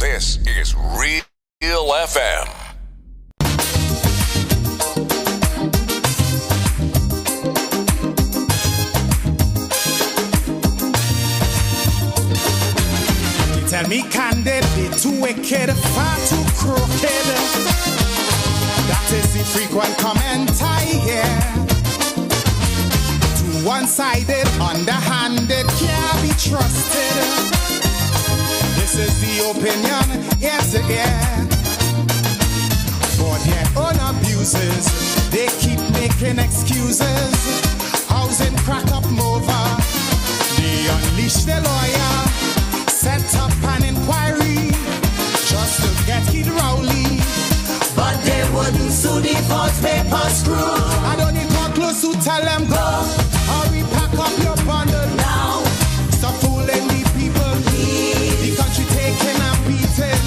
This is Real FM. Tell me candid, they too wicked, far too crooked. That is the frequent commenter here. Too one-sided, underhanded, can't be trusted. This is the opinion, ear to ear. For their own abuses, they keep making excuses. Housing crack up over, they unleash the lawyer. Set up an inquiry just to get Kid Rowley. But they wouldn't sue the false paper screw. I don't need to close to tell them go. Hurry, pack up your bundle Now, stop fooling the people. The country taking a beating.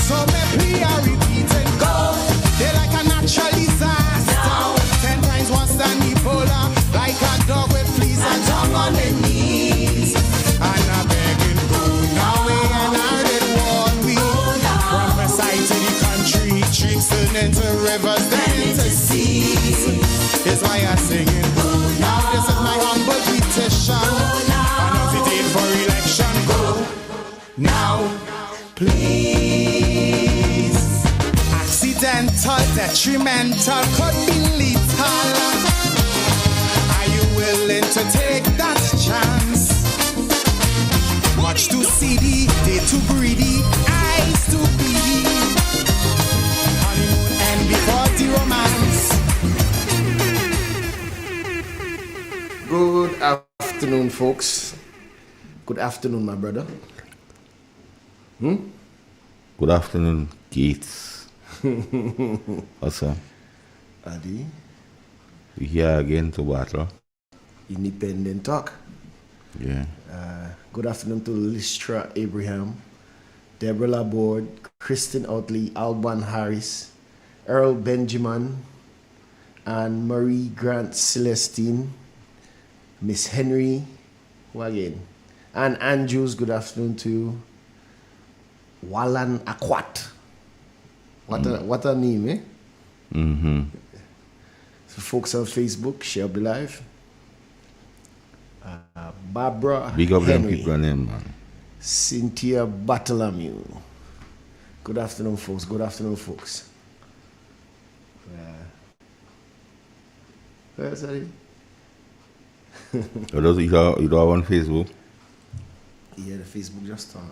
So me plea are repeating. go They like a natural disaster. Now. 10 times worse than Ebola. Like a dog with fleas and tongue on the knees. and a begging food. Now we and I did one we prophesy to the country, streets turn into rivers, then into seas. Is why I'm singing. Now this is my humble petition. Announce the date for election. Go now, please. Accidental, detrimental, could be lethal. Are you willing to take that chance? Much too seedy, they too greedy, eyes too beady. Honeymoon end before the romance. Good afternoon, folks. Good afternoon, my brother. Good afternoon, Gates. What's up? Adi, We here again to battle. Independent Talk. Yeah. Good afternoon to Lystra Abraham, Deborah Laborde, Kristen Outley, Alban Harris, Earl Benjamin, and Marie Grant Celestine, Miss Henry, who again? And Andrews, good afternoon to Wallan Akwat. What a name, eh? Mm-hmm. So folks on Facebook, share the live. Barbara Big up them Henry, people name, man. Cynthia Bartholomew. Good afternoon, folks. Good afternoon, folks. Where's that? You don't have on Facebook? Yeah, the Facebook just on.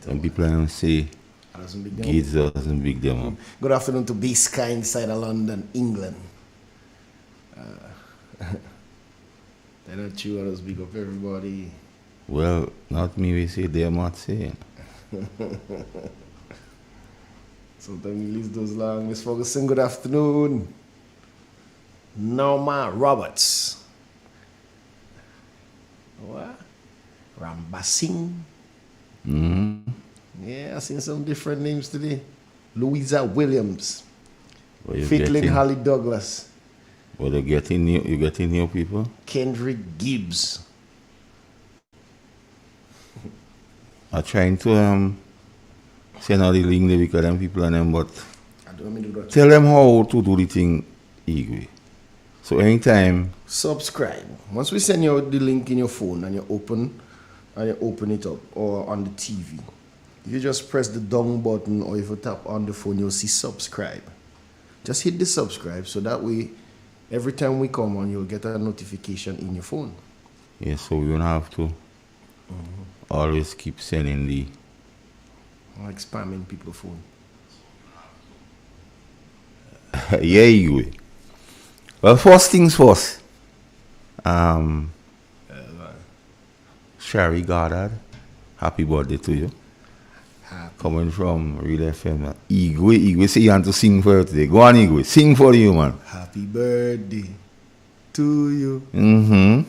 Some people don't say Doesn't big them. Gates doesn't big them up. Good afternoon to B Sky inside of London, England. They're not true, I just big up everybody. Well, not me, we say they're not saying. Sometimes we list those long. Miss Ferguson, good afternoon. Norma Roberts. What? Rambasing. Mm-hmm. Yeah, I seen some different names today. Louisa Williams. Well, Fitlin Holly Douglas. Well, you getting new people? Kendrick Gibbs. I'm trying to send out the link there because them people and them, but I don't mean to do that. tell them how to do the thing easy. So anytime, Subscribe. Once we send you the link in your phone and you open it up or on the TV, if you just press the down button or if you tap on the phone, you'll see subscribe. Just hit the subscribe so that way every time we come on, you'll get a notification in your phone. yeah, so we don't have to always keep sending the Like spamming people's phone. yeah, you. Well, first things first. Sherry Goddard, happy birthday to you. Coming from Real FM. Igwe, say you want to sing for you today. Go on, Igwe, sing for you, man. Happy birthday to you. Mm-hmm.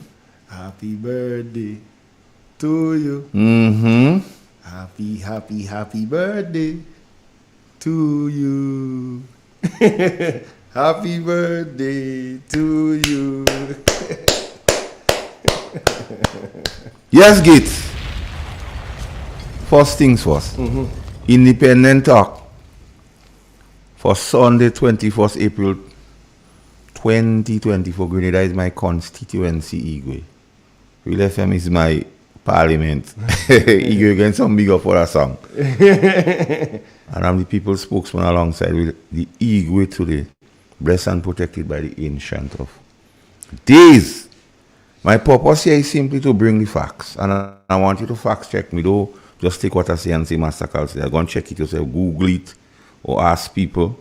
Happy birthday to you. Mm-hmm. Happy birthday to you. Happy birthday to you. Yes, Git. First things first. Independent Talk for Sunday, 21st April 2024. Grenada is my constituency, Igwe. Real FM is my parliament. Igwe again some bigger for a song. And I'm the people's spokesman alongside with the Igwe today, blessed and protected by the ancient of days. My purpose here is simply to bring the facts. And I want you to fact check me. Don't just take what I say and say Master Carl say. Go and check it yourself, Google it, or ask people.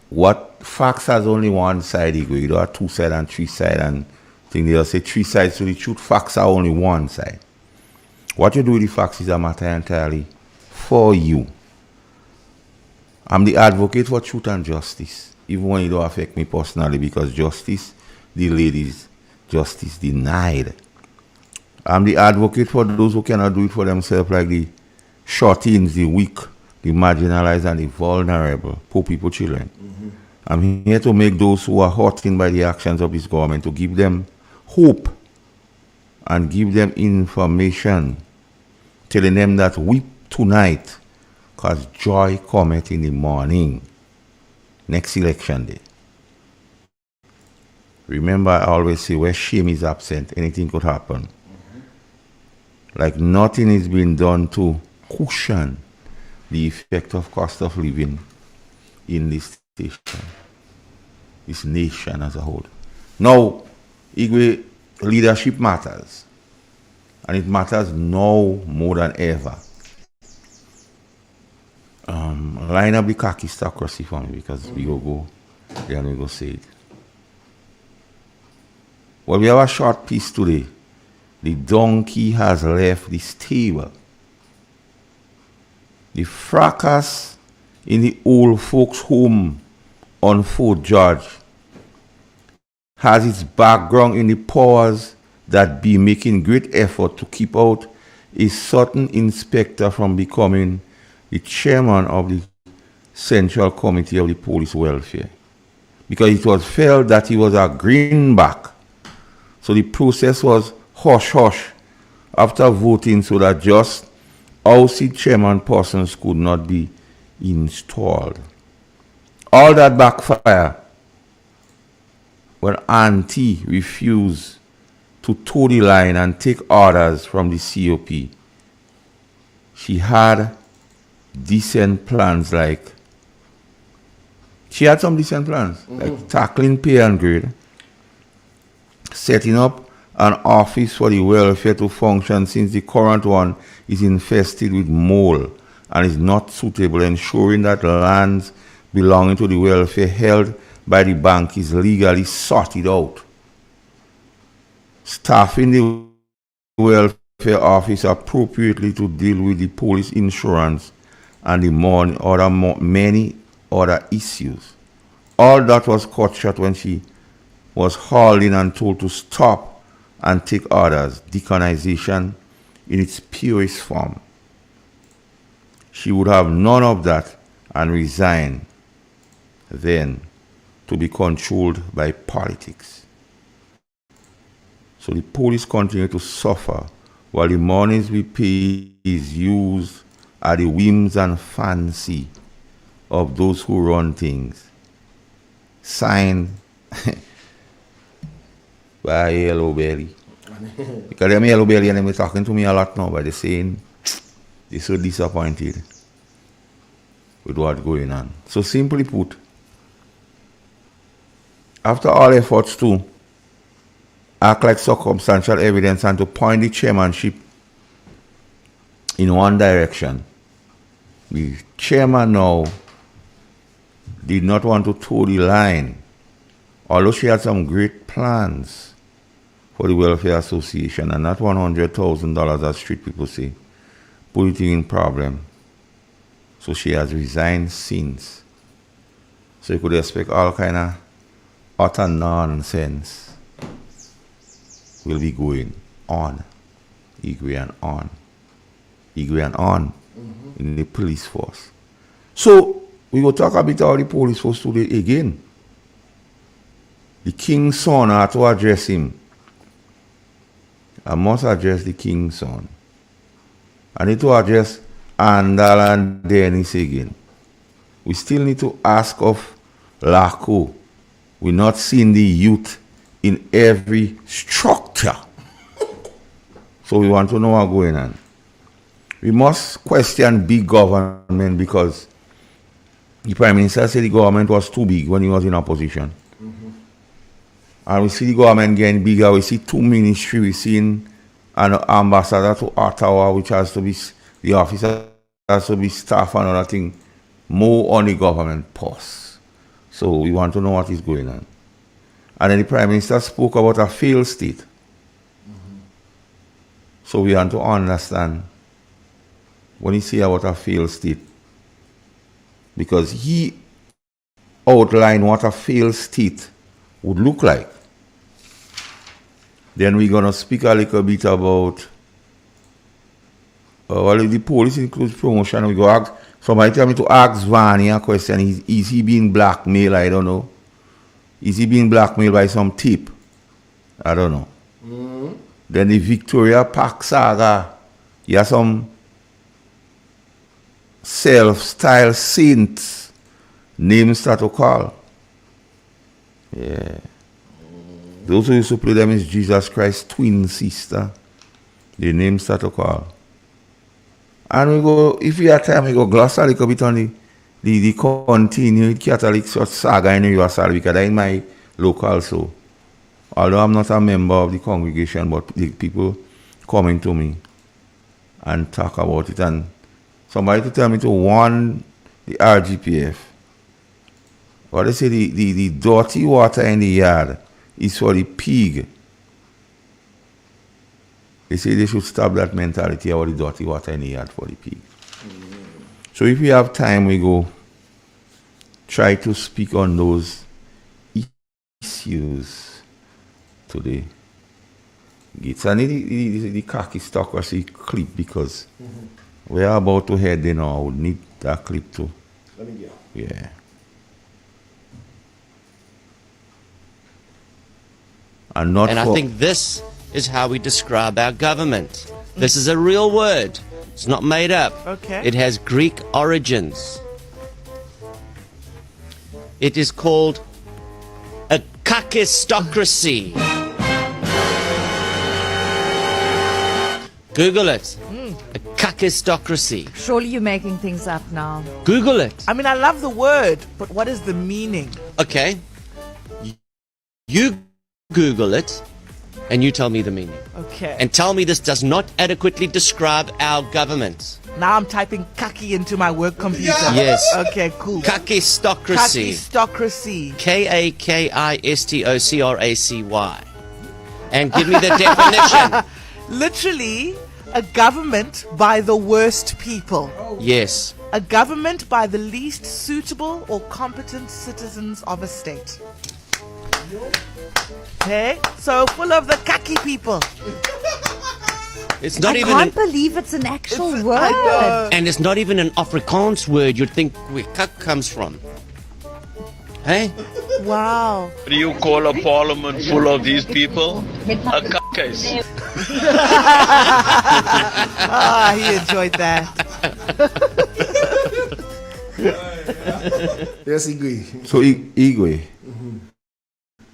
What facts has only one side, Igwe. You don't have two sides and three sides and thing. They'll say three sides to the truth. Facts are only one side. What you do with the facts is a matter entirely for you. I'm the advocate for truth and justice, even when it don't affect me personally, because justice delayed is justice denied. I'm the advocate for those who cannot do it for themselves, like the short-ins, the weak, the marginalized, and the vulnerable, poor people, children. I'm here to make those who are hurting by the actions of this government, to give them hope and give them information, telling them that weep tonight, because joy cometh in the morning. Next election day. Remember, I always say, where shame is absent, anything could happen. Like nothing is being done to cushion the effect of cost of living in this station, this nation as a whole. Now, Igwe, leadership matters. And it matters now more than ever. Line up the kakistocracy for me, because we go then we go say it. Well, we have a short piece today. The donkey has left the stable. The fracas in the old folks' home on Fort George has its background in the powers that be making great effort to keep out a certain inspector from becoming the chairman of the Central Committee of the Police Welfare, because it was felt that he was a greenback. So the process was hush-hush after voting so that just ousted chairman persons could not be installed. All that backfire when Auntie refused to toe the line and take orders from the COP. She had decent plans, like she had some decent plans, like tackling pay and grade, setting up an office for the welfare to function since the current one is infested with mole and is not suitable, ensuring that lands belonging to the welfare held by the bank is legally sorted out. Staffing the welfare office appropriately to deal with the police insurance and the many other issues. All that was cut short when she was hauled in and told to stop and take orders. Dehumanization in its purest form. She would have none of that and resign then to be controlled by politics. So the police continue to suffer while the monies we pay is used at the whims and fancy of those who run things. Signed by Yellow Belly. Because I'm Yellow Belly and they're talking to me a lot now, but they're saying they're so disappointed with what's going on. So simply put, after all efforts to act like circumstantial evidence and to point the chairmanship in one direction, the chairman now did not want to toe the line, although she had some great plans for the Welfare Association, and not $100,000 as street people say, put it in problem. So she has resigned since. So you could expect all kind of utter nonsense will be going on, Igwe and on, in the police force. So we will talk a bit about the police force today again. The king's son, I have to address him. I must address the king's son. I need to address Andal and Dennis again. We still need to ask of LACO. We're not seeing the youth in every structure. So we want to know what's going on. We must question big government because the Prime Minister said the government was too big when he was in opposition. And we see the government getting bigger. We see 2 ministries. We see an ambassador to Ottawa, which has to be, the officer has to be staff and other thing. More on the government post. So we want to know what is going on. And then the Prime Minister spoke about a failed state. So we want to understand when he say about a failed state. Because he outlined what a failed state would look like. Then we're going to speak a little bit about the police includes promotion. We go ask, somebody tell me to ask Vani a question. Is he being blackmailed? I don't know. Is he being blackmailed by some tip? I don't know. Then the Victoria Park saga. You have some self-styled saints names start to call. Yeah. Those who used to play them is Jesus Christ's twin sister. The names start to call. And we go, if we have time, we go gloss a little bit on the continued Catholic saga in Universal because that's in my local. So, although I'm not a member of the congregation, but the people coming to me and talk about it. And somebody to tell me to warn the RGPF. What they say, the dirty water in the yard is for the pig. They say they should stop that mentality about the dirty water in the yard for the pig. So if we have time, we go try to speak on those issues today. It's I need the khakistocracy clip because we are about to head in now. I would need that clip too. Let me go. Yeah. And I think this is how we describe our government. This is a real word. It's not made up. Okay. It has Greek origins. It is called a kakistocracy. Google it. A kakistocracy. Surely you're making things up now. Google it. I mean, I love the word, but what is the meaning? Okay. You Google it, and you tell me the meaning. Okay. And tell me this does not adequately describe our government. Now I'm typing kaki into my work computer. Yes. Okay, cool. Kakistocracy. Kakistocracy. Kakistocracy. And give me the definition. Literally, a government by the worst people. Yes. A government by the least suitable or competent citizens of a state. Okay, so full of the kaki people. It's not I even can't believe it's an actual I word. know. and it's not even an Afrikaans word you'd think where kak comes from. Hey? Wow. Do you call a parliament full of these people a case? Ah, he enjoyed that. Yes, Igwe. So, Igwe,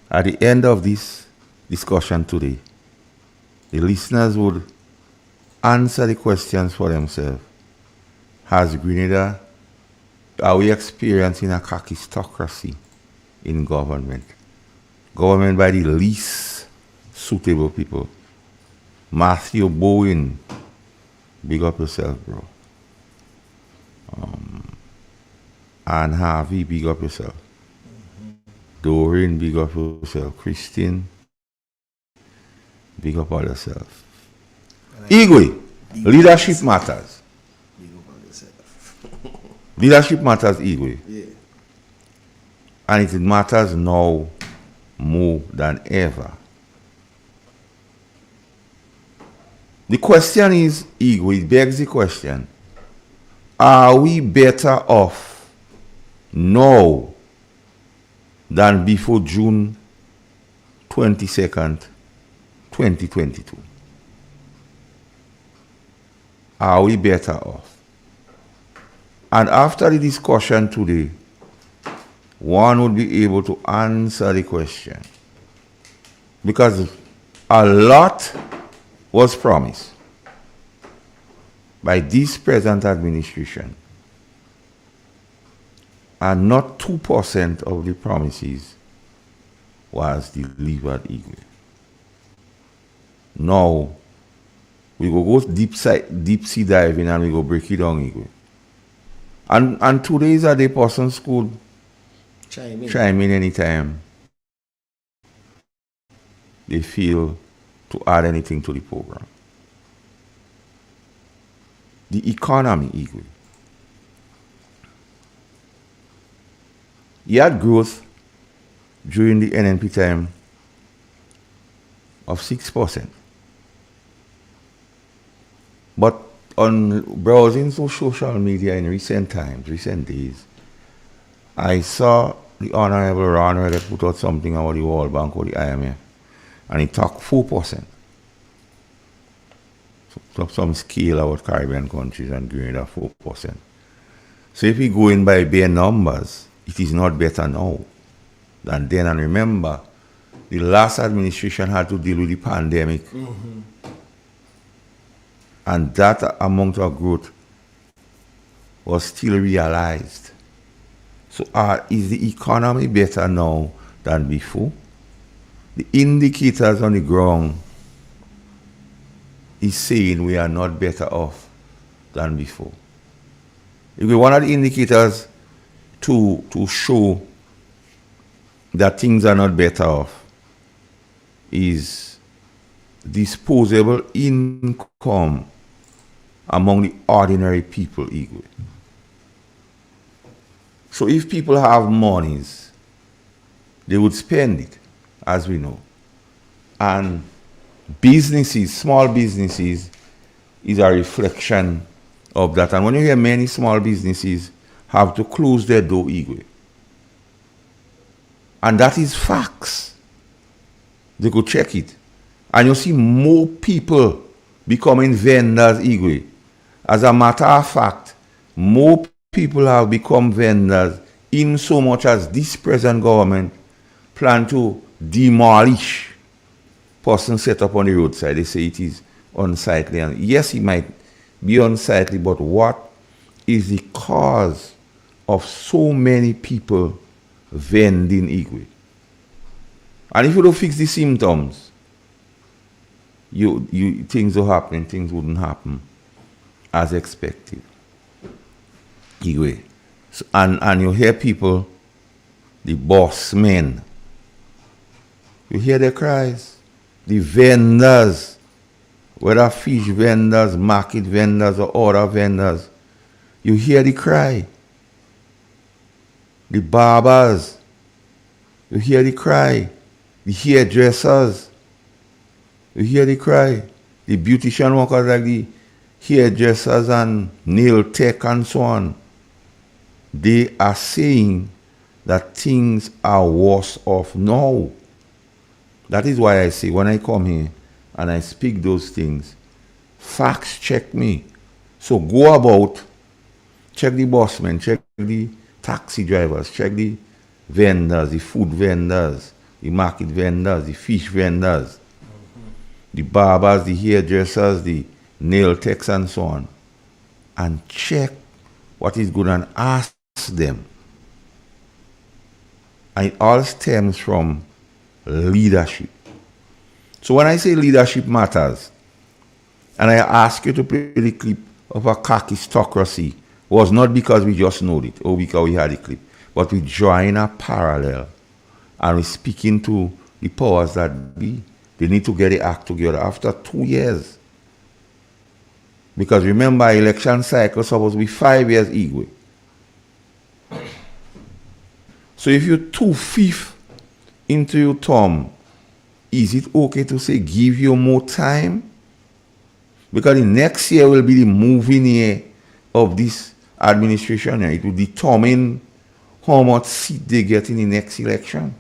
at the end of this discussion today, the listeners would answer the questions for themselves. Has Grenada, are we experiencing a kakistocracy in government? Government by the least suitable people. Matthew Bowen, big up yourself, bro. And Harvey, big up yourself. Doreen, big up yourself. Christine, big up all yourself. Igwe, leadership matters. Big up on yourself. Leadership matters, Igwe. Yeah. And it matters now more than ever. The question is, Igwe, it begs the question, are we better off now than before June 22nd, 2022? are we better off? And after the discussion today, one would be able to answer the question. Because a lot was promised by this present administration, and not 2% of the promises was delivered equally. Now, we go deep sea diving and we go break it down equally. And today is a day persons could chime in anytime they feel to add anything to the program. The economy equally. You had growth during the NNP time of 6%. But on browsing through social media in recent days, I saw the Honorable Ron that put out something about the World Bank or the IMF, and he talked 4%. So some scale about Caribbean countries and grade at 4%. So if we go in by bare numbers, it is not better now than then. And remember, the last administration had to deal with the pandemic. Mm-hmm. And that amount of growth was still realized. So is the economy better now than before? The indicators on the ground is saying we are not better off than before. If we want the indicators to show that things are not better off is disposable income among the ordinary people equally. So if people have monies, they would spend it, as we know. And businesses, small businesses, is a reflection of that. And when you hear many small businesses have to close their door equally, and that is facts. They could check it. And you see more people becoming vendors equally. As a matter of fact, more people have become vendors in so much as this present government plan to demolish persons set up on the roadside. They say it is unsightly. And yes, it might be unsightly, but what is the cause of so many people vending equally? And if you don't fix the symptoms, things will happen, things wouldn't happen as expected. Equally. So, and you hear people, the boss men, you hear their cries. The vendors, whether fish vendors, market vendors, or other vendors, you hear the cry. The barbers, you hear the cry. The hairdressers, you hear the cry. The beautician workers like the hairdressers and nail tech and so on, they are saying that things are worse off now. That is why I say when I come here and I speak those things, facts check me. So go about, check the bossmen, check the taxi drivers, check the vendors, the food vendors, the market vendors, the fish vendors, the barbers, the hairdressers, the nail techs and so on, and check what is good and ask them. And it all stems from leadership. So when I say leadership matters, and I ask you to play the clip of a kakistocracy, was not because we just know it or because we had the clip, but we join a parallel and we're speaking to the powers that be. They need to get the act together after 2 years. Because remember, election cycle is supposed to be 5 years equal. So if you're 2/5 into your term, is it okay to say give you more time? Because the next year will be the moving year of this administration. It will determine how much seat they get in the next election.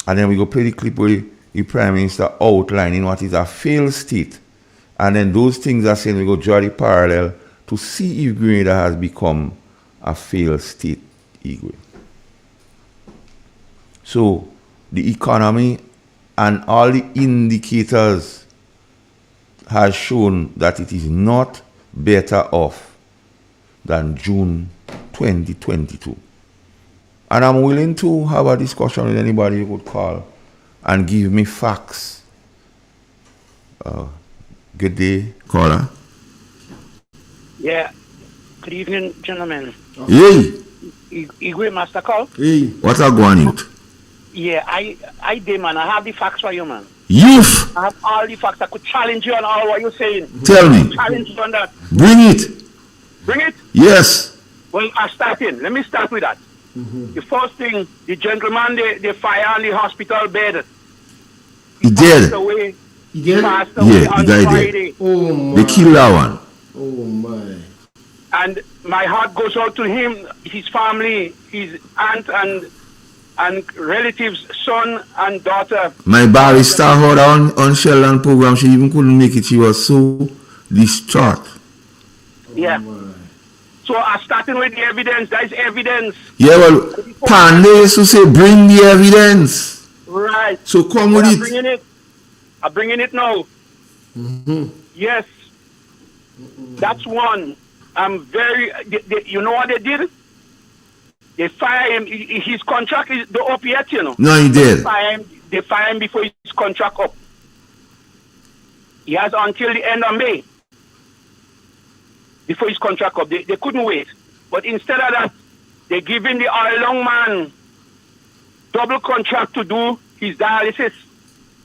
And then we go play the clip where the Prime Minister outlining what is a failed state And then those things are saying we go draw the parallel to see if Grenada has become a failed state equal. So the economy and all the indicators has shown that it is not better off than June 2022. And I'm willing to have a discussion with anybody who could call and give me facts. Good day, caller. Yeah. Good evening, gentlemen. Hey. Igwe Master Call. Hey. What are going on? Yeah, I did, man. I have the facts for you, man. Youth. I have all the facts. I could challenge you on all what you're saying. Tell me. Challenge you on that. Bring it. Bring it? Yes. Well, I start in. Let me start with that. The first thing, the gentleman, they fire on the hospital bed. He dead. Away. He dead? Passed away Yeah, on the guy Friday. dead. Oh my. They killed that one. Oh my. And my heart goes out to him, his family, his aunt and relatives, son and daughter. My barrister heard on Sheldon program, she even couldn't make it. She was so distraught. Yeah. So I started with the evidence. That is evidence. Yeah, well, Pande used to say, bring the evidence. Right. So come with it. I'm bringing it now. Yes. That's one. I'm very, you know what they did? They fire him. His contract is the up yet, you know. No, he did. They fire him before his contract up. He has until the end of May before his contract up. They couldn't wait. But instead of that, they give him the all-along man double contract to do his dialysis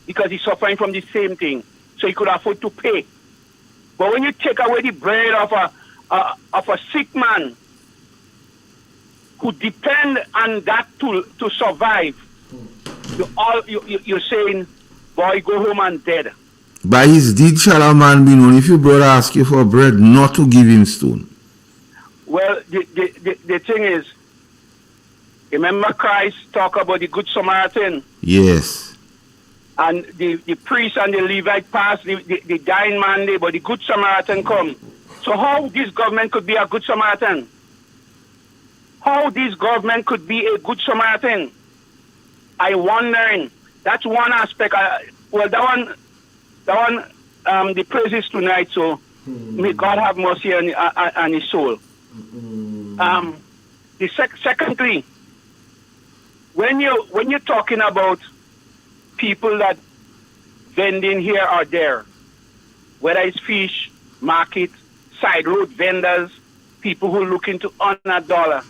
because he's suffering from the same thing. So he could afford to pay. But when you take away the bread of a sick man who depend on that to survive, you're saying, boy, go home and dead. By his deed shall a man be known. If your brother ask you for bread, not to give him stone. Well, the thing is, remember Christ talk about the Good Samaritan? Yes. And the priest and the Levite passed the dying man there, but the Good Samaritan come. So how this government could be a Good Samaritan? How this government could be a Good Samaritan? I wondering. That's one aspect. That one, the praises tonight. So may God have mercy on his soul. Secondly, when you're talking about people that vending here or there, whether it's fish, market, side road vendors, people who are looking to earn a dollar,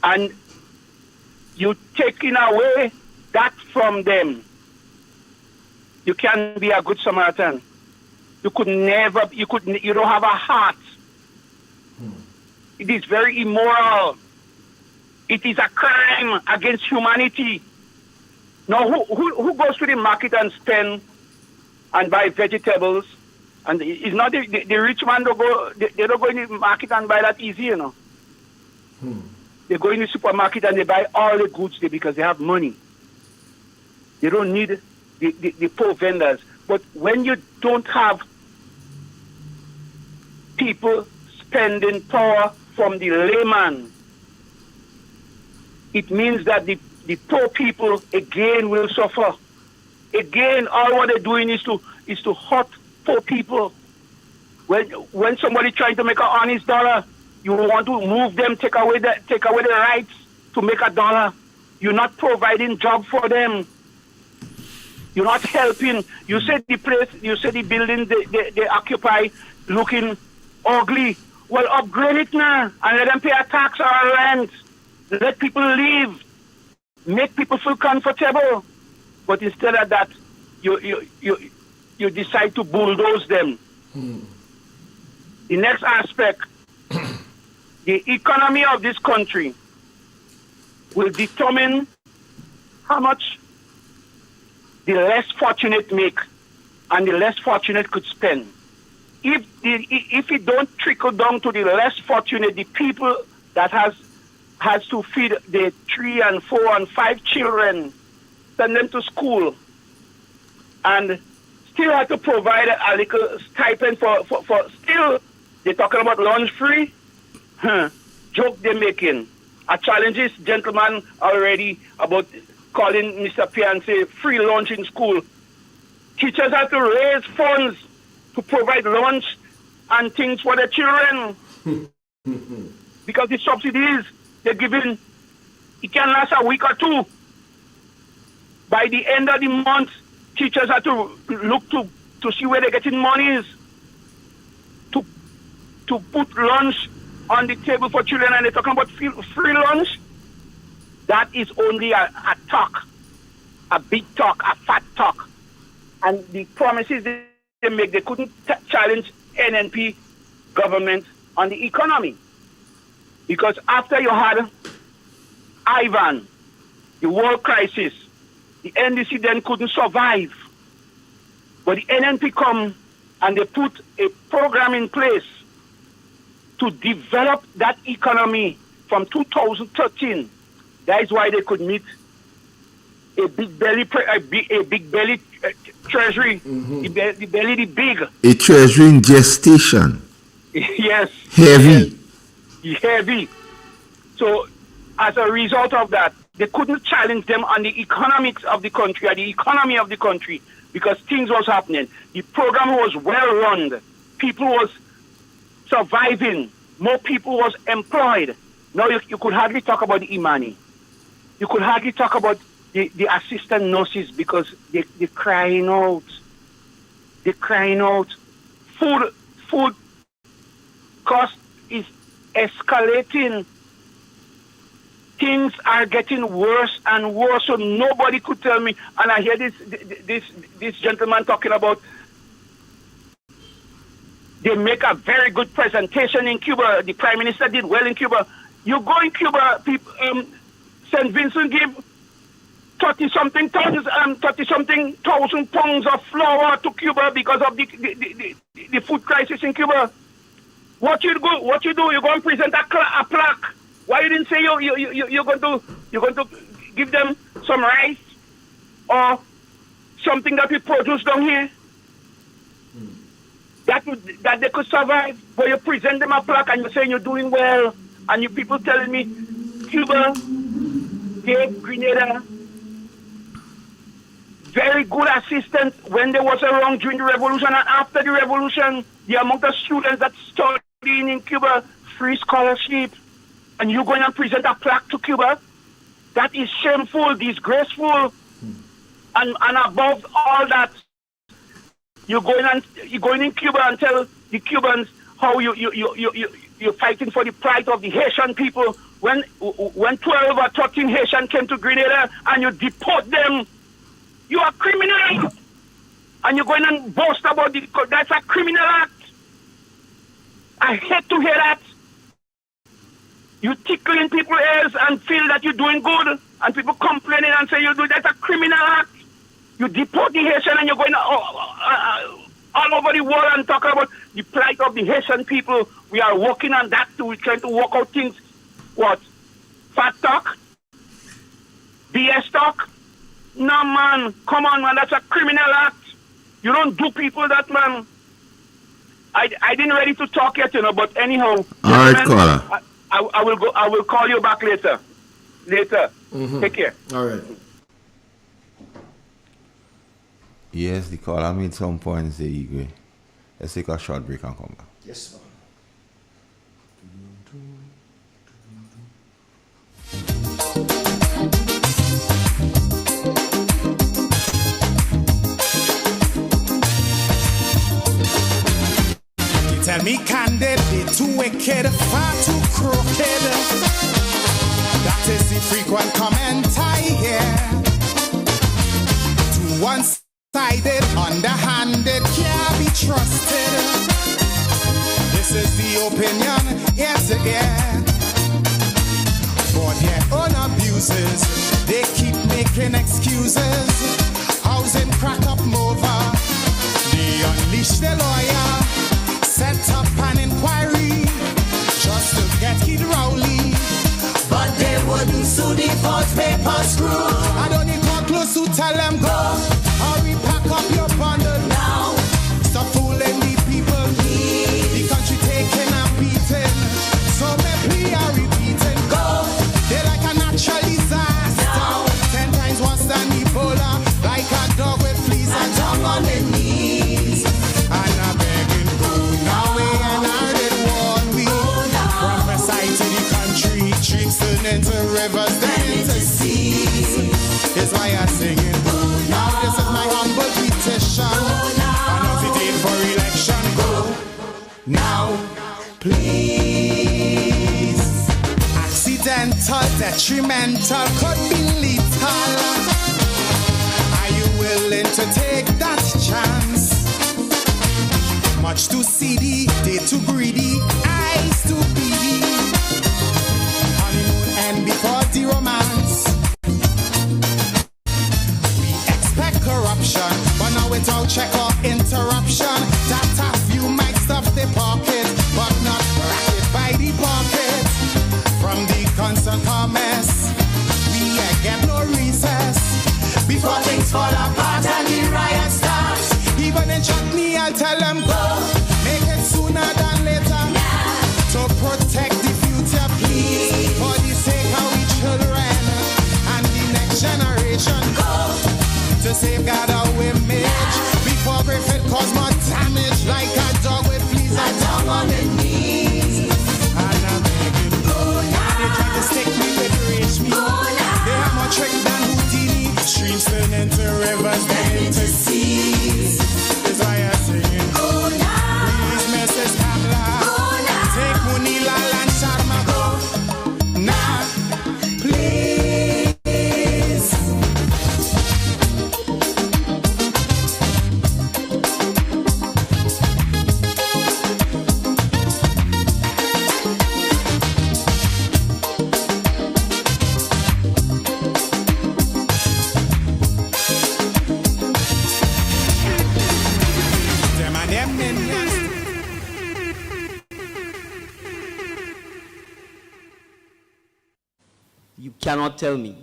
and you taking away that from them, you can't be a good Samaritan. You don't have a heart. It is very immoral. It is a crime against humanity. Now, who goes to the market and spend and buy vegetables? And it's not the rich man. They don't go in the market and buy that easy, you know. They go in the supermarket and they buy all the goods there because they have money. They don't need the poor vendors. But when you don't have people spending power from the layman, it means that the poor people again will suffer. Again, all what they're doing is to hurt poor people. When somebody trying to make an honest dollar, you want to move them, take away the rights to make a dollar. You're not providing job for them. You're not helping. You said the place, you said the building they occupy looking ugly. Well, upgrade it now and let them pay a tax or a rent. Let people live. Make people feel comfortable. But instead of that, you decide to bulldoze them. The next aspect, the economy of this country will determine how much the less fortunate make and the less fortunate could spend. If it don't trickle down to the less fortunate, the people that has to feed the 3 and 4 and 5 children, send them to school, and still have to provide a little stipend for still, they're talking about lunch free. Joke they're making. I challenge this gentleman already about calling Mr. Piance free lunch in school. Teachers have to raise funds to provide lunch and things for their children. Because the subsidies they're giving, it can last a week or two. By the end of the month, teachers have to look to see where they're getting monies to put lunch on the table for children, and they're talking about free lunch. That is only a talk, a big talk, a fat talk. And the promises they make, they couldn't challenge NNP government on the economy. Because after you had Ivan, the world crisis, the NDC then couldn't survive. But the NNP come and they put a program in place to develop that economy from 2013. That is why they could meet a big belly treasury, the big. A treasury in gestation. Yes. Heavy. Yes. Heavy. So as a result of that, they couldn't challenge them on the economics of the country, or the economy of the country, because things was happening. The program was well run. People was surviving. More people was employed. Now you could hardly talk about the Imani. You could hardly talk about the assistant nurses because they're crying out. They're crying out. Food cost is escalating. Things are getting worse and worse, so nobody could tell me. And I hear this gentleman talking about they make a very good presentation in Cuba. The Prime Minister did well in Cuba. You go in Cuba, people, St. Vincent give 30-something thousand pounds of flour to Cuba because of the food crisis in Cuba. What you do? You go and present a plaque. Why you didn't say you're going to give them some rice or something that we produce down here that they could survive? But you present them a plaque and you're saying you're doing well, and you people telling me Cuba gave Grenada very good assistance when there was a wrong during the revolution and after the revolution. The amount of students that studying in Cuba, free scholarship. And you're going to present a plaque to Cuba? That is shameful, disgraceful. And above all that, you're going in Cuba and tell the Cubans how you're fighting for the pride of the Haitian people. When 12 or 13 Haitian came to Grenada and you deport them, you are criminal. And you're going and boast about that's a criminal act. I hate to hear that. You tickle in people's ears and feel that you're doing good, and people complaining and say that's a criminal act. You deport the Haitian and you're going all over the world and talk about the plight of the Haitian people. We are working on that too. We're trying to work out things. What? Fat talk? BS talk? No, man. Come on, man. That's a criminal act. You don't do people that, man. I didn't ready to talk yet, but anyhow. All right, caller. I will go. I will call you back later. Mm-hmm. Take care. All right. Yes, the caller made some points there, Igwe. Let's take a short break and come back. Yes, ma'am. Tell me candid, they too wicked, far too crooked. That is the frequent comment I hear. Too one-sided, underhanded, can't be trusted. This is the opinion, ear to ear. For their own abuses, they keep making excuses. Housing crack up over, they unleash the lawyer. Set up an inquiry just to get Kid Rowley. But they wouldn't sue the false papers crew. I don't need more close to tell them go. Hurry, pack up your bundle now. Now, please. Accidental, detrimental, could be lethal. Are you willing to take that chance? Much too seedy, they too greedy, eyes too beady. Honeymoon end before the romance. We expect corruption, but now without check or interruption. That a few might stuff the pocket, but not racket by the pocket. From the constant comments, we get no recess. Before things fall apart and the riot starts. Even in chutney, I'll tell them go. Make it sooner than later. To protect the future, please. For the sake of we children and the next generation. Go. To safeguard our image. Before Griffith cause more damage. Like a dog with fleas. A dog on the knees. And I'm begging, go now. They try to stick me with rage me. Go now. They have more trick than Houdini. Streams turn into rivers, then into seas. That's why I'm singing. Go now. Please, Mrs. Kamla. Go now. Take Munila and Sharma. Go now. Please. Them and them minions. You cannot tell me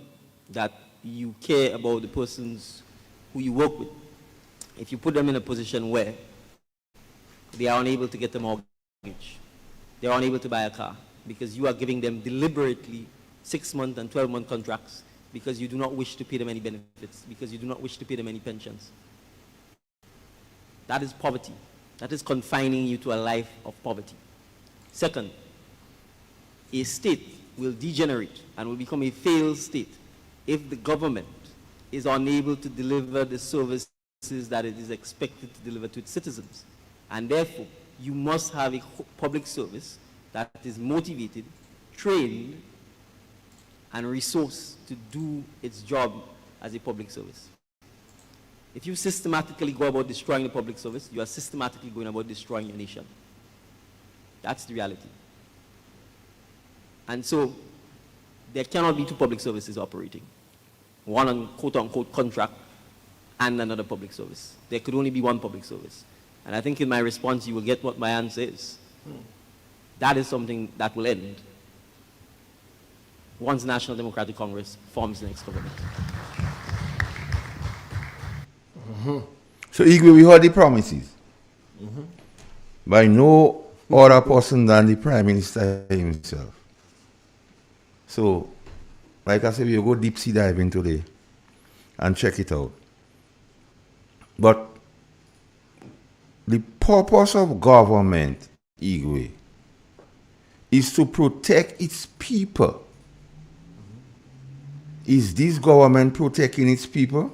that you care about the persons who you work with if you put them in a position where they are unable to get a mortgage, they are unable to buy a car, because you are giving them deliberately 6-month and 12-month contracts because you do not wish to pay them any benefits, because you do not wish to pay them any pensions. That is poverty. That is confining you to a life of poverty. Second, a state will degenerate and will become a failed state if the government is unable to deliver the services that it is expected to deliver to its citizens. And therefore, you must have a public service that is motivated, trained, and resourced to do its job as a public service. If you systematically go about destroying the public service, you are systematically going about destroying your nation. That's the reality. And so, there cannot be two public services operating. One on quote-unquote contract and another public service. There could only be one public service. And I think in my response, you will get what my answer is. That is something that will end once the National Democratic Congress forms the next government. So, Igwe, we heard the promises by no other person than the Prime Minister himself. So, like I said, we'll go deep sea diving today and check it out. But the purpose of government, Igwe, is to protect its people. Is this government protecting its people?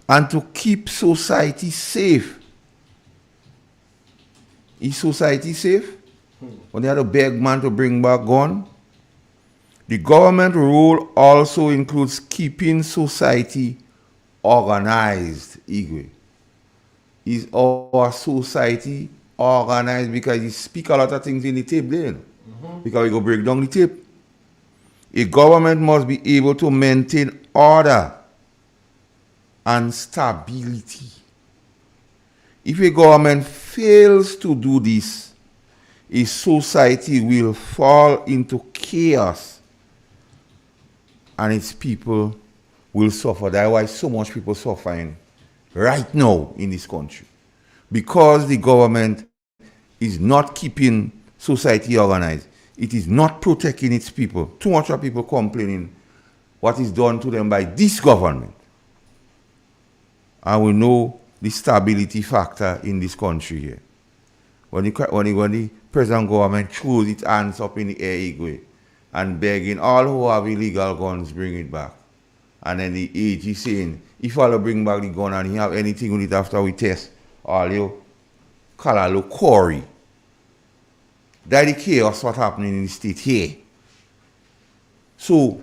And to keep society safe. Is society safe? When they had a beg man to bring back gun? The government role also includes keeping society organized, Igwe. Is our society organized? Because you speak a lot of things in the tape then. Because we go break down the tape. A government must be able to maintain order and stability. If a government fails to do this, a society will fall into chaos and its people will suffer. That's why so much people suffering right now in this country. Because the government is not keeping society organized. It is not protecting its people. Too much of people complaining what is done to them by this government. And we know the stability factor in this country here. When the present government throws its hands up in the air, Igwe, and begging all who have illegal guns, bring it back. And then the AG saying, if I'll bring back the gun and you have anything with it after we test, all you called Corey. That's the chaos what happening in the state here. So,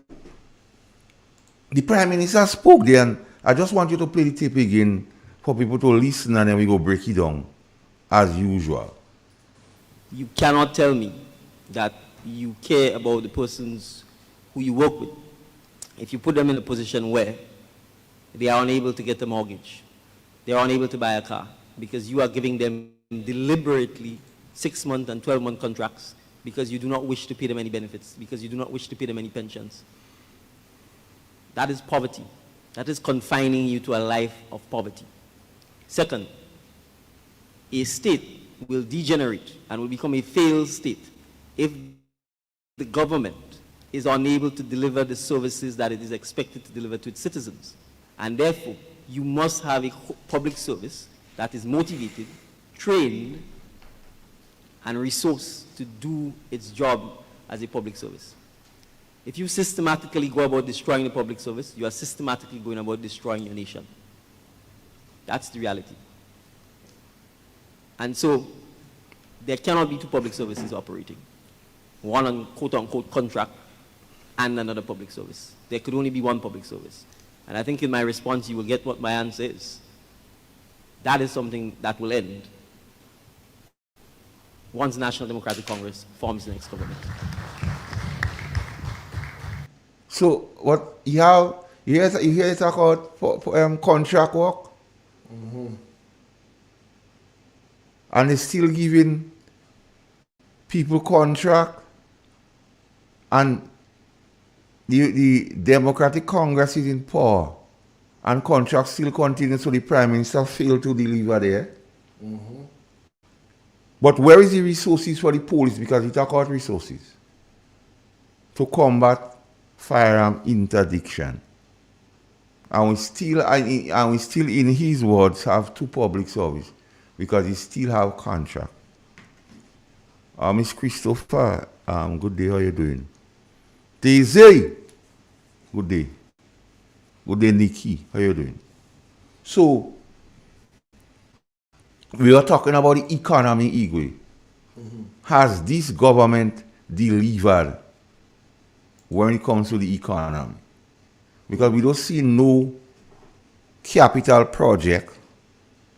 the Prime Minister spoke there, and I just want you to play the tape again for people to listen, and then we go break it down, as usual. You cannot tell me that you care about the persons who you work with if you put them in a position where they are unable to get a mortgage, they are unable to buy a car, because you are giving them deliberately 6-month and 12-month contracts because you do not wish to pay them any benefits, because you do not wish to pay them any pensions. That is poverty. That is confining you to a life of poverty. Second, a state will degenerate and will become a failed state if the government is unable to deliver the services that it is expected to deliver to its citizens. And therefore, you must have a public service that is motivated, trained, and resourced to do its job as a public service. If you systematically go about destroying the public service, you are systematically going about destroying your nation. That's the reality. And so, there cannot be two public services operating. One on quote-unquote contract and another public service. There could only be one public service. And I think in my response, you will get what my answer is. That is something that will end once the National Democratic Congress forms the next government. So, what you hear talk about contract work? Mm-hmm. And they're still giving people contract, and the Democratic Congress is in power, and contracts still continue, so the Prime Minister failed to deliver there. Mm-hmm. But where is the resources for the police? Because he talk about resources to combat firearm interdiction. And we still, in his words, have two public service because he still have contract. Miss Christopher, good day, how you doing? Daisy, good day. Good day, Nikki, how you doing? So, we are talking about the economy, Igwe. Mm-hmm. Has this government delivered when it comes to the economy? Because we don't see no capital project.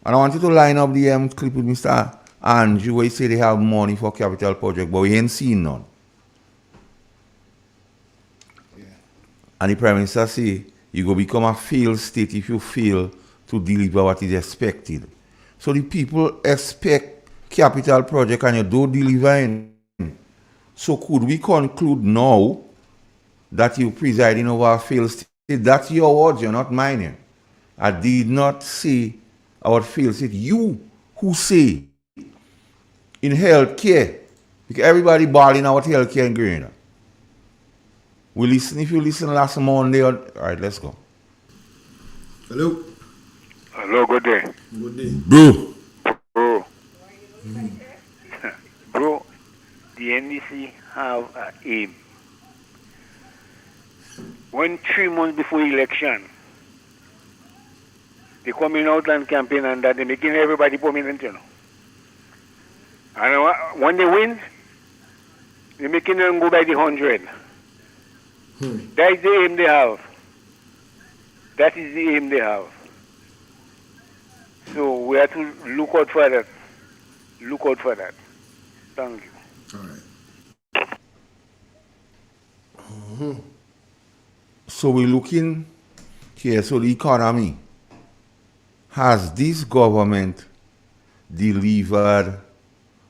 And I want you to line up the clip with Mr. Andrew where he say they have money for capital project, but we ain't seen none. Yeah. And the Prime Minister say, you go become a failed state if you fail to deliver what is expected. So the people expect capital project and you don't deliver in. So could we conclude now that you're presiding over a failed state? That's your words, you're not mine here. I did not say our failed state. You who say in healthcare, because everybody balling out healthcare in Grenada. We listen, if you listen last Monday, all right, let's go. Hello. Hello, good day. Good day. Bro. Bro. Bro, the NDC have an aim. When 3 months before election, they coming out and campaign and that they making everybody prominent, you know. And when they win, they making them go by the 100. That is the aim they have. That is the aim they have. So we have to look out for that. Look out for that. Thank you. All right. Mm-hmm. So we're looking here, so the economy. Has this government delivered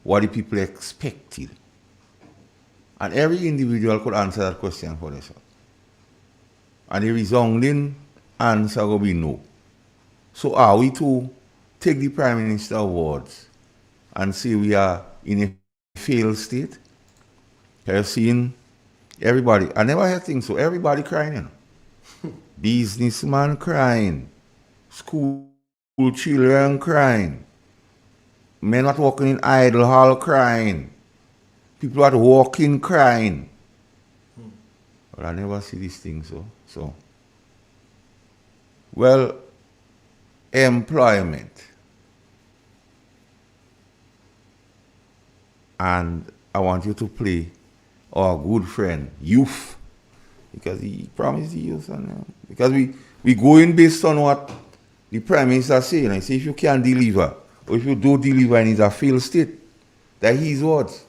what the people expected? And every individual could answer that question for themselves. And the resounding answer will be no. So are we to take the Prime Minister's words and say we are in a failed state? Have you seen everybody? I never heard things so. Everybody crying, you know. Businessman crying. School children crying. Men not working in idle hall crying. People at walking crying. But I never see these things so. Well, employment. And I want you to play our good friend, Youth. Because he promised the youth. Because we go in based on what the Prime Minister say. And I say if you can't deliver, or if you don't deliver and it's a failed state, that his words.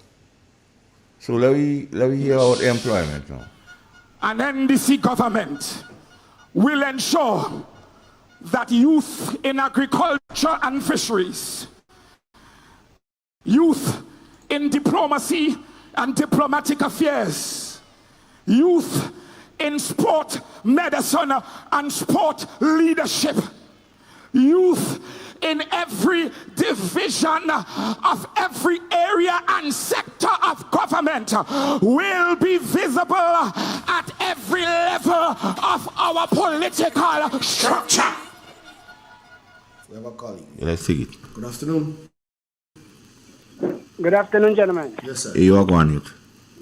So let me hear about employment now. An NDC government will ensure that youth in agriculture and fisheries, youth in diplomacy and diplomatic affairs, youth in sport, medicine, and sport leadership, youth in every division of every area and sector of government will be visible at every level of our political structure. We have a colleague. Yeah, let's take it. Good afternoon. Good afternoon, gentlemen. Yes, sir. Hey, you are going, youth.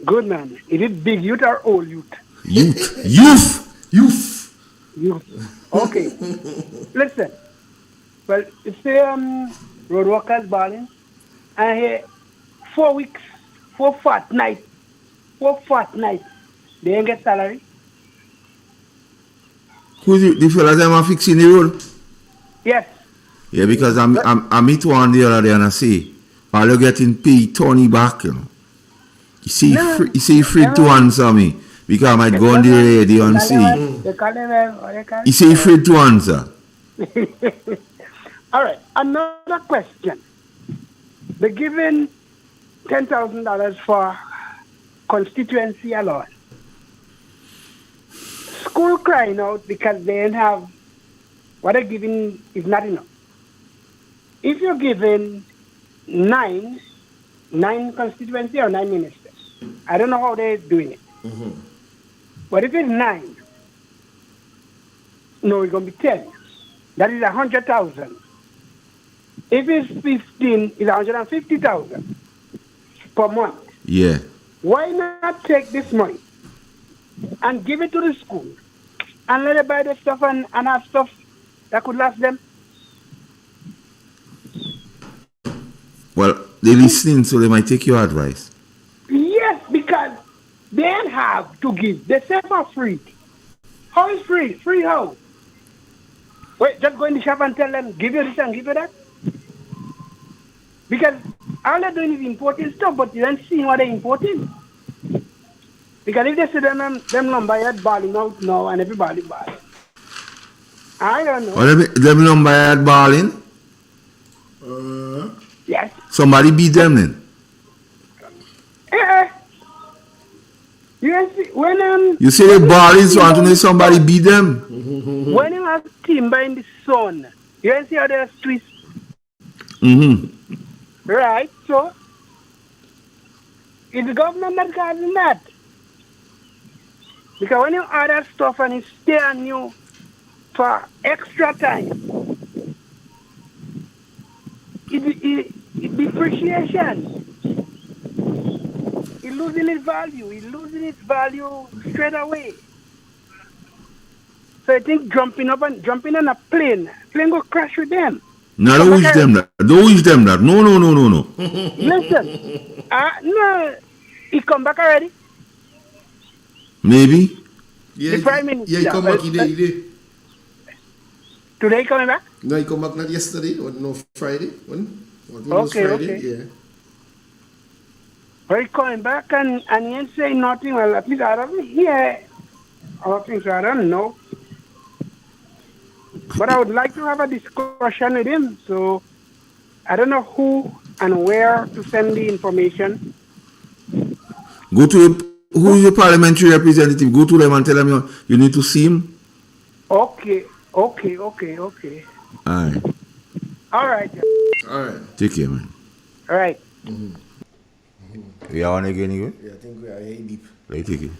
Good, man. Is it big youth or old youth? Youth. Youth. Okay. Listen. Well, it's road workers balling. And here, 4 weeks, 4 fortnights, they ain't get salary. Who's the fellas that are fixing the road? Yes. Yeah, because I meet one the other day and I say, while you're getting paid, Tony back, you know. You see, free to answer me. Because I might go on the radio and see. You say free to answer. All right, another question. They're giving $10,000 for constituency alone. School crying out because they don't have, what they're giving is not enough. If you're given nine constituency or 9 ministers, I don't know how they're doing it. Mm-hmm. But if it's 9, no, it's going to be 10. That is 100,000. If it's 15, it's 150,000 per month. Yeah. Why not take this money and give it to the school and let them buy the stuff and have stuff that could last them? Well, they're listening, so they might take your advice. Yes, because they don't have to give. They say for free. How is free? Free how? Wait, just go in the shop and tell them, give you this and give you that? Because all they're doing is importing stuff, but you don't see what they're importing. Because if they see them number yet balling out now and everybody balling. I don't know. Well, them number at balling? Yes. Somebody beat them then? You see, when you say the balling, so Anthony, somebody beat them? When you have timber in the sun, you can see how they're twist. Mm-hmm. Right, so it's the government that causing that. Because when you order stuff and it stay on you for extra time, it depreciation. It's losing its value. It's losing its value straight away. So I think jumping on a plane go crash with them. No, don't wish them that. Don't wish them that. No. Listen, no, he come back already. Maybe. Yeah, the Prime Minister. Yeah, he come back today. Today he coming back? No, he come back not yesterday, or no Friday. When okay, Friday? okay. Yeah. Well, he coming back and he ain't saying nothing. Well, at least I don't hear other things, so I don't know. But I would like to have a discussion with him. So I don't know who and where to send the information. Go to who is the parliamentary representative? Go to them and tell them you need to see him. Okay. All right. All right. Take care, man. All right. Mm-hmm. We are on again, anyway? Yeah, I think we are here deep. Right, take it.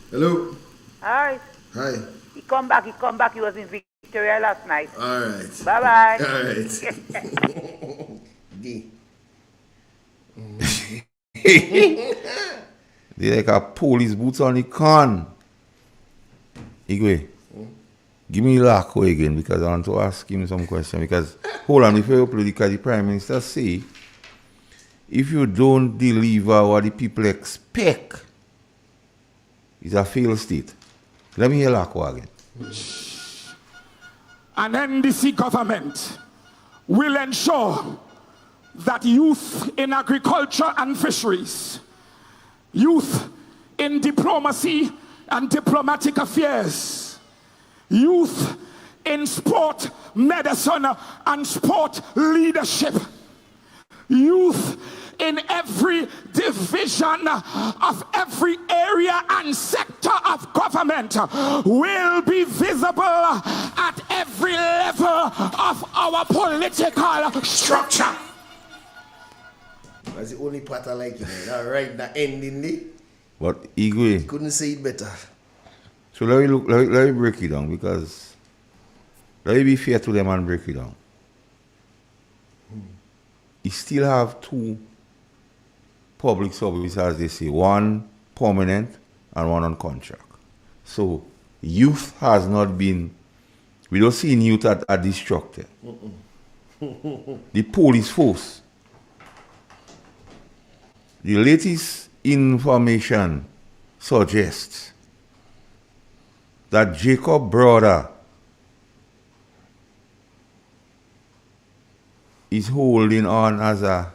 Hello. Hi. Hi. He come back. He was in Victoria last night. All right. Bye-bye. All right. D. They like a police boots on the con. Igwe, give me Lako again because I want to ask him some question. Because, hold on, before you play, because the Prime Minister say if you don't deliver what the people expect, it's a failed state. Let me hear Lakwa again. An NDC government will ensure that youth in agriculture and fisheries, youth in diplomacy and diplomatic affairs, youth in sport, medicine, and sport leadership, youth in every division of every area and sector of government will be visible at every level of our political structure. That's the only part I like, All right, the ending there. But Igwe, couldn't say it better. So let me break it down, because let me be fair to them and break it down. You still have two public services, as they say, one permanent and one on contract. So youth has not been, we don't see youth are destructed. The police force, the latest information suggests that Jacob Brother is holding on as a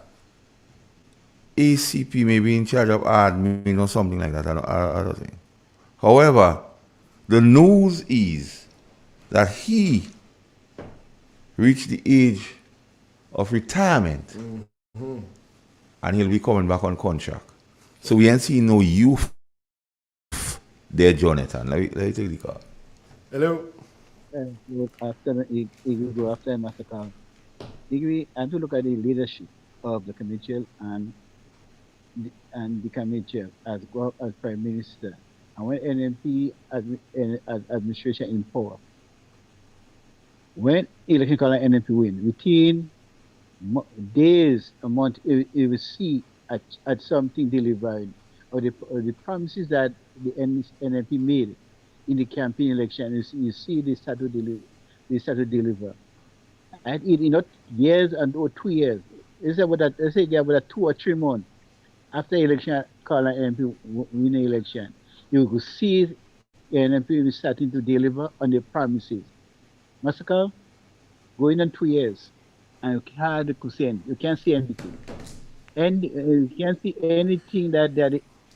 ACP, maybe in charge of admin or something like that. I don't think. However, the news is that he reached the age of retirement and he'll be coming back on contract. So we ain't seen no youth there, Jonathan. Let me take the call. Hello. Good afternoon, good afternoon, Master Carl. And to look at the leadership of the committee and the committee as Prime Minister, and when NMP as administration in power, when election call NMP win, within days, a month, you will see at something delivered, or the promises that the NMP made in the campaign election, you see they start to deliver. And in not years or 2 years, it's about that. Let's say about 2 or 3 months after election, call an NMP win the election, you will see the NMP starting to deliver on their promises. Massacre, going on 2 years, and you can't you can't see anything, and you can't see anything that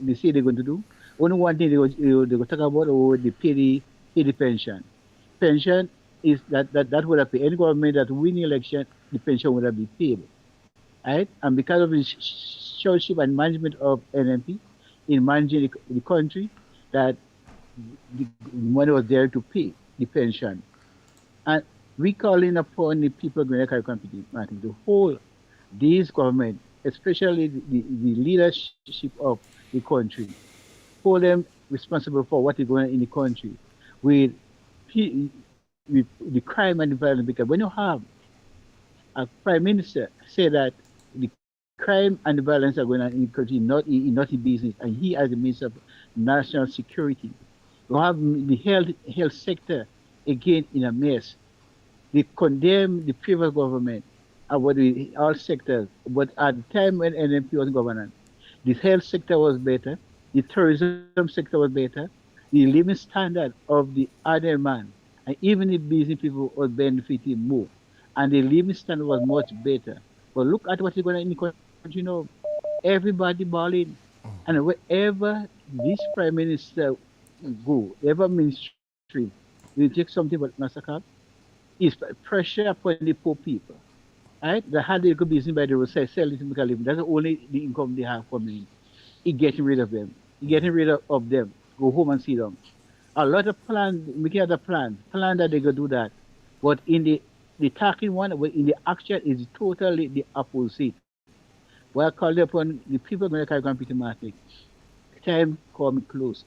they say they're going to do. Only one thing they go talk about, they pay the pension. Pension is that would have paid. Any government that win the election, the pension would have been paid, right? And because of the stewardship and management of NMP in managing the country, that the money was there to pay the pension. And we calling upon the people of the company, the whole, this government, especially the leadership of the country, hold them responsible for what is going on in the country with the crime and the violence. Because when you have a prime minister say that the crime and the violence are going on in the country, not in business, and he as the Minister of National Security, you have the health sector again in a mess. They condemn the previous government about all sectors, but at the time when NMP was government, the health sector was better, the tourism sector was better, the living standard of the other man, and even the business people were benefiting more, and the living standard was much better. But look at what is going on in the country now. Everybody balling, and wherever this prime minister go, every ministry will take something but massacre. Is pressure upon the poor people. Right? The hard they could be seen by the roadside, sell it to living. That's only the income they have coming in. He getting rid of them. He getting rid of them. Go home and see them. A lot of plans, making other plans that they could do that. But in the talking one, in the action is totally the opposite. We are calling upon the people of America Computer Market. Time coming close.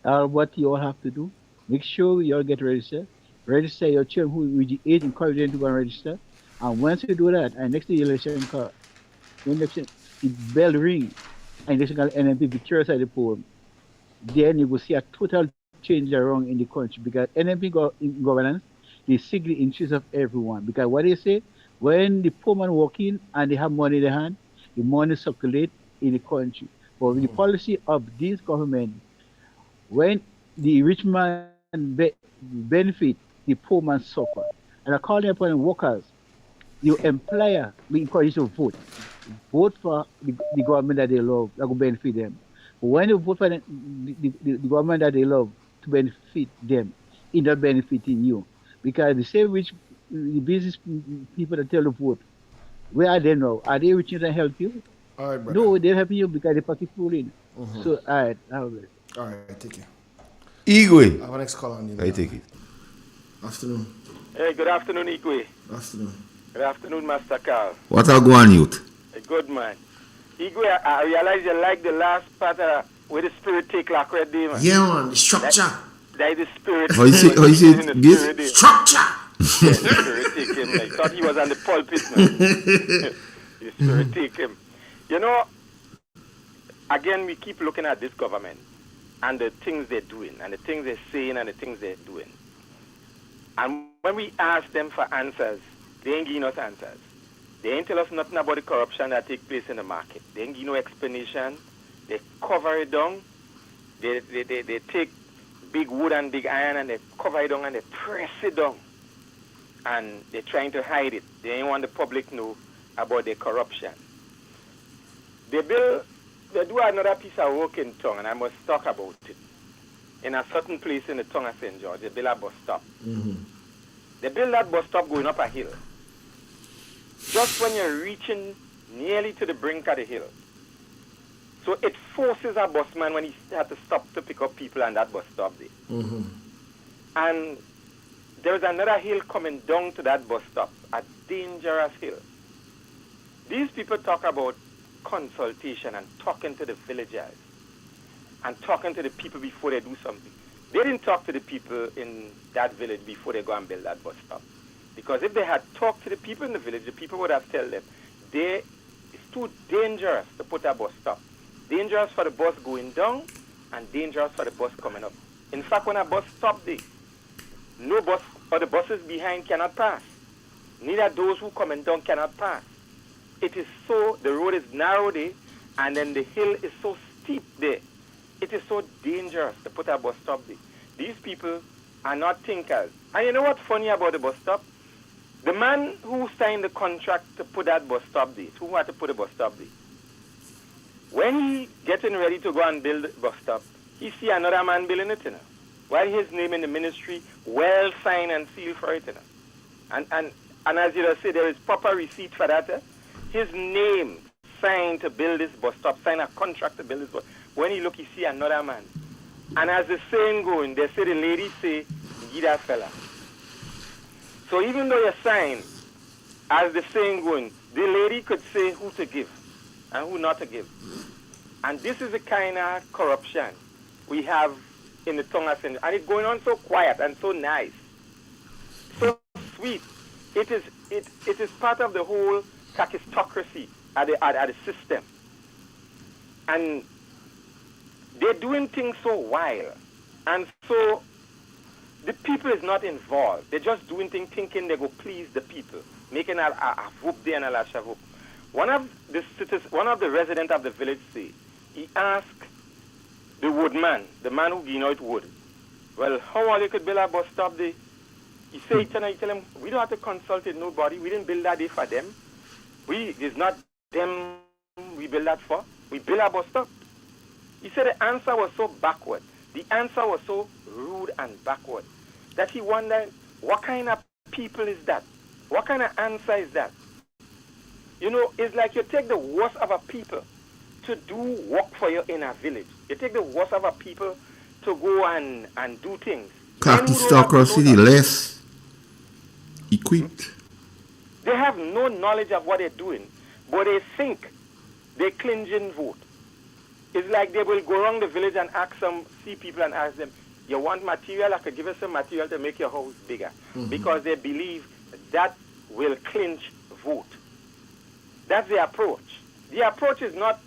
What you all have to do, make sure you all get registered. Register your children who with the age, encourage them to go and register. And once you do that, and next election call, the bell ring, and election call NMP victorious at the poll, then you will see a total change around in the country, because NMP in governance, they seek the interests of everyone. Because what they say, when the poor man walk in and they have money in their hand, the money circulate in the country. But with the policy of this government, when the rich man benefit, the poor man suffer. And according upon workers, your employer will encourage you to vote for the government that they love, that will benefit them. But when you vote for the government that they love to benefit them, it not benefiting you. Because the same rich the business people that tell you to vote, where are they now? Are they reaching to help you? All right, brother. No, they're helping you because they pocket full in. Mhm. So, all right, all right. All right, take care. Igwe. I have a next call on you. I take it. Afternoon. Hey, good afternoon, Igwe. Afternoon. Good afternoon, Master Carl. What are going youth? A good man. Igwe, I realize you like the last part where the spirit take like red day, man. Yeah, man, the structure. That is the spirit. How you say the this? spirit day. Structure. Yeah, the spirit take him. I thought he was on the pulpit, man. The spirit take him. You know, again, we keep looking at this government and the things they're doing and the things they're saying and the things they're doing. And when we ask them for answers, they ain't giving us answers. They ain't tell us nothing about the corruption that take place in the market. They ain't give no explanation. They cover it down. They take big wood and big iron and they cover it down and they press it down. And they're trying to hide it. They ain't want the public to know about their corruption. They do another piece of work in town, and I must talk about it. In a certain place in the town of St. George, they build a bus stop. Mm-hmm. They build that bus stop going up a hill. Just when you're reaching nearly to the brink of the hill. So it forces a busman when he had to stop to pick up people on that bus stop there. Mm-hmm. And there's another hill coming down to that bus stop, a dangerous hill. These people talk about consultation and talking to the villagers and talking to the people before they do something. They didn't talk to the people in that village before they go and build that bus stop. Because if they had talked to the people in the village, the people would have told them, it's too dangerous to put a bus stop. Dangerous for the bus going down and dangerous for the bus coming up. In fact, when a bus stops there, no bus or the buses behind cannot pass. Neither those who coming down cannot pass. It is so, the road is narrow there, and then the hill is so steep there. It is so dangerous to put a bus stop there. These people are not thinkers. And you know what's funny about the bus stop? The man who signed the contract to put that bus stop there, who had to put a bus stop there, when he getting ready to go and build the bus stop, he see another man building it, you know. While his name in the ministry, well signed and sealed for it, you know. And as you say, there is proper receipt for that. His name signed to build this bus stop, signed a contract to build this bus. When he look, he see another man. And as the saying going, they say the lady say, give that fella. So even though you sign, as the saying going, the lady could say who to give and who not to give. And this is the kind of corruption we have in the tongue of sin. And it's going on so quiet and so nice, so sweet. It is part of the whole kakistocracy at the system. And they're doing things so wild. And so the people is not involved. They're just doing things thinking they go please the people, making a whoop there and a lash whoop. One of the residents of the village say, he asked the woodman, the man who gave out wood, well, how all you could build a bus stop there? He tell him, we don't have to consult with nobody. We didn't build that day for them. It's not them we build that for. We build a bus stop. He said the answer was so backward. The answer was so rude and backward that he wondered, what kind of people is that? What kind of answer is that? You know, it's like you take the worst of a people to do work for you in a village. You take the worst of a people to go and do things. Kakistocracy, less equipped. They have no knowledge of what they're doing, but they think they clinching vote. It's like they will go around the village and see people and ask them, you want material? I could give you some material to make your house bigger. Mm-hmm. Because they believe that will clinch vote. That's the approach. The approach is not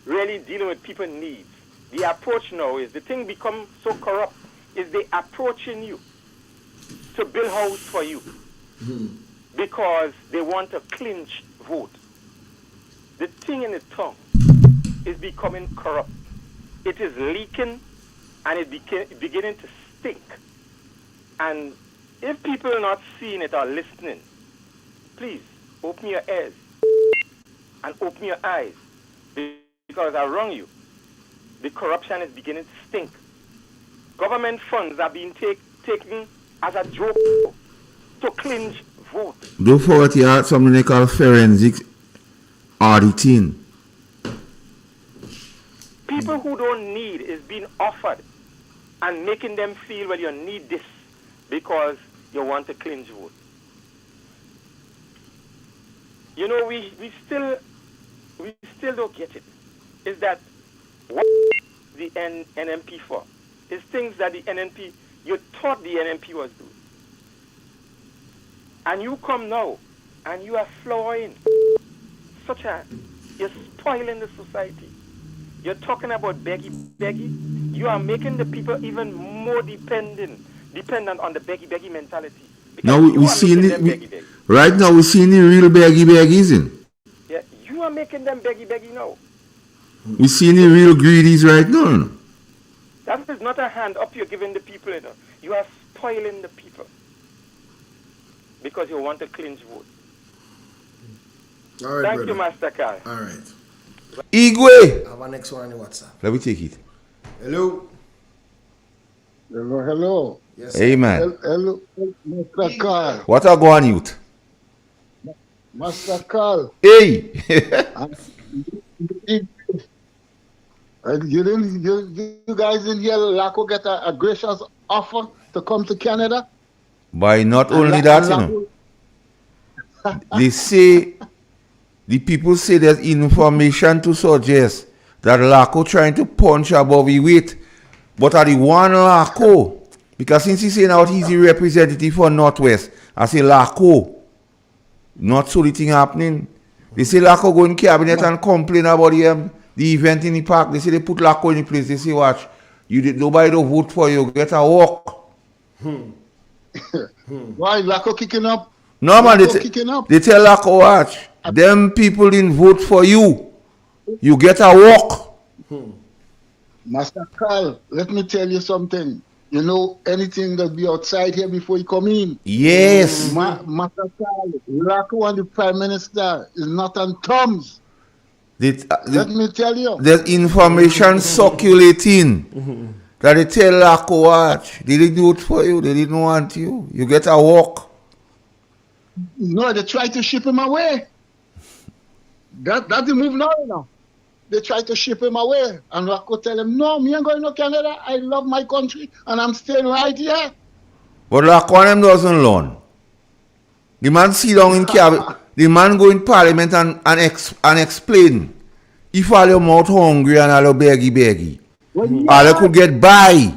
really dealing with people's needs. The approach now is, the thing become so corrupt, is they approaching you to build house for you. Mm-hmm. Because they want to clinch vote. vote. The thing in the tongue is becoming corrupt. It is leaking and it beginning to stink. And if people are not seeing it or listening, please open your ears and open your eyes, because around you, the corruption is beginning to stink. Government funds are being taken as a joke to clinch vote. Don't forget you had something they call forensic auditing. People who don't need is being offered and making them feel, well, you need this because you want to clinch vote. You know, we still don't get it. Is that what the NMP for? It's things that the NMP, you thought the NMP was doing. And you come now and you are flowing you're spoiling the society. You're talking about beggy. You are making the people even more dependent on the beggy mentality. Now we seeing it. Right now we're seeing the real beggies in. Yeah, you are making them beggy now. We seeing the real greedies right now. That is not a hand up you're giving the people. You are spoiling the people because you want to clinch vote. All right, Thank brother. you, Master Carl. All right. Igwe. I have our next one on the WhatsApp. Let me take it. Hello. Hello. Yes. Hey, man. Hello, Master Carl. What are going youth? Master Carl. Hey. You guys in here, Laco get a gracious offer to come to Canada? By not only that, you know. They say, the people say there's information to suggest that Laco trying to punch above his weight. But at the one Laco, because since he's saying out he's the representative for Northwest, I say Laco, not so the thing happening. They say Laco go in cabinet and complain about the event in the park. They say they put Laco in the place. They say, watch, nobody don't vote for you, get a walk. Why Laco kicking up? No, man, they tell Laco, watch, them people didn't vote for you. You get a walk. Master Carl, let me tell you something. You know anything that be outside here before you come in? Yes. Master Carl, Laco and the Prime Minister is not on thumbs. Let me tell you. There's information circulating that they tell Laco, watch, they didn't do it for you, they didn't want you. You get a walk. No, they try to ship him away. That's the move now, you know. They try to ship him away. And Laco tell him, no, me ain't going to Canada. I love my country and I'm staying right here. But Laco and him doesn't learn. The man sit down in cabinet, the man go in parliament and explain. If all your mouth hungry and all your beggy. All you could get by.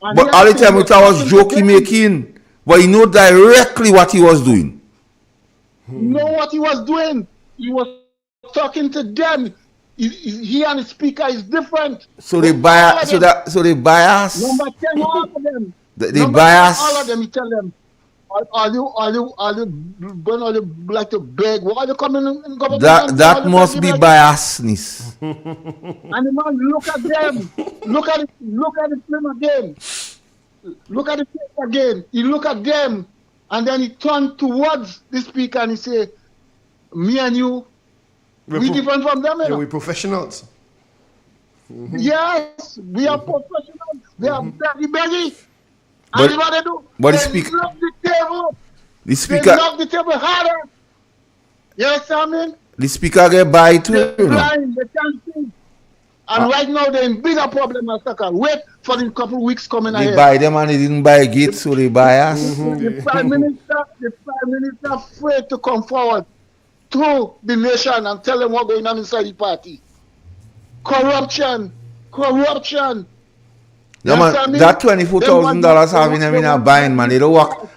But all the time it was joking making. But he know directly what he was doing. Know what he was doing? He was talking to them. He and the speaker is different. So they bias. So they bias. Number 10, all of them. They bias. All of them. He tell them, are you like to beg? Why are you coming in government? That must be biasness. And the man look at them. Look at the film again. Look at the film again. He look at them, and then he turned towards the speaker and he say, "Me and you, we different from them, you know? We're professionals." Yes, we are professionals. They are beggy. And what they do? But they knock the table. They knock the table harder. You understand me? The speaker get by too. They're blind, they can't see. And right now they're in bigger problem, Master Carl. Wait for the couple weeks coming ahead. They buy them and they didn't buy gates, so they bias. The Prime Minister afraid to come forward to the nation and tell them what's going on inside the party. Corruption. No, man, that $24,000 having them in a bind, man. They don't walk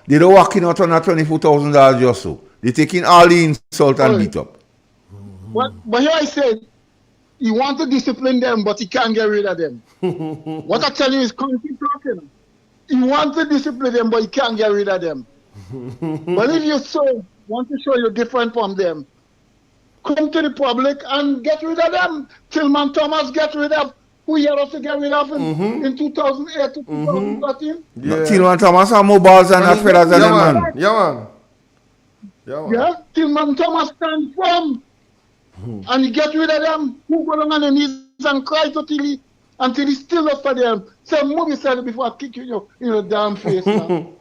in out on that $24,000 just so. They taking all the insult and beat up. But here I said, he want to discipline them, but he can't get rid of them. What I tell you is country talking. He wants to discipline them, but he can't get rid of them. But if you saw want to show you different from them. Come to the public and get rid of them. Tillman Thomas get rid of who you have to get rid of in 2008 to 2013. No, Tillman Thomas are more balls and not feathers than them, man. Yeah, Tillman Thomas stand firm. And he get rid of them. Who go down on their knees and cry until he still up for them. Say, movie said it before I kick you in your damn face, man.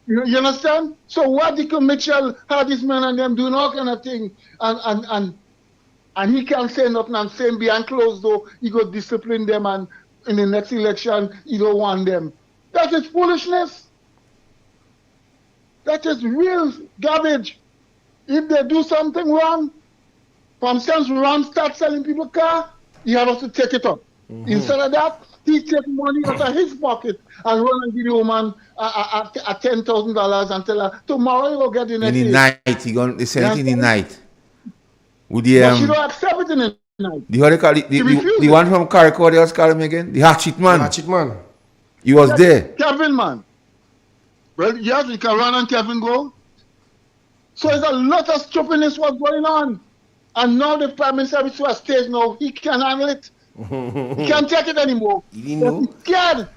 You understand? So what Dickie Mitchell had this man and them doing all kind of thing, and he can't say nothing and say behind closed door he go discipline them, and in the next election he don't want them. That is foolishness. That is real garbage. If they do something wrong, for instance, Ron start selling people car, he has to take it up. Instead of that, he take money out of his pocket and run and give the woman a $10,000 and tell her, tomorrow you will get the next In the night, they send it in the night. With the, but she don't accept it in the night. The one from Carrico, they was call him again? The hatchet man. The hatchet man. He was there. Kevin, man. Well, yes, you can run and Kevin go. So there's a lot of stupidness what's going on. And now the Prime Minister is to a stage now, he can't handle it. He can't take it anymore. He's scared.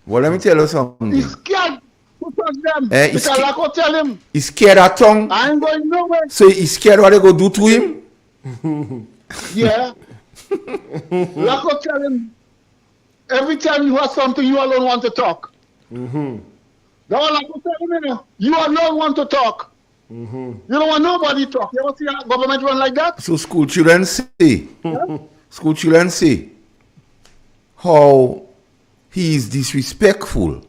Well, let me tell you something. He's scared to touch them. Because like I tell him, he's scared of tongue. I ain't going nowhere. So he's scared what they go do to him? Yeah. Like I tell him, every time you have something, you alone want to talk. No, like I tell him, you know, you alone want to talk. You don't want nobody to talk. You ever see a government run like that? So school children say, school children say how he is disrespectful.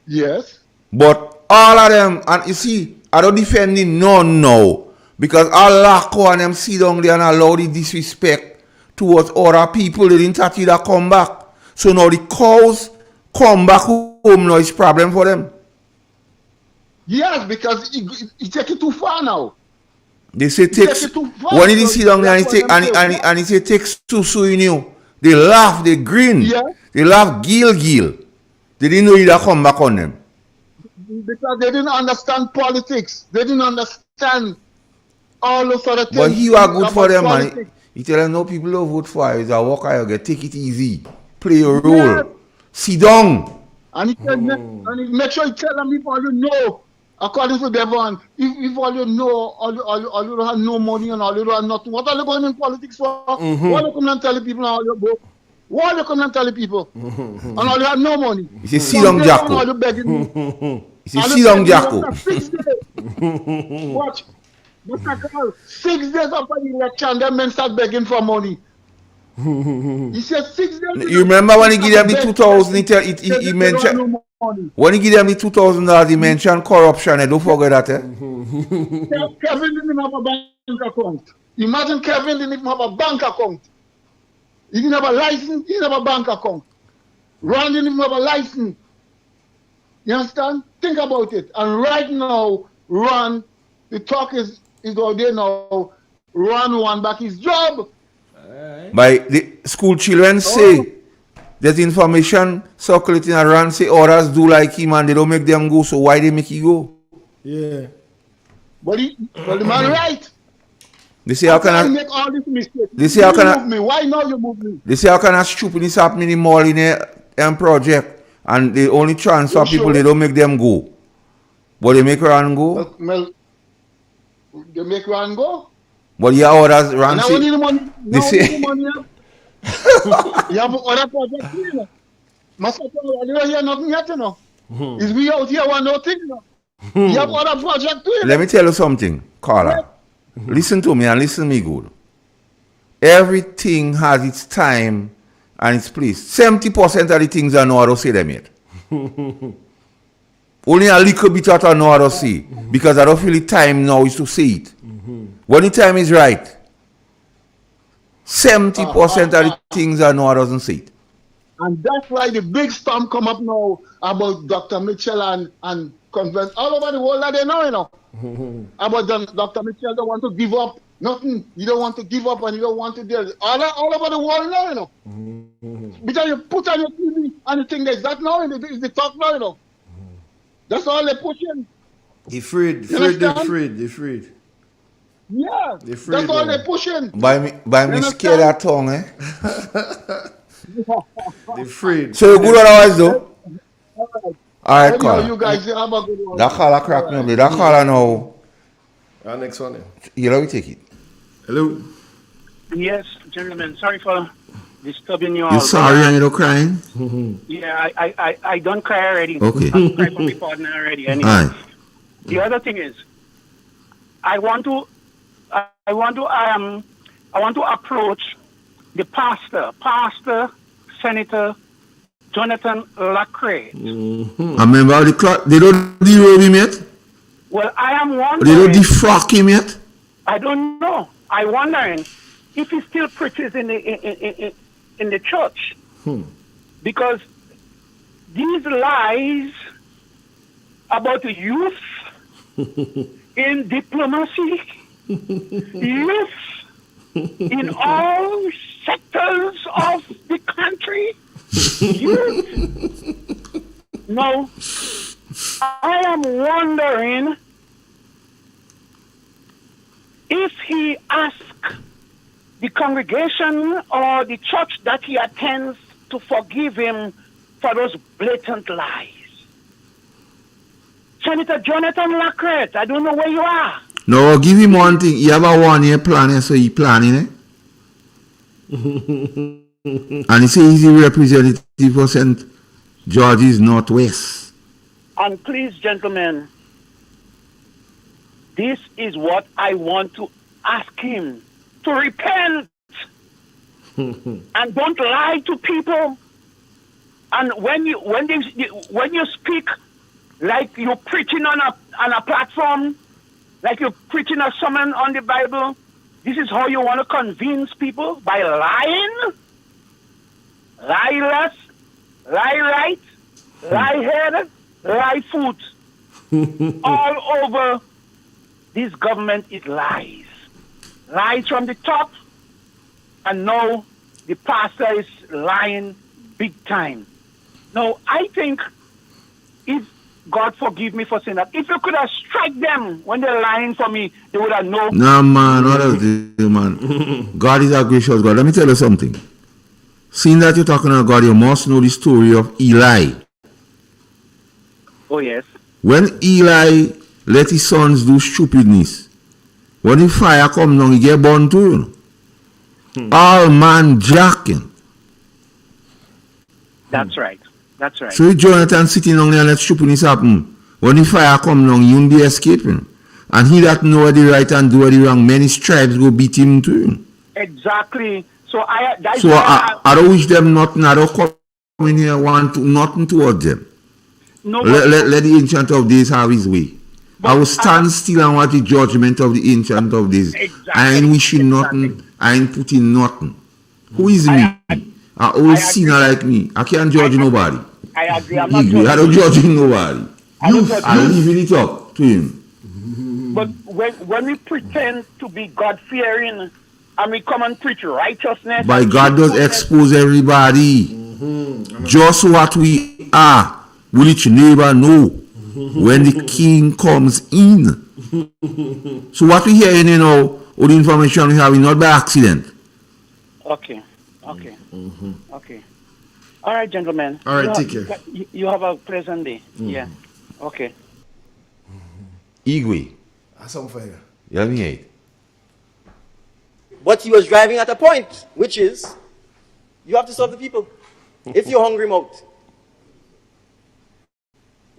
Yes. But all of them, and you see, I don't defend him none now. Because Allah and them sit down there and allow the disrespect towards other people. They didn't touch it that come back. So now the cows come back home now it's problem for them. Yes, because he take it too far now. They say takes when he sit down there and he say takes two suing you. They laugh, they grin. Yeah. They laugh gil. They didn't know that come back on them. Because they didn't understand politics. They didn't understand all those other things. But he was good for them, man. He tell them no people don't vote for you. It's a work you get. Take it easy. Play your role. Yeah. Sit down. And he said, and he make sure he tell them if all you know, according to Devon, if all you know, all you don't have no money and all you don't have nothing, what are you going in politics for? Why you come and tell the people all you go? Why you come and tell the people? And all you have no money. He said, sit down, Jacko. He said, sit down, Jacko. 6 days. Watch. What's that called? 6 days after the election, them men start begging for money. He said 6 days. You remember when he gave them the 2,000, he mentioned, when he gave them the $2,000, he mentioned corruption. Don't forget that. Kevin didn't have a bank account. Imagine Kevin didn't even have a bank account. He didn't have a license, he didn't have a bank account. Ron didn't even have a license. You understand? Think about it. And right now, Ron, the talk is out there now, Ron won back his job. By the school children say there's information circulating around, say others do like him and they don't make them go, so why they make he go? Yeah. But the man right. They say how can I make all this mistake? They say how can I move me? Why now you move me? They say how can I stupidness happening in more in a project and the only transfer people they don't make them go. But they make Ron go? Well, they make Ron go? But yeah, others Ron now say we need the money. They say you have other projects here. Masaka, I don't hear nothing yet, you know. Is we out here want nothing, you know. You have other projects too. Let me tell you something, Carla. Listen to me and listen to me good. Everything has its time and its place. 70% of the things I know how to say them yet. Only a little bit I know how to say. Because I don't feel the time now is to say it. When the time is right, 70% of the things I know I doesn't say it. And that's why the big storm come up now about Dr. Mitchell and conference all over the world that they know, you know. About Dr. Mitchell don't want to give up nothing. You don't want to give up and you don't want to deal. All over the world now, you know. Because you put on your TV and you think there's that now, it's the talk now, you know. That's all they're pushing. He freed. You understand? They freed. Yeah, They freed that's all them. they're pushing. By me You scared that tongue, eh? They freed. So you good otherwise though? Alright, Anyhow, caller. you guys have a good one. That caller cracked me up. That caller now. Our next one. You let me take it. Hello. Yes, gentlemen. Sorry for disturbing you all. You sorry and you don't crying? Yeah, I don't cry already. Okay. I cry for my partner already. Anyway. Alright. The other thing is, I want to approach the pastor, Senator Jonathan Lacrae. I remember they don't derobe him yet? Well, I am wondering. They don't defrock him yet? I don't know. I'm wondering if he still preaches in the church, because these lies about the youth in diplomacy, youth in all sectors of the country, youth. No, I am wondering if he asks the congregation or the church that he attends to forgive him for those blatant lies. Senator Jonathan Lacrae, I don't know where you are. No, give him one thing. He have a 1 year plan, so he planning it. And he say he's the representative for St. George's Northwest. And please, gentlemen, this is what I want to ask him: to repent and don't lie to people. And when you speak like you're preaching on a platform, like you're preaching a sermon on the Bible, this is how you want to convince people? By lying? Lie less, lie right, lie head, lie foot. All over this government is lies. Lies from the top, and now the pastor is lying big time. Now, I think, if God forgive me for saying that, if you could have struck them when they're lying for me, they would have known. Nah, man, what else, man? God is a gracious God. Let me tell you something. Seeing that you're talking about God, you must know the story of Eli. Oh, yes. When Eli let his sons do stupidness, when the fire come down, he get burned too. All man jacking. That's right. That's right. So Jonathan sitting down there and let stupidness happen. When the fire come down, he won't be escaping. And he that know the right and do the wrong, many stripes go beat him too. Exactly. So I don't wish them nothing. I don't come in here want to, nothing towards them. No, let the Ancient of Days have his way. I will stand still and watch the judgment of the Ancient of Days. Exactly. I ain't wishing nothing. I ain't putting nothing. Who is me? An old sinner like me. I can't judge nobody. I agree. I'm not I don't judge nobody. I'm leaving it up to him. But when we pretend to be God-fearing and we come and preach righteousness, by God does expose everybody. Just what we are will each neighbor know when the king comes in. So what we hearing, all the information we have is not by accident. Okay. Okay. All right, gentlemen. All right, take care. You have a pleasant day. Yeah. Okay. Igwe. That's on fire. Yeah, me hate. But he was driving at a point, which is, you have to serve the people. If you're hungry mouth,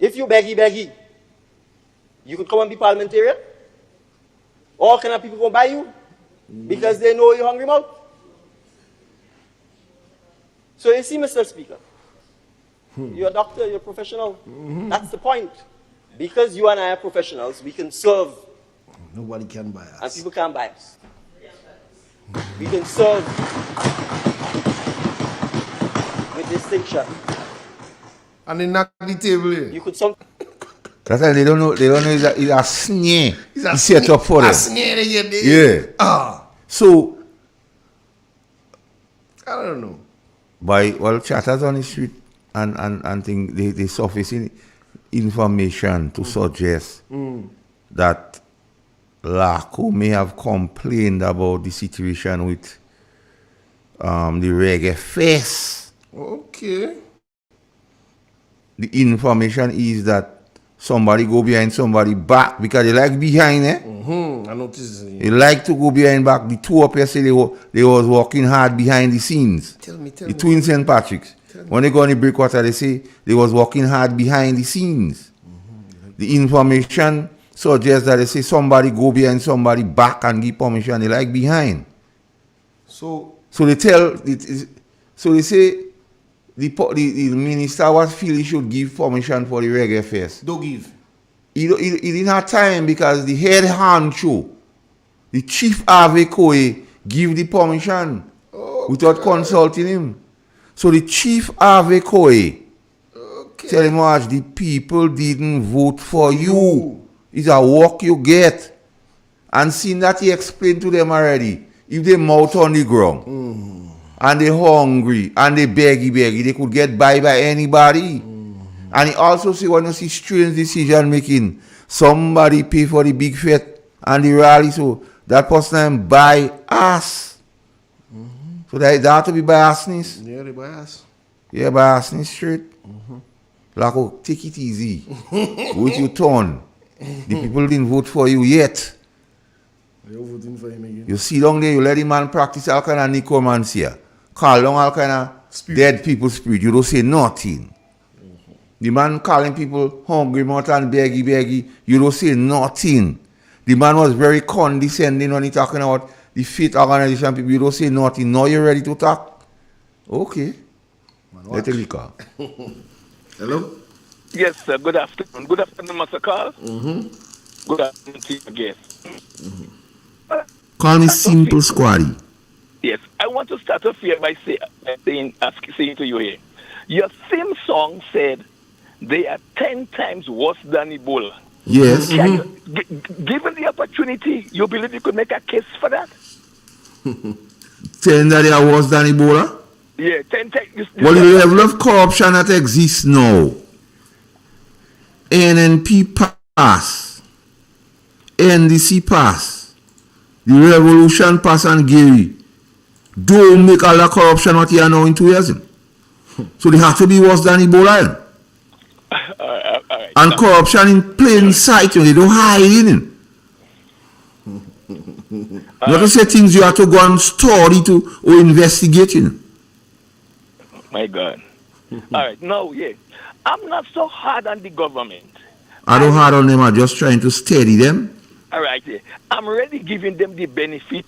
if you beggy, you could come and be parliamentarian. All kind of people go buy you because they know you're hungry mouth. So you see, Mr. Speaker, you're a doctor, you're a professional. That's the point. Because you and I are professionals, we can serve. Nobody can buy us. And people can't buy us. We can serve with distinction. And they knock the table here. You could some. That's why they don't know it's a snare. It's set up for them. A snare they get Yeah. So I don't know. Chatters on the street and thing they surfacing. information to suggest that Laco may have complained about the situation with the reggae fest. Okay. The information is that somebody go behind somebody back because they like behind, eh? I noticed. They like to go behind back. The two up here say they was working hard behind the scenes. Tell me. The two in St. Patrick's. When they go on the breakwater, they say they was working hard behind the scenes. The information suggests that they say somebody go behind somebody back and give permission. They like behind. So they tell. So they say the minister was feel he should give permission for the reggae fest. Don't give. He didn't have time because the head honcho, the chief Harvey Coe, give the permission without consulting him. So the chief Harvey Coe tell him, watch, the people didn't vote for you. It's a work you get. And seeing that he explained to them already, if they mouth on the ground and they hungry and they beggy, they could get by anybody. And he also say when you see strange decision making, somebody pay for the big fete and the rally, so that person buy ass. So that have to be biasness. Yeah, they bias. Yeah, biasness straight. Like, oh, take it easy. With your turn. The people didn't vote for you yet. You're voting for him again. You see down there, you let the man practice all kind of necromancy. Call down all kind of dead people spirit. You don't say nothing. The man calling people hungry mouth and beggy. You don't say nothing. The man was very condescending when he talking about the faith organization people. You don't say nothing. Now you're ready to talk. Okay. Let's take the call. Hello? Yes, sir. Good afternoon. Good afternoon, Mr. Carl. Good afternoon to you, guest. Call me Simple Squaddy. Yes, I want to start off here by saying to you here. Your theme song said they are 10 times worse than Ebola. Yes. Given the opportunity, you believe you could make a case for that? Saying that they are worse than Ebola? Yeah, 10 times. Well, the level of corruption that exists now, NNP pass, NDC pass, the revolution pass and Gary, don't make all the corruption what you are now in 2 years. So they have to be worse than Ebola. All right. And corruption in plain sight, they don't hide in. Not to say things you have to go and study to or investigate. My God. All right. No, yeah. I'm not so hard on the government. I don't hard on them. I'm just trying to steady them. All right. Yeah. I'm already giving them the benefit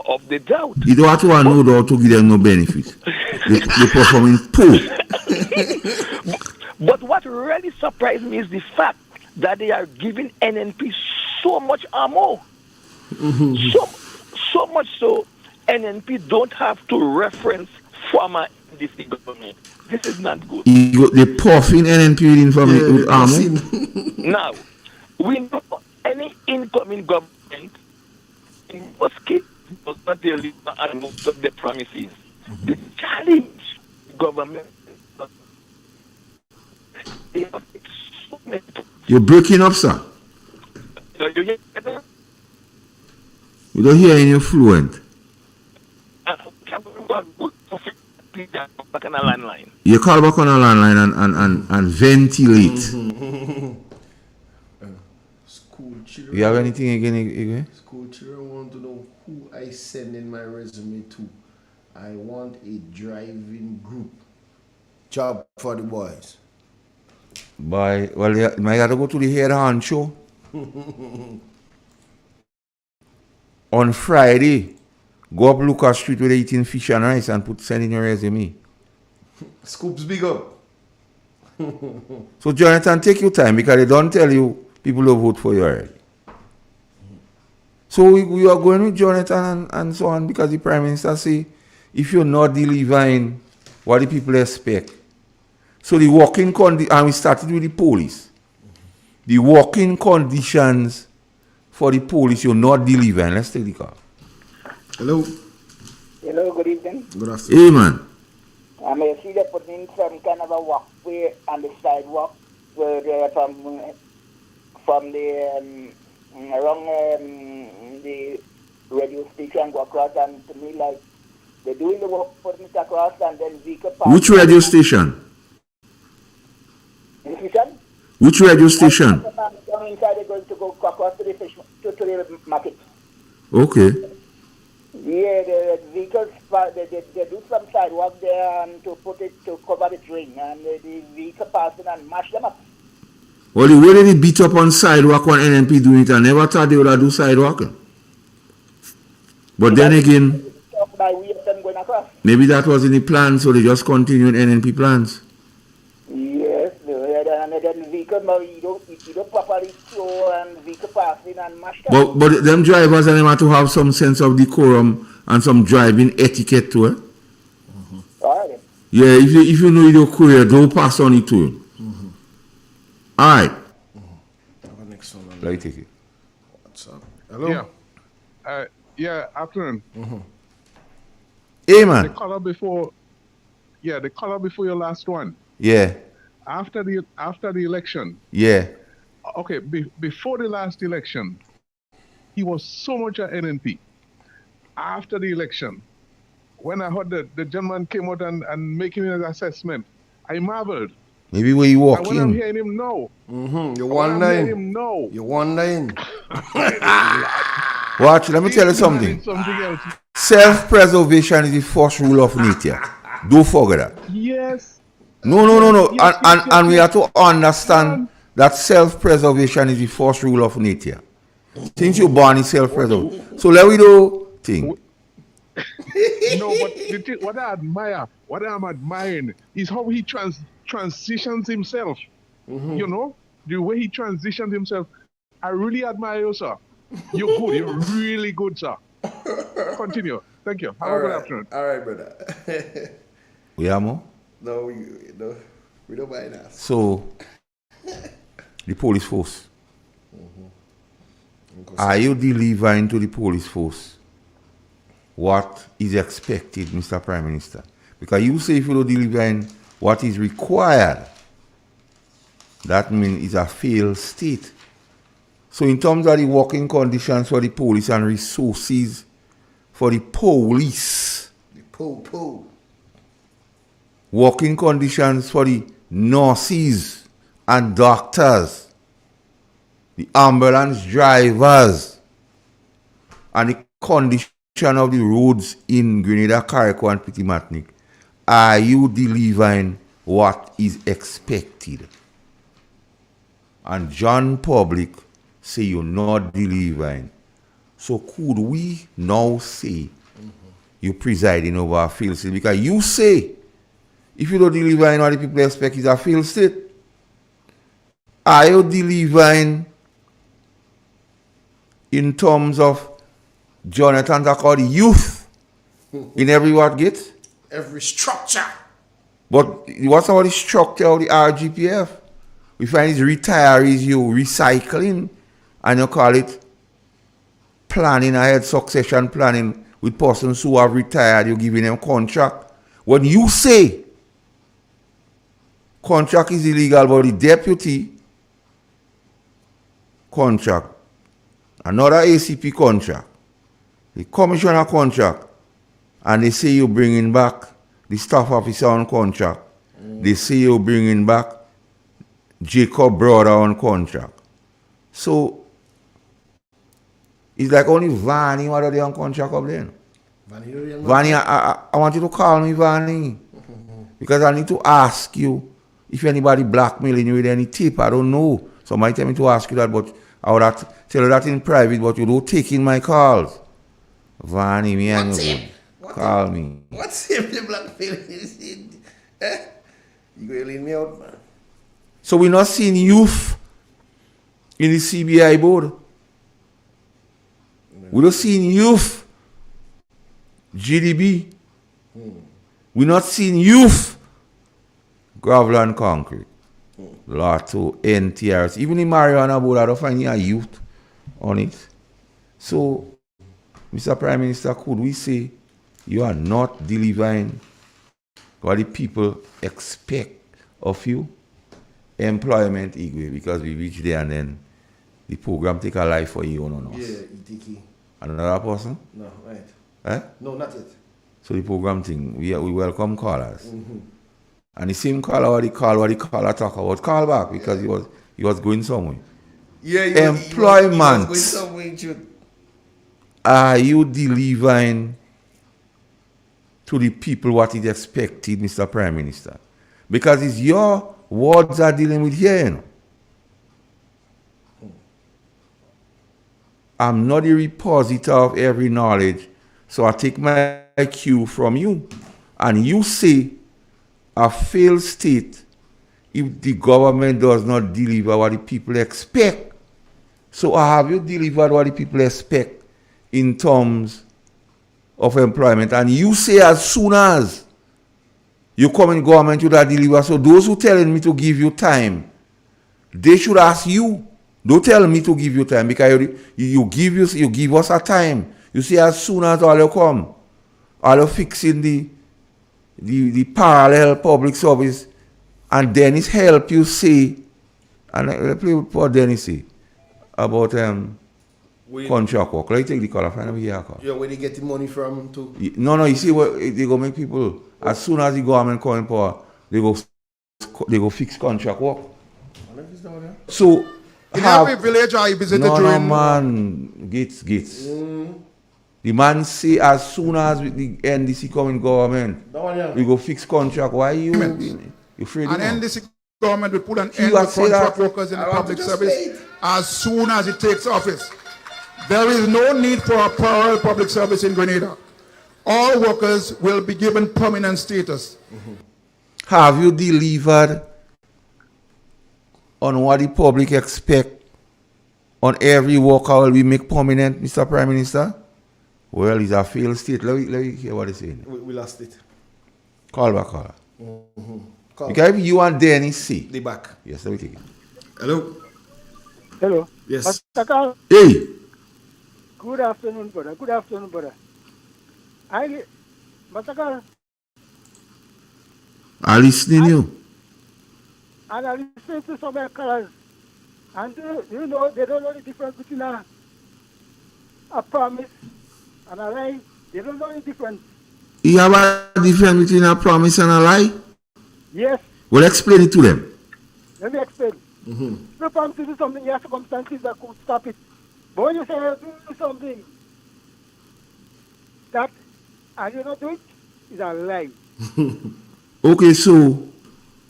of the doubt. You don't have to know how to give them no benefit. They performing poor. But what really surprised me is the fact that they are giving NNP so much ammo. So much so, NNP don't have to reference former NDC government. This is not good. They puffing NNP with ammo. Now, we know any incoming government in most cases does not deliver on most of the promises. The challenge government. You're breaking up, sir. We don't hear any fluent. You call back on a landline and ventilate. School children. You have anything again? School children want to know who I send in my resume to. I want a driving group. Job for the boys. Well, you might have to go to the head honcho. On Friday, go up Lucas Street where they eating fish and rice and send in your resume. Scoops big up. So Jonathan, take your time because they don't tell you people will vote for you already. So we are going with Jonathan and so on because the Prime Minister say if you're not delivering what the people expect. So the working conditions, and we started with the police. The working conditions for the police, you're not delivering. Let's take the call. Hello. Hello, good evening. Good afternoon. Hey, man. I see they putting some kind of a way on the sidewalk where they from the around the radio station go across, and to me like they're doing the work putting it across, and then vehicle pass. Which radio station? Which radio station? Down inside they're going to go across to the fish to the market. Okay. Yeah, the vehicles they do some sidewalk there and to put it to cover the drain, and the vehicle passing and mash them up. Well, the way they beat up on sidewalk when NNP doing it, I never thought they would do sidewalk. But then again, maybe that was in the plan, so they just continued NNP plans. Yes, and then vehicle you don't properly slow and vehicle passing and mash them up. But them drivers and them have to have some sense of decorum and some driving etiquette too. Alright. Yeah, if you know your career, don't pass on it to him. All right. Let me take it. What's up? Hello? Yeah. Afternoon. Hey, man. The color before your last one. Yeah. After the election. Yeah. Okay, before the last election, he was so much an NNP. After the election, when I heard that the gentleman came out and making an assessment, I marveled. Maybe where you walk and when in. I'm hearing him now. You're wondering. You're wondering. Watch, let me tell you something. Self-preservation is the first rule of nature. Don't forget that. Yes. No. And we have to understand that self-preservation is the first rule of nature. Since you're born in self-preservation. So let me do thing. No, but what I'm admiring is how he transitions himself. You know, the way he transitions himself. I really admire you, sir. You're good. You're really good, sir. Continue. Thank you. Have a good afternoon. All right, brother. We are more? No, we don't mind that. So, the police force. Are you delivering to the police force what is expected, Mr. Prime Minister? Because you say if you don't deliver what is required, that means it's a failed state. So in terms of the working conditions for the police and resources for the police, working conditions for the nurses and doctors, the ambulance drivers, and the condition of the roads in Grenada, Carriacou, and Petit Martinique, are you delivering what is expected? And John Public say you're not delivering. So could we now say you're presiding over a failed state? Because you say if you don't deliver what the people expect is a failed state. Are you delivering in terms of Jonathan called youth in every what gate? Every structure. But what's about the structure of the RGPF? We find these retirees you recycling and you call it planning ahead, succession planning with persons who have retired, you're giving them contract. When you say contract is illegal, but the deputy contract, another ACP contract, the commissioner contract, and they say you're bringing back the staff officer on contract. They say you're bringing back Jacob Brother on contract. So it's like only Vanny what are they on contract up there. Vanny, I want you to call me Vanny. Because I need to ask you if anybody blackmailing you with any tip. I don't know. Somebody tell me to ask you that, but I would have to tell you that in private, but you don't take in my calls. Vanny, me and you. Call me. What's if the blackmailing is in? You going to leave me out, man? So we're not seeing youth in the CBI board. We're not seeing youth GDB. We're not seeing youth gravel and concrete. Lotto, NTRs. Even in marijuana board, I don't find any youth on it. So, Mr. Prime Minister, could we say you are not delivering what the people expect of you, employment equal, because we reach there and then the program take a life for you on us. Yeah, ETK. Another person? No, right. Eh? No, not yet. So the program thing, we welcome callers. Mm-hmm. And the same caller, what the caller talk about, call back because he was going somewhere. Yeah, employment. He was going somewhere. Are you delivering to the people what is expected, Mr. Prime Minister? Because it's your words are dealing with here, you know. I'm not the repository of every knowledge, so I take my cue from you. And you say a failed state if the government does not deliver what the people expect. So have you delivered what the people expect in terms of employment? And you say as soon as you come in government, you that deliver. So those who telling me to give you time, they should ask you. Don't tell me to give you time because you give us a time. You see, as soon as all you come, all you fixing the parallel public service, and Dennis help you see, and let's play with what Dennis say about contract work. Let's take the call. Find out here. Yeah, where they get the money from to? No. You see what they go make people as soon as the government come in power, they go fix contract work. So. In every village I visited during... No, man. Gates. The man say as soon as the NDC come in government, we go fix contract. Why you afraid? And NDC government will put an end to contract workers in the public service as soon as it takes office. There is no need for a parallel public service in Grenada. All workers will be given permanent status. Mm-hmm. Have you delivered on what the public expect on every worker will we make permanent, Mr. Prime Minister? Well, it's a failed state. Let me hear what they're saying. We lost it. Call back, caller. Mm-hmm. Because if you and Dennis see. They back. Yes, let me take it. Hello. Hello. Yes. Mr. Carl. Hey. Good afternoon, brother. Good afternoon, brother. Mr. Carl. I'm listening you. And I listen to some callers, and you know, they don't know the difference between a promise and a lie. They don't know the difference. You have a difference between a promise and a lie? Yes. Well, explain it to them. Let me explain. Mm-hmm. If you promise to do something, you have circumstances that could stop it. But when you say do something that and you don't do it, it's a lie. Okay, so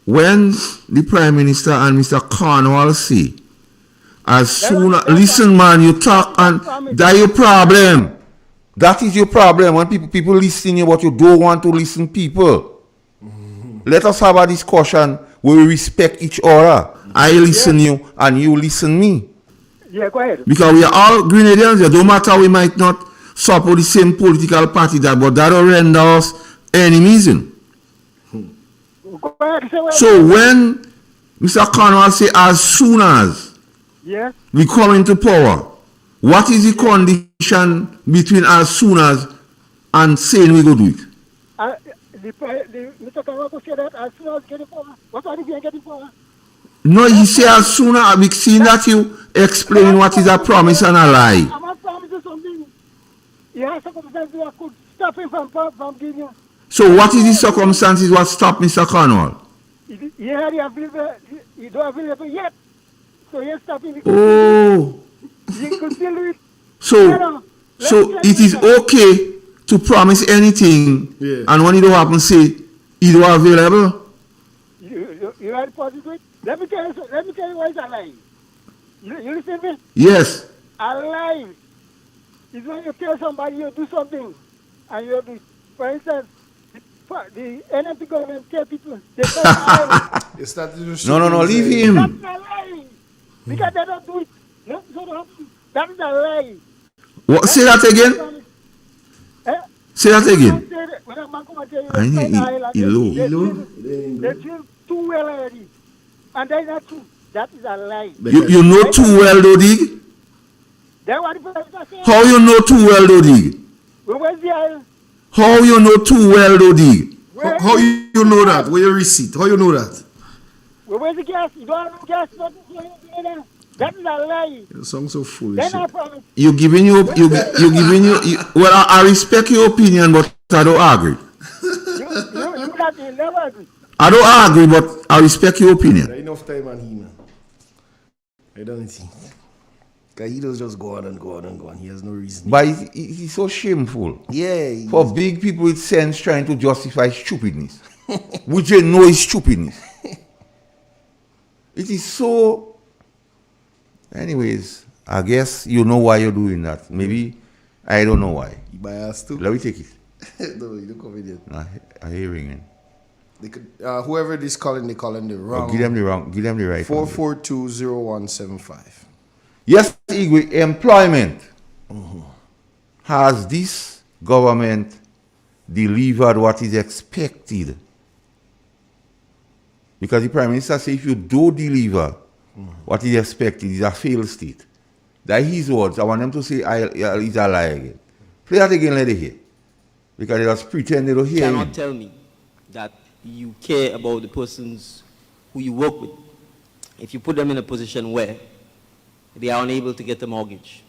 when the Prime Minister and Mr. Cornwall say, as soon as, listen man, you talk and that's your problem. That is your problem when people listen you, but you don't want to listen people. Let us have a discussion where we respect each other. I listen you and you listen me. Yeah, go ahead. Because we are all Grenadians. It don't matter, we might not support the same political party, but that will render us enemies. So when Mr. Cornwall say as soon as we come into power, what is the condition between as soon as and saying we go do it? Mr. Cornwall say that as soon as getting power. What are you getting power? No, he say as soon as we seen that you explain what is a promise and a lie. I'm not promising something. You have circumstances that could stop him from giving you. So what is the circumstances what stop Mr. Cornwall? You don't available yet. So you're stopping. Oh. You could still do it. So it is okay to promise anything, and when it don't happen, say it don't available. You are positive. Let me tell you why it's a lie. You listen to me? Yes. A lie is when you tell somebody you do something, and you do. For instance, the NMP government tell people they can't. No, leave him. That's a lie. Because they don't do it. That is a lie. What? Say that again. Say that again. I need They drill too well already. And that's not true. That is a lie. You know too well, though, Dig? How you know too well, though, Dig? How you know too well, though, Dig? How you know that? Where your receipt? How you know that? Where's the gas? You don't have no gas, nothing for you there. That is a lie. The song so foolish. Then I promise. You giving you giving you well I respect your opinion but I don't agree. You not never agree. I don't agree but I respect your opinion. There enough time on him, man. I don't think. Because he does just go on and go on and go on. He has no reason. But he's so shameful. Yeah. For big people with sense trying to justify stupidness. Which they know is stupidness. It is so. Anyways, I guess you know why you're doing that. Maybe I don't know why. You biased too? Let me take it. No, you don't come in yet. Nah, I hear ringing. They could, whoever this calling, they calling the wrong. Give them the wrong. Give them the right. 4420175. Yes, Igwe, employment. Has this government delivered what is expected? Because the Prime Minister says if you do deliver what is expected, it's a failed state. That his words. I want them to say it's a lie again. Play that again, let it hear. Because they just pretend they don't hear You cannot him. tell me that you care about the persons who you work with if you put them in a position where they are unable to get a mortgage,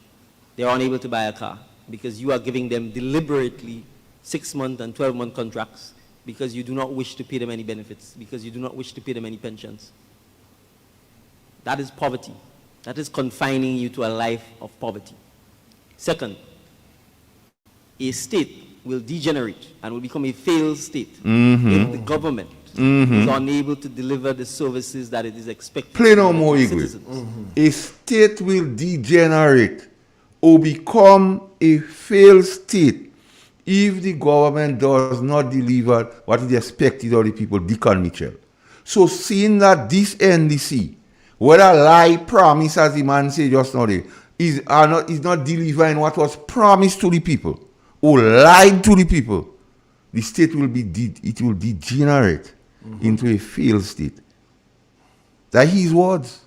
they are unable to buy a car, because you are giving them deliberately 6-month and 12-month contracts because you do not wish to pay them any benefits, because you do not wish to pay them any pensions. That is poverty. That is confining you to a life of poverty. Second, a state will degenerate and will become a failed state if the government is unable to deliver the services that it is expected Play no to more, its Igwe. citizens. A state will degenerate or become a failed state if the government does not deliver what is expected of the people, Deacon Mitchell. So seeing that this NDC, whether lie promise as the man said just now, is not delivering what was promised to the people or lied to the people, the state will will degenerate into a failed state. That his words,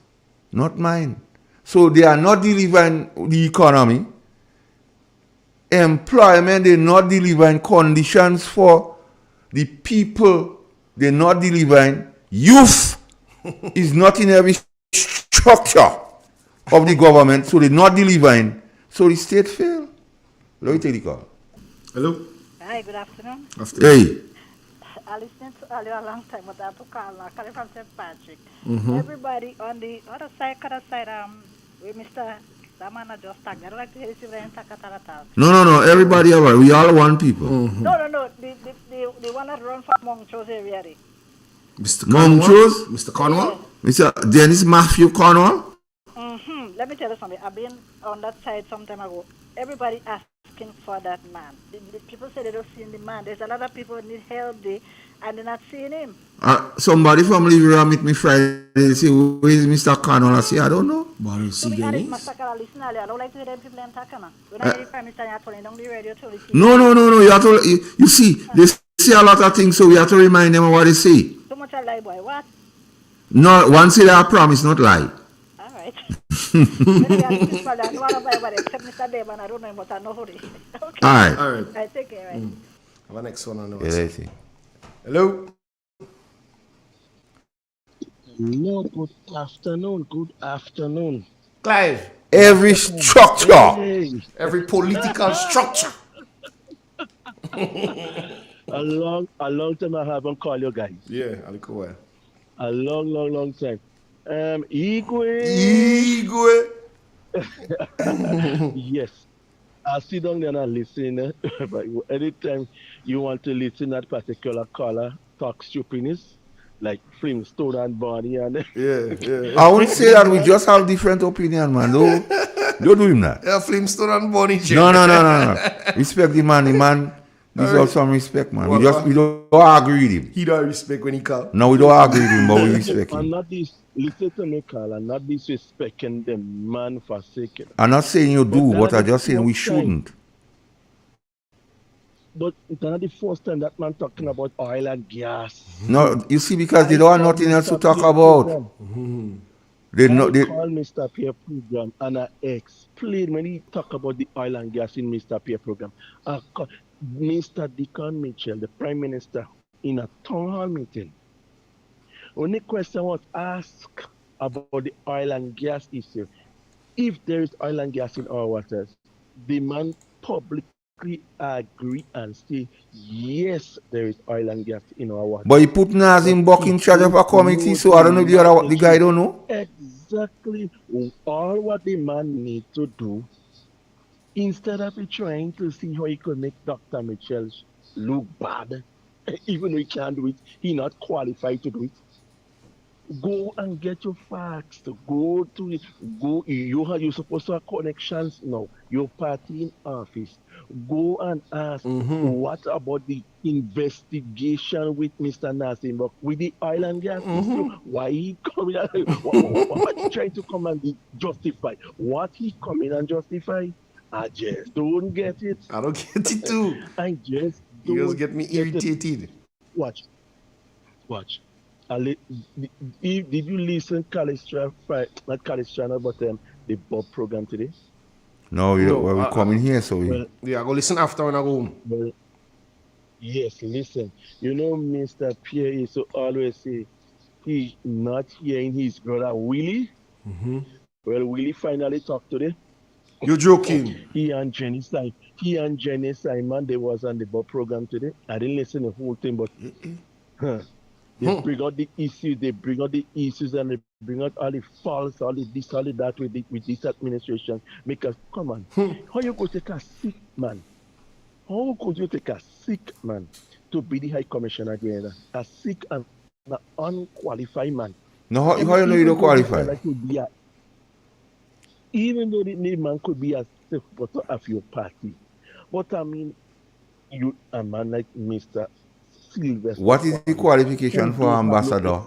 not mine. So they are not delivering the economy. Employment, they're not delivering conditions for the people. They're not delivering. Youth is not in every structure of the government, so they're not delivering. So the state failed. Let me take the call. Hello? Hi, good afternoon. Hey. I listened to earlier a long time, but I have to call now. Calling from St. Patrick. Mhm. Everybody on the other side, where Mr. Damana just talked. I don't like to hear this in Takataratal. No. Everybody all right. We all one people. No. The one that run from Montrose area. Mr. Montrose? Mr. Cornwall? Mr. Dennis Matthew Cornwall? Let me tell you something. I've been on that side some time ago. Everybody asking for that man. The people say they don't see the man. There's a lot of people who need help there, and they're not seeing him. Somebody from Liberia meet me Friday. They say, where is Mr. Cornwall? I say, I don't know. So me and it, Master Kala, listen earlier. I don't like to hear them people in Takana. When I hear the Prime Minister, you're turning down the radio to listen. No. You have to. You see, they say a lot of things, so we have to remind them of what they say. So much I lie, boy. What? No, one say that promise, not lie. All right. Maybe I think it's I don't want to buy everybody except Mr. Dave, and I don't know him, but I know who they is. Okay. All right. All right. I take care, right? Have a next one on the Yeah, WhatsApp. I see. Hello? No, good afternoon. Clive. Every structure. Every political structure. a long time I haven't called you guys. Yeah, I'll go away. A long time. Igwe. Yes. I sit down there and I listen. But anytime you want to listen that particular caller talk stupidness, like Flintstone and Barney and yeah. I won't say that we just have different opinion, man. Don't do him that. Yeah, Flintstone and Bonnie. No. Respect the man. The man deserves some respect, man. We don't agree with him. He don't respect when he call. No, we don't agree with him, but we respect him. I'm not listen to me, Carl. I'm not disrespecting the man for sake. I'm not saying you do, but I'm just saying we shouldn't. But it's not the first time that man talking about oil and gas. No, you see, because they don't have nothing else to talk about. They call Mr. Pierre program and I explain when he talk about the oil and gas in Mr. Pierre program. Mr. Deacon Mitchell, the Prime Minister, in a town hall meeting, Only question was asked about the oil and gas issue. If there is oil and gas in our waters, the man publicly agree and say, yes, there is oil and gas in our But waters. he put But Nazim Buck he in charge of don't a committee, know so the I don't know if the guy magnitude. don't know. Exactly all what the man need to do, instead of he trying to see how he could make Dr. Mitchell look bad, even though he can't do it, he not qualified to do it. Go and get your facts. Go to go. You're supposed to have connections now. Your party in office. Go and ask what about the investigation with Mr. Nasim with the oil and gas issue? Why he coming? What he trying to come and justify? What he coming and justify? I just don't get it. I don't get it too. I just You just don't get me get it. irritated. Watch. Watch. Did you listen Calistra, not Calistrana, but the Bob program today? No, No, we coming here, so we. Well, yeah, I go listen after when I go home. well, yes, listen. You know, Mr. Pierre is so always say he not hearing his brother Willie. Well, Willie finally talked today. You're joking. He and Jenny Simon, they was on the Bob program today. I didn't listen the whole thing, but huh, they bring out the issues, and they bring out all the faults, all the this, all the that with this administration. Because come on, how you go take a sick man? How could you take a sick man to be the high commissioner again? A sick and an unqualified man. No, how you know you don't qualify? Even though the man could be a supporter of your party, but I mean, you a man like Mr. Sylvester. What is the qualification for ambassador?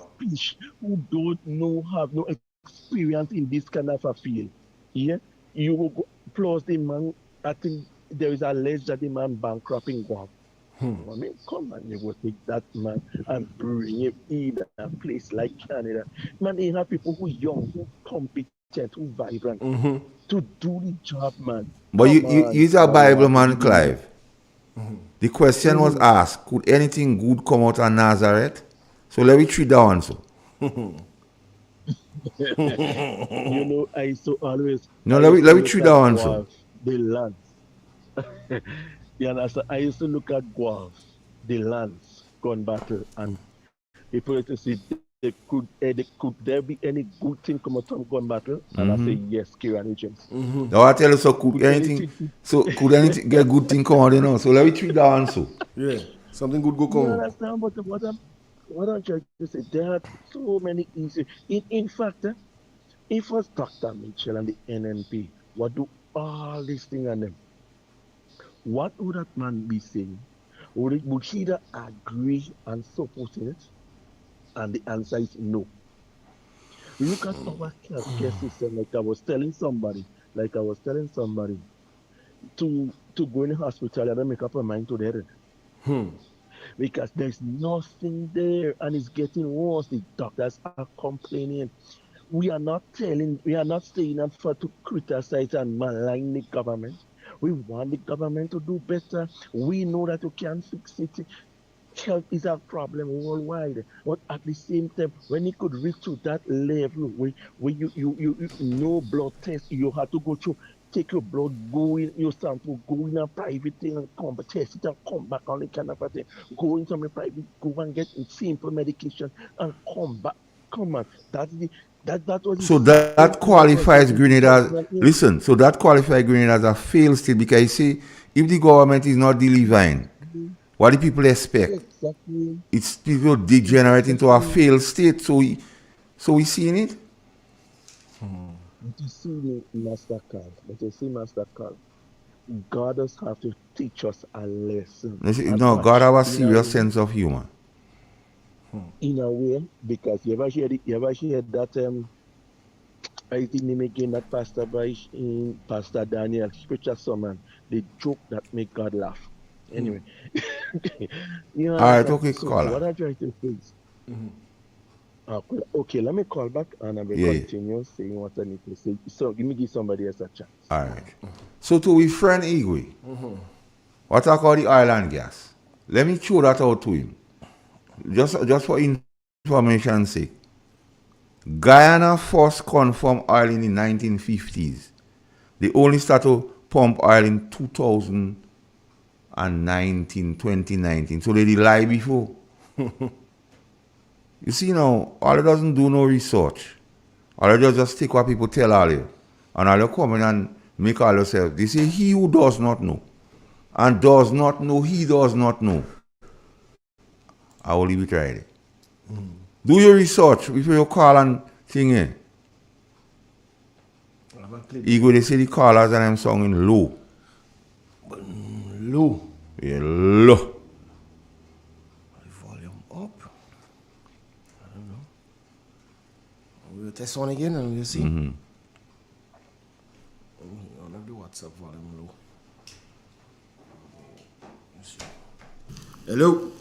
Who don't know, have no experience in this kind of a field. Yeah, you will go, plus the man. I think there is a alleged that the man bankrupting Guam. I mean, come on, you will take that man and bring him in a place like Canada. Man, they have people who young, who competent, who vibrant to do the job, man. But you're a Bible man, Clive. The question was asked, could anything good come out of Nazareth? So let me treat that one so. You know, I used to always... No, let me treat that one so. The lands. You understand? I used to look at Guelph, the lands, gun battle, and people used to see could there be any good thing come out from gun battle? And I say yes, Kieran Agents. Now I tell you, so could anything get good thing come out, you know? So let me treat that one so. Yeah, something good go come. You understand? But what I'm trying to say, there are so many issues. In fact, if it was Dr. Mitchell and the NNP, what do all these things on them? What would that man be saying? Would he either agree and support it? And the answer is no. Look at our care system, like I was telling somebody, to go in the hospital and make up a mind to their because there's nothing there and it's getting worse. The doctors are complaining. We are not saying up for to criticize and malign the government. We want the government to do better. We know that you can fix it. Health is a problem worldwide, but at the same time, when it could reach to that level where you no blood test, you have to go through, take your blood, go in your sample, go in a private thing and come back, test it and come back on the kind of a thing. Go into a private, go and get simple medication and come back. Come on, that was so that qualifies Grenada. Listen, so that qualifies Grenada as a failed state because you see, if the government is not delivering, what do people expect? Exactly. It's people degenerate into a failed state. So we seeing it. But you see, Mastercard. God does have to teach us a lesson. No, God have a serious sense of humor. In a way, because you ever hear that I think name again that Pastor Pastor Daniel preacher sermon, the joke that make God laugh. Anyway, all right, okay, so call. What I try to say is, okay, let me call back and I will continue saying what I need to say. So give somebody else a chance. All right. So to we friend Igwe, what I call the oil and gas. Let me throw that out to him, just for information sake, Guyana first confirmed oil in the 1950s. They only started to pump oil in 2019. So they did lie before. You see now, all it doesn't do no research. All it just take what people tell all you. And all you come in and make all yourself. They say he who does not know. And does not know, he does not know. I will leave it right there. Do your research before you call and sing in. Ego, they say the callers and I'm singing low. Low? Yeah, low. Volume up. I don't know. We'll test one again and we'll see. Mm-hmm. I'll have the WhatsApp volume low. Hello?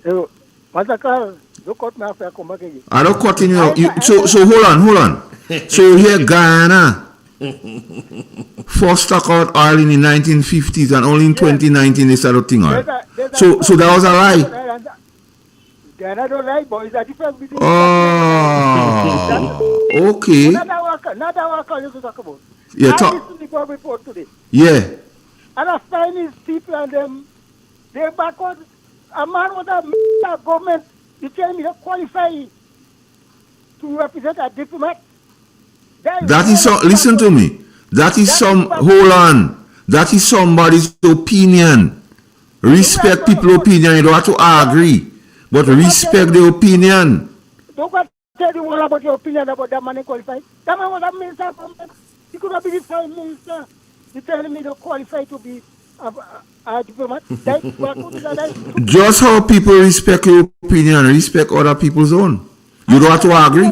Hello. Mr. Carl, look at me after I come back again. I don't cut in you. So hold on. So here Guyana first stock out oil in the 1950s and only in 2019 they started thing oil. So that was a lie. Guyana don't lie, but it's a difference between okay. Not that worker you to talk about. Yeah, I listened to the Bob report today. Yeah. And I find these people and them, they're backward. A man with a government, you tell me they qualify to represent a diplomat. That is so. Listen to me. That is some. Hold on. That is somebody's opinion. Respect people's opinion. You don't have to agree, but respect the opinion. Don't go tell the world about your opinion about that man qualified. That man was a minister. He could have been the prime minister. You telling me they qualify to be a diplomat? Just how people respect your opinion, respect other people's own. You don't have to agree.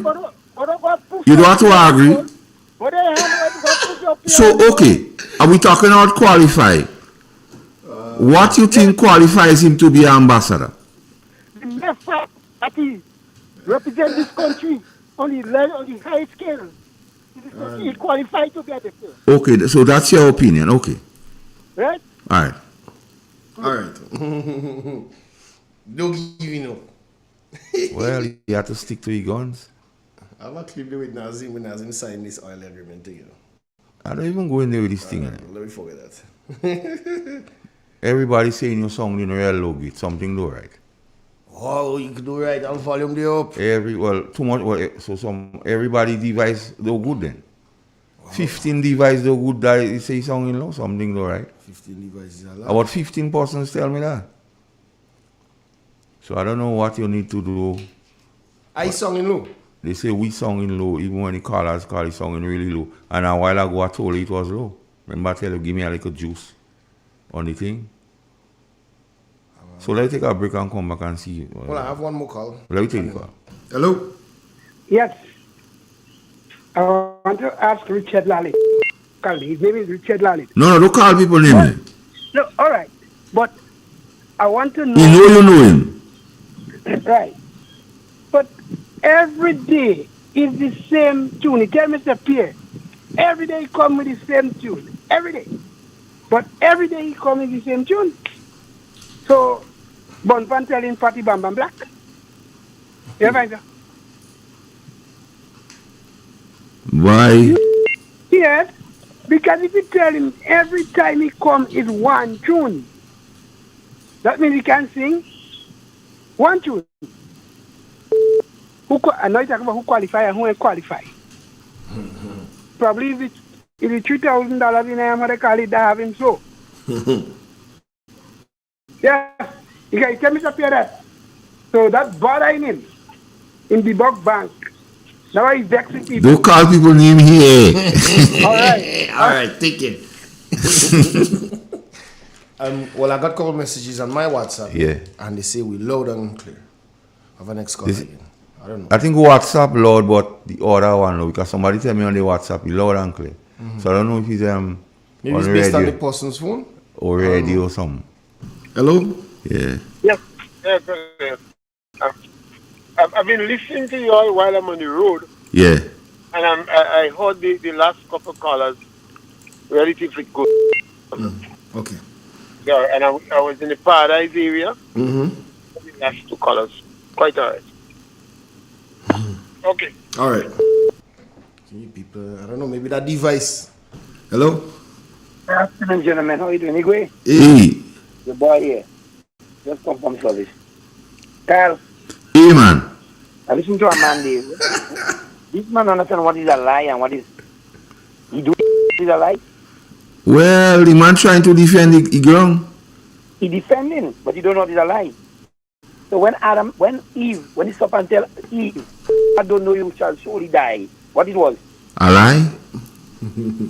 You don't have to agree. So, okay, are we talking about qualify? What you think qualifies him to be an ambassador? The best fact that he represents this country on the high scale. He qualified to be a diplomat. Okay, so that's your opinion. Okay. Right? All right. Don't give it up. Well, you have to stick to your guns. I'm actually doing Nazim when Nazim signed this oil agreement together. I don't even go in there with this thing. Let me forget that. Everybody saying your song in real low beat, something do right. Oh, you could do right and volume the up. Too much. Everybody device do good then. Wow. 15 device do good that you say song in low, something do right. 15 devices a lot. About 15 persons tell me that. So I don't know what you need to do. I song in low. They say we song in low, even when the callers call it song in really low. And a while ago I told you it was low. Remember I tell you, give me a little juice on the thing. So let's take a break and come back and see. Well, I have one more call. Let me take the call. Hello? Yes. I want to ask Richard Lally. His name is Richard Lally. No, don't call people name. No, all right. But I want to know. You know him. Right. But every day is the same tune. He tell Mr. Pierre. Every day he come with the same tune. Every day. But every day he come with the same tune. So, Bonfan telling Patty Bam Bam Black. You find that? Why? Yes. Because if you tell him every time he come is one tune, that means he can sing one tune. I know you're talking about who qualify and who ain't qualify. Probably if it's $3,000 in how they call it, they have him so. Yeah, you can tell Mr. Pierre that. So that's bothering him in the Buck Bank. Now he's vexing people. Don't call people name here. All right. All right, take it. Well, I got a couple messages on my WhatsApp. Yeah. And they say we loud and clear. Have a next call again. I don't know. I think WhatsApp loud, but the other one loud. Because somebody tell me on the WhatsApp, it's loud and clear. Mm-hmm. So I don't know if it's maybe it's based on the person's phone? Or radio or something. Hello? Yeah. Yes. Yeah, I've been listening to you all while I'm on the road. Yeah. And I heard the last couple callers relatively good. Okay. Yeah, and I was in the Paradise area. Mm-hmm. The last two callers. Quite all right. Okay. All right. People, I don't know, maybe that device. Hello? Good afternoon, gentlemen. How are you doing? Igwe? Hey. Your boy here. Just come from service. Kyle, Hey, man. I listened to a man there. This man understand what is a lie and what is he do is a lie. Well, the man trying to defend the ground. He defending, but he don't know what is a lie. So when Eve, when the serpent tell Eve, I don't know you shall surely die. What it was? A lie?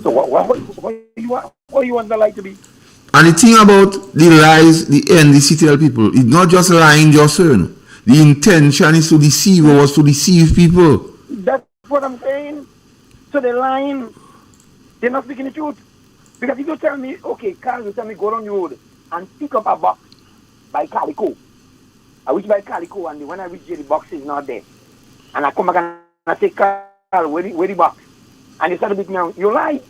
So what you want the lie to be? And the thing about the lies, the NDC tell people, it's not just lying just so, you know. The intention is to deceive or was to deceive people. That's what I'm saying. So they're lying. They're not speaking the truth. Because if you tell me, okay, Carl, you tell me go down the road and pick up a box by Calico. I reach by Calico and when I reach there, the box is not there. And I come back and I say, Carl, where the box? And you start to beat me out. You lie.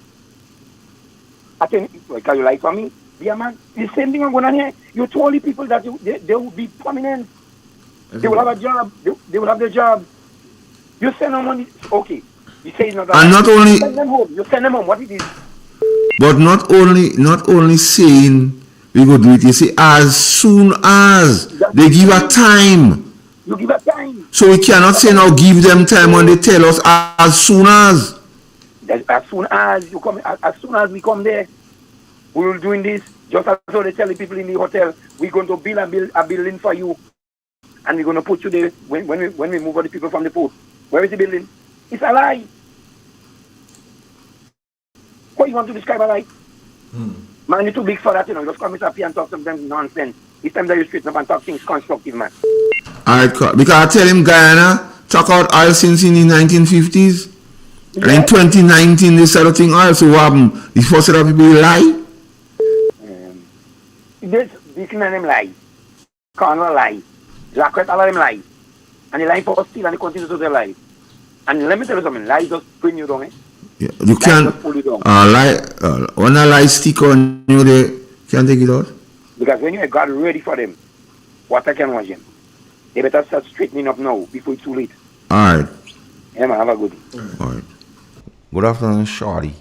I tell you, well, Carl, you lie for me? Yeah, man. The same thing I'm going on here. You told the people that they will be prominent. They will have a job. They will have their job. You send them money. Okay. You say it's not that. And not only, you send them home. You send them home. What it is? but not only saying we go do it, you say as soon as they give a time. You give a time. So we cannot say now give them time when they tell us as soon as. As soon as you come, as soon as we come there, we will doing this. Just as so they tell the people in the hotel, we're going to build a building for you, and we're going to put you there when we move all the people from the port. Where is the building? It's a lie. What you want to describe a lie? Man, you're too big for that, you know. Just come Mr. P and talk sometimes nonsense. It's time that you straighten up and talk things constructive, man. Alright, because I tell him Guyana took out oil since in the 1950s. Yeah. And in 2019 they started taking oil, so what happened? The first set of people lie? This man them lie. Corner lie. Jacquet, all of them lie. And they lie for us still and they continue to their lie. And let me tell you something, lies just bring you down, eh? Yeah, you can't when a lie stick on you, they can't take it out. Because when you got ready for them, what I can watch them. They better start straightening up now before it's too late. Alright. Yeah, man, have a good day. Alright. Good afternoon, Shorty.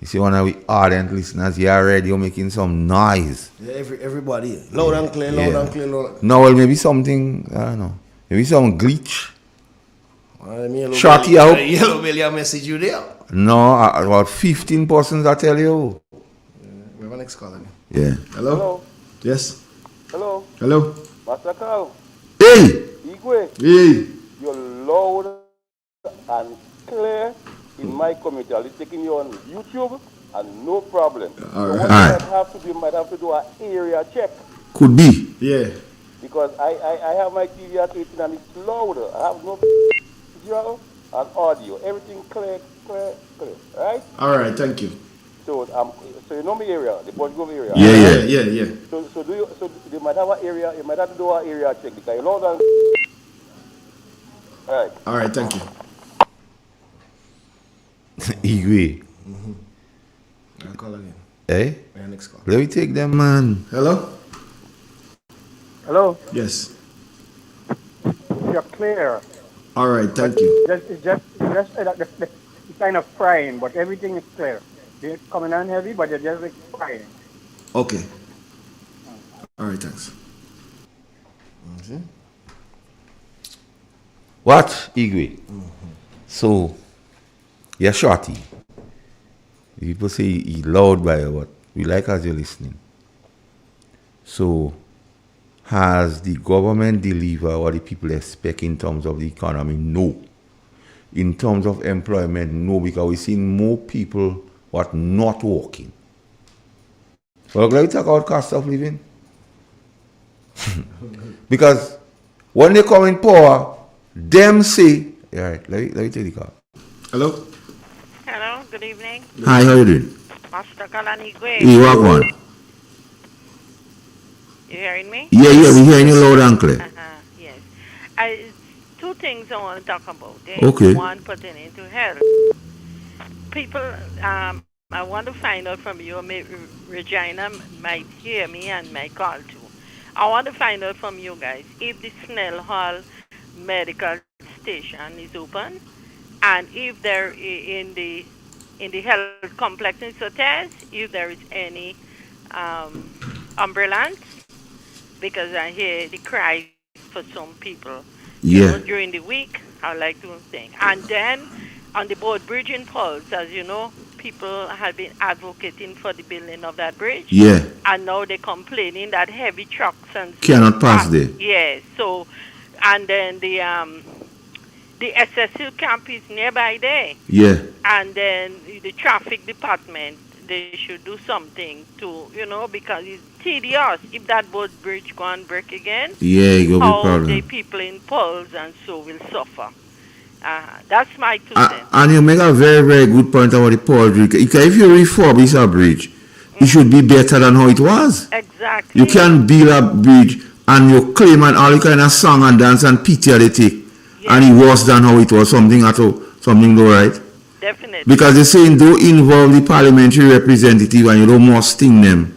You see one of we ardent listeners here already, you're making some noise. Yeah, everybody. Loud and clear, loud and clear, loud. No, well, maybe something, I don't know. Maybe some glitch. Shorty out. Yellow Belly, I message you there. No, about 15 persons, I tell you. We have a next caller. Yeah. Hello? Hello? Yes? Hello? Hello? Master Carl. Hey! Igwe. Hey! You're loud and clear in my community. I'll be taking you on YouTube and no problem. All so right. what you might have to do an area check. Could be. Yeah. Because I have my TV at 18 and it's louder. I have no visual and audio. Everything clear. Right? All right, thank you. So you know my area, the Bush Grove area. Yeah. So you might have an area, you might have to do an area check because you know that. All right. All right, thank you. Igwe. I'll call again. Eh? My next call. Let me take them, man. Hello? Hello? Yes. You're clear. All right, thank you. It's just the kind of frying, but everything is clear. They're coming on heavy, but they're just like frying. Okay. All right, thanks. Okay. What, Igwe? So, you're Shorty. People say he's loud by what? We like as you're listening. So, has the government delivered what the people expect in terms of the economy? No. In terms of employment, no, because we're seeing more people what not working. Well, let me talk about cost of living. Because when they come in power, them say, all right, let me take the call. Hello? Hello, good evening. Hi, how you doing? Master Kalanigwe. Hey, what one? You hearing me? Yeah, we're hearing you loud and clear. Yes. Two things I want to talk about. Okay. One pertaining to health. People, I want to find out from you, Regina might hear me and might call too. I want to find out from you guys if the Snell Hall Medical station is open, and if there in the health complex in Sotes, if there is any ambulance, because I hear the cries for some people, Yeah. during the week, I like to think. And then on the boat bridge in Pulse, as you know, people have been advocating for the building of that bridge. Yeah. And now they're complaining that heavy trucks and so Cannot pass there. yeah, so and then the SSU camp is nearby there. Yeah. And then the traffic department, they should do something to, because it's tedious if that boat bridge go and break again. Yeah, it will be How problem. the people in Pulse and so will suffer. That's my 2 cents. And you make a very, very good point about the Paul Bridge. If you refurbish a bridge, it should be better than how it was. Exactly. You can build a bridge and you claim and all kind of song and dance and pity they take. And it was than how it was. Something do right. Definitely. Because they're saying don't involve the parliamentary representative and you don't must sting them.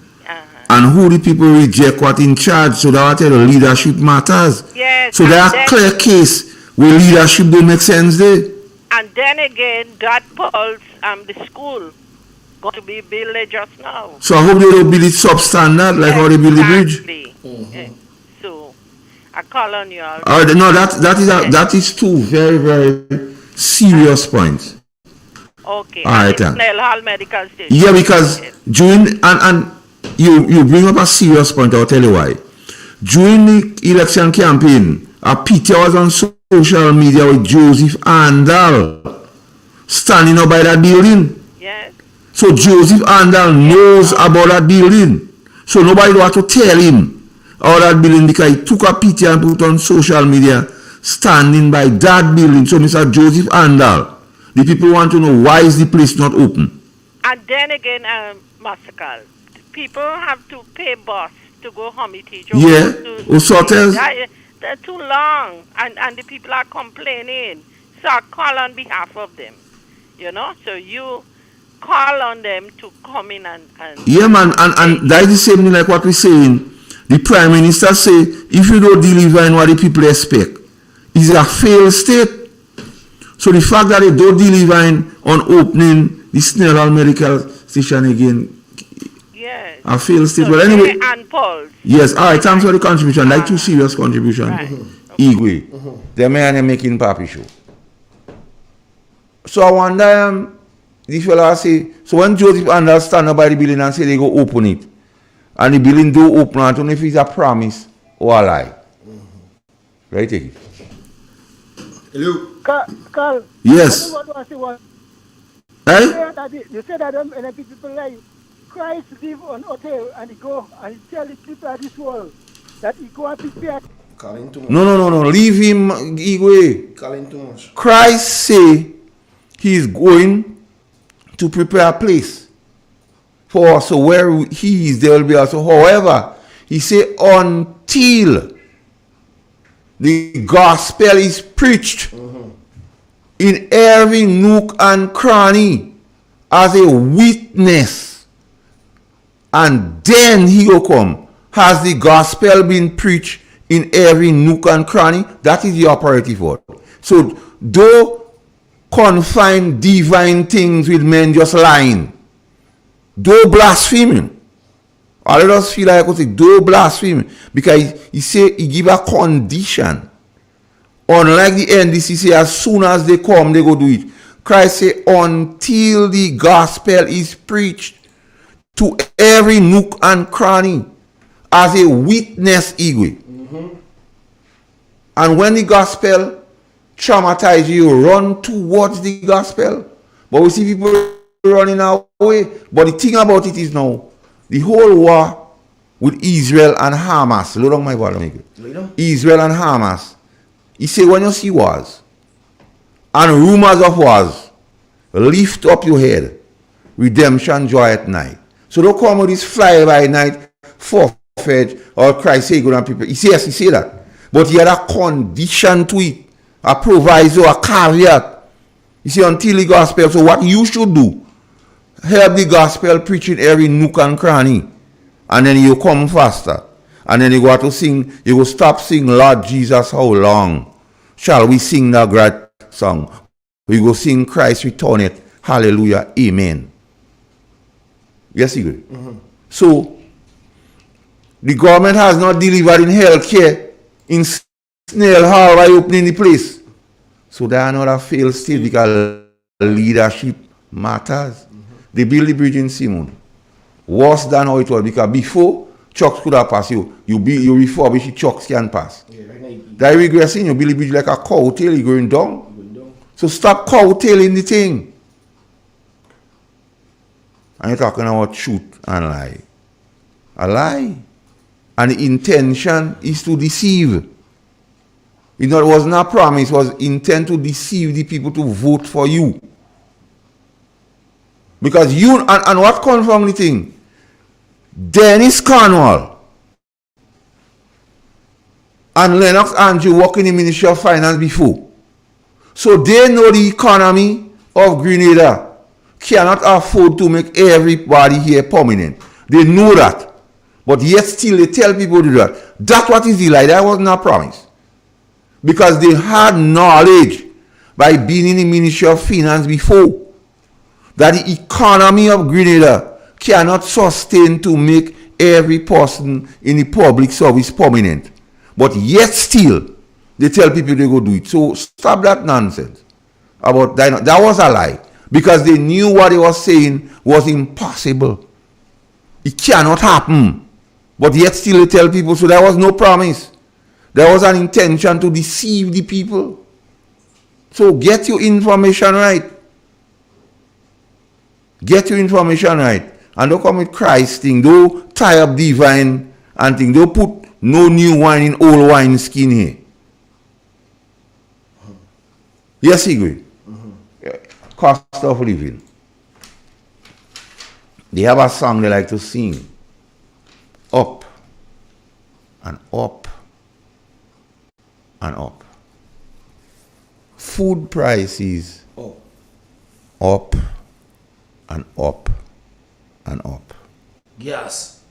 And who the people reject what in charge, so that the leadership matters. Yes. So there are clear case where leadership don't make sense there. And then again, that Pulse, the school, going to be built just now. So I hope they don't build it substandard like how they build the bridge. So I call on you all. No, that is two very, very serious points. Okay. All right, and Snell Hall Medical Station. yeah, because during and you bring up a serious point. I'll tell you why. During the election campaign, Peter was on social media with Joseph Andal standing up by that building. Yes. So Joseph Andal knows about that building. So nobody want to tell him about that building because he took a picture and put on social media standing by that building. So Mr. Joseph Andal, the people want to know why is the place not open. And then again, Massacre, people have to pay bus to go Hermitage. Yeah, or Sotes. They're too long, and the people are complaining. So I call on behalf of them, So you call on them to come in and yeah, man, and that is the same thing like what we're saying. The Prime Minister say, if you don't deliver in what the people expect, it's a failed state. So the fact that they don't deliver on opening the Snell Hall Medical Station again, yes, a failed state. So Well, anyway, and Paul. yes, all right, thanks for the contribution. Like two serious contribution. Right. Igwe, the man are making papi show. So I wonder, this fella say, so when Joseph Andal stand up by the building and say they go open it, and the building do open, I don't know if it's a promise or a lie. Right, take it. Hello. Carl. Yes. You said that many people like Christ live on hotel and he go and he tell the people of this world that he go and prepare. No. Leave him, Igwe. Calling too much. Christ say he is going to prepare a place for us. So where he is, there will be also. However, he say until the gospel is preached in every nook and cranny as a witness, and then he will come. Has the gospel been preached in every nook and cranny? That is the operative word. So don't confine divine things with men just lying. Don't blaspheme. All of us feel like I say, don't blaspheme. Because he say he give a condition. Unlike the NDC say as soon as they come, they go do it. Christ say until the gospel is preached to every nook and cranny as a witness, Igwe. And when the gospel traumatizes you, run towards the gospel. But we see people running away. But the thing about it is now, the whole war with Israel and Hamas, look down my volume. Israel and Hamas. He said, when you see wars and rumors of wars, lift up your head. Redemption, joy at night. So don't come with this fly by night, forfeit, or Christ say good on people. He says, he say that. But he had a condition to it, a proviso, a caveat. You see, until the gospel. So what you should do, help the gospel preaching every nook and cranny. And then you come faster. And then you go to sing, you will stop singing, Lord Jesus, how long shall we sing that great song. We go sing Christ returneth. Hallelujah. Amen. Yes, you agree? So, the government has not delivered in healthcare, in snail hall by opening the place. So they are not a failed state because leadership matters. They build the bridge in Simon. Worse than how it was because before trucks could have passed you refurbish the trucks can pass. That regressing, you build the bridge like a cow tail, you're going down. So stop cow tailing the thing. And you're talking about truth and lie. A lie. And the intention is to deceive. It was not a promise, it was intent to deceive the people to vote for you. Because you, and what comes from the thing? Dennis Cornwall and Lennox Andrew work in the Ministry of Finance before. So they know the economy of Grenada cannot afford to make everybody here permanent. They know that. But yet still they tell people to do that. That's what is the lie. That was not a promise. Because they had knowledge by being in the Ministry of Finance before that the economy of Grenada cannot sustain to make every person in the public service permanent. But yet still, they tell people they go do it. So stop that nonsense about that. That was a lie. Because they knew what they were saying was impossible. It cannot happen. But yet still they tell people, so there was no promise. There was an intention to deceive the people. So get your information right. Get your information right. And don't come with Christ thing. Don't tie up divine and thing. Don't put no new wine in old wine skin here. Yes, Igwe. Cost of living. They have a song they like to sing. Up and up and up. Food prices up and up and up. Yes.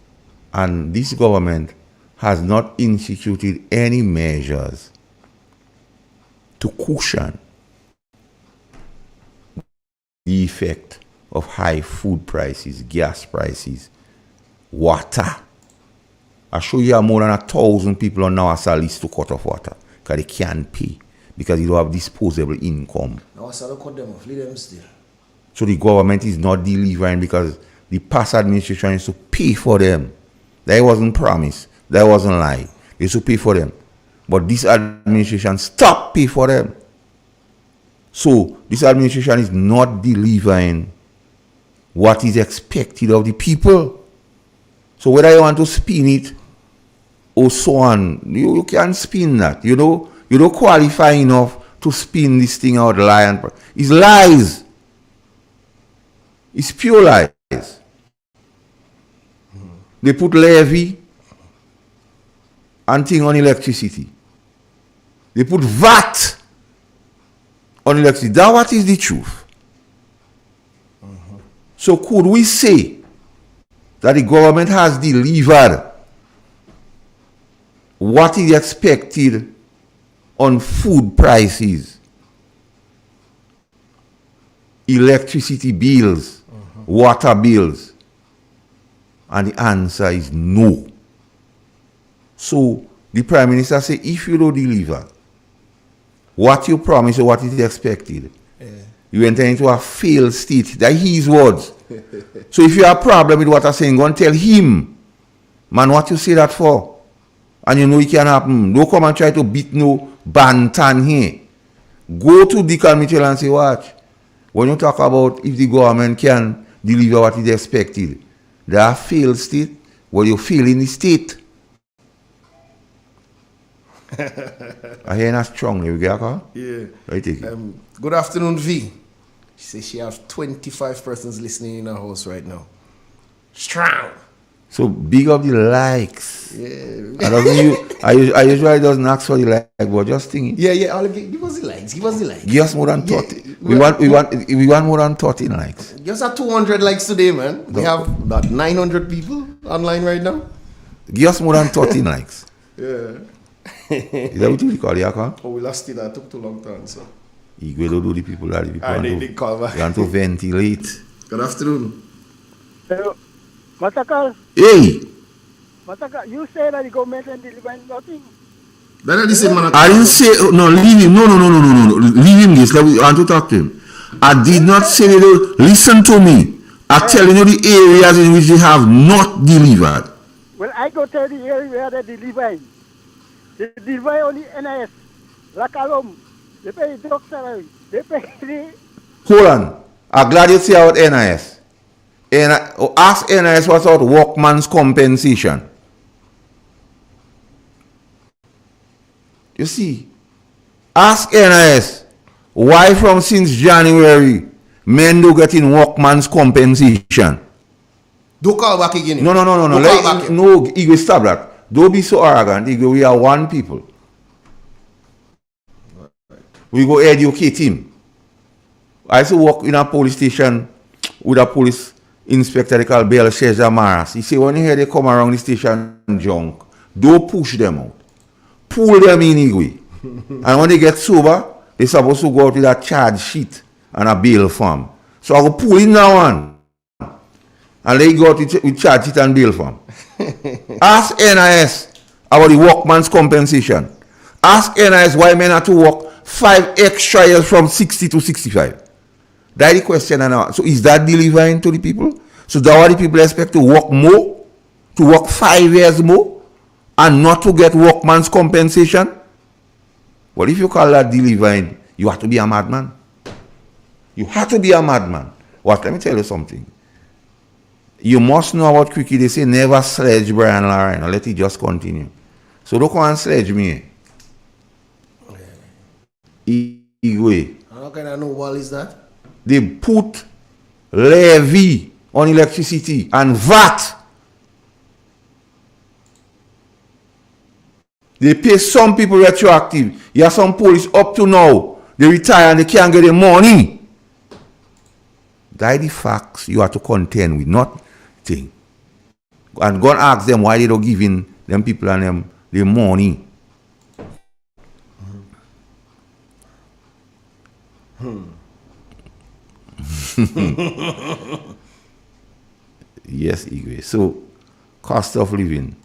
And this government has not instituted any measures to cushion the effect of high food prices, gas prices, water. I show you more than 1,000 people on now a list to cut off water because they can't pay because you don't have disposable income. Now I saw cut them off, leave them still. So the government is not delivering because the past administration is to pay for them. That wasn't promised. That wasn't lie. They should pay for them. But this administration stop pay for them. So this administration is not delivering what is expected of the people. So whether you want to spin it or so on, you can't spin that. You don't qualify enough to spin this thing out lie. It's lies. It's pure lies. They put levy and thing on electricity. They put VAT on electricity. That what is the truth. So could we say that the government has delivered what is expected on food prices, electricity bills, water bills? And the answer is no. So the Prime Minister say, if you don't deliver what you promised or what is expected, you enter into a failed state. That his words. So if you have a problem with what I'm saying, go and tell him, man, what you say that for? And you know it can happen. Don't come and try to beat no bantan here. Go to the committee and say, watch. When you talk about if the government can deliver what is expected, there are failed state where you fail in the state. I hear that strongly. We get a call? Yeah. Right, take it. Good afternoon, V. She says she has 25 persons listening in her house right now. Strong. So big up the likes. Yeah. I usually doesn't ask for the like, but just think. Yeah. Give us the likes. Give us the likes. Give us more than 30. Yeah. We want more than 30 likes. Give us 200 likes today, man. We have about 900 people online right now. Give us more than 30 likes. Yeah. Is that what you call it, Aka? Oh, we lost it. That took too long to answer. You go to do the people that the people they want to ventilate. Good afternoon. Hello. Matakal, Hey! Matakal, you say that the government and deliver nothing. Better listen, man. I didn't say, no, leave him. No. Leave him this. I want to talk to him. I did not say they don't. Listen to me. I'm telling you the areas in which they have not delivered. Well, I go tell the area where they deliver. They deliver only NIS. Lakalom. They pay the dog salary. They pay the... Hold on. I'm glad you say about NIS. Ask NIS what's out workman's compensation. You see, ask NIS why from since January men do getting workman's compensation. Don't call back again. No. No, Igwe, stop that. Don't be so arrogant. Igwe, we are one people. We go educate him. I used to work in a police station with a police inspector they call Belshazzar Maras. He said when you hear they come around the station junk, don't push them out. Pull them in Igwe. And when they get sober, they're supposed to go out with a charge sheet and a bail form. So I go pull in that one. And they go out with charge sheet and bail form. Ask NIS about the workman's compensation. Ask NIS why men have to work 5 extra years from 60 to 65. That's the question now. So is that delivering to the people? So that's why the people expect to work more? To work 5 years more? And not to get workman's compensation? Well, if you call that delivering, you have to be a madman. You have to be a madman. What? Let me tell you something. You must know about cricket. They say never sledge Brian Larraine. Let it just continue. So don't come and sledge me. Igwe. How can I know what is that? They put levy on electricity and VAT. They pay some people retroactive. You have some police up to now. They retire and they can't get the money. That's the facts you have to contend with, not thing. And go and ask them why they don't give in them people and them the money. Yes, Igwe. So, cost of living.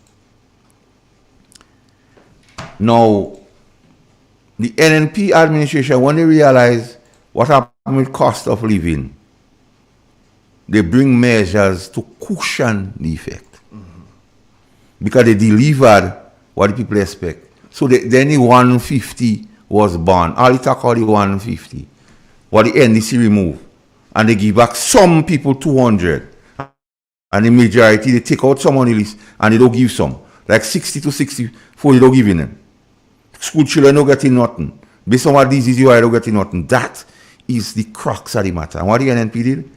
Now, the NNP administration, when they realize what happened with cost of living, they bring measures to cushion the effect. Because they delivered what the people expect. So then the 150 was banned. All it talk about the 150. What the NDC removed. And they give back some people 200. And the majority, they take out some on the list and they don't give some. Like 60 to 64, they don't give in them. School children don't get nothing. Based on what disease you are, they don't get nothing. That is the crux of the matter. And what the NNP did?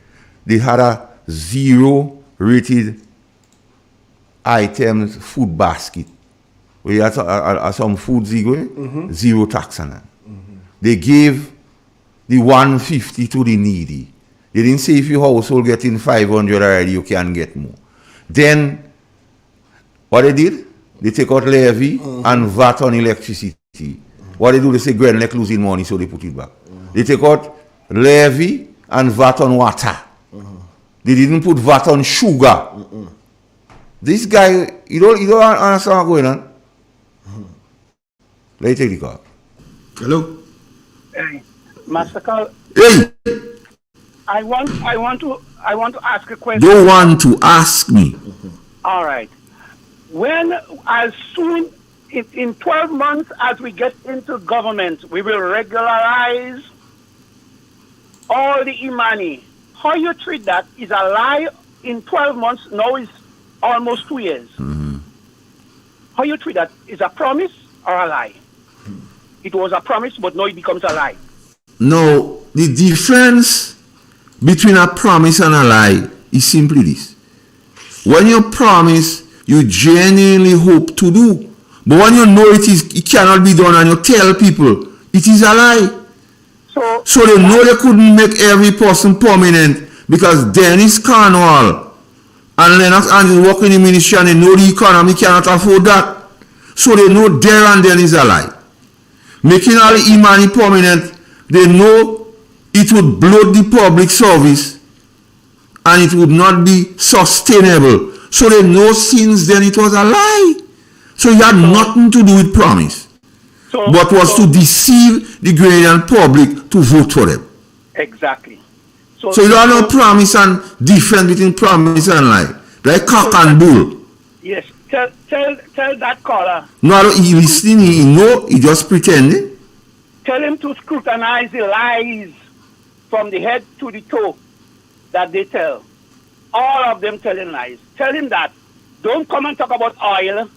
They had a 0 rated items food basket. Where you had some foods, 0 tax on that. They gave the 150 to the needy. They didn't say if your household getting 500 already, you can get more. Then, what they did? They take out levy and VAT on electricity. What they do, they say Grenlec losing money, so they put it back. They take out levy and VAT on water. They didn't put VAT on sugar. This guy, you don't understand what's going on? Let me take the call. Hello? Hey, Master Carl. Hey! I want to ask a question. Don't want to ask me. All right. When, as soon, in 12 months, as we get into government, we will regularize all the e-money. How you treat that is a lie. In 12 months, now is almost 2 years. How you treat that is a promise or a lie? It was a promise, but now it becomes a lie. No, the difference between a promise and a lie is simply this. When you promise, you genuinely hope to do. But when you know it cannot be done and you tell people, it is a lie. So they know they couldn't make every person permanent because Dennis Cornwall and Lennox Andrews work in the ministry and they know the economy cannot afford that. So they know there and then is a lie. Making all the Imani prominent, they know it would bloat the public service and it would not be sustainable. So they know since then it was a lie. So it had nothing to do with promise, but was to deceive the Grenadian public to vote for them. Exactly. So you don't know promise and difference between promise and lie. Like cock and bull. Yes. Tell that caller. No, he listening, he know, he just pretending. Tell him to scrutinize the lies from the head to the toe that they tell. All of them telling lies. Tell him that. Don't come and talk about oil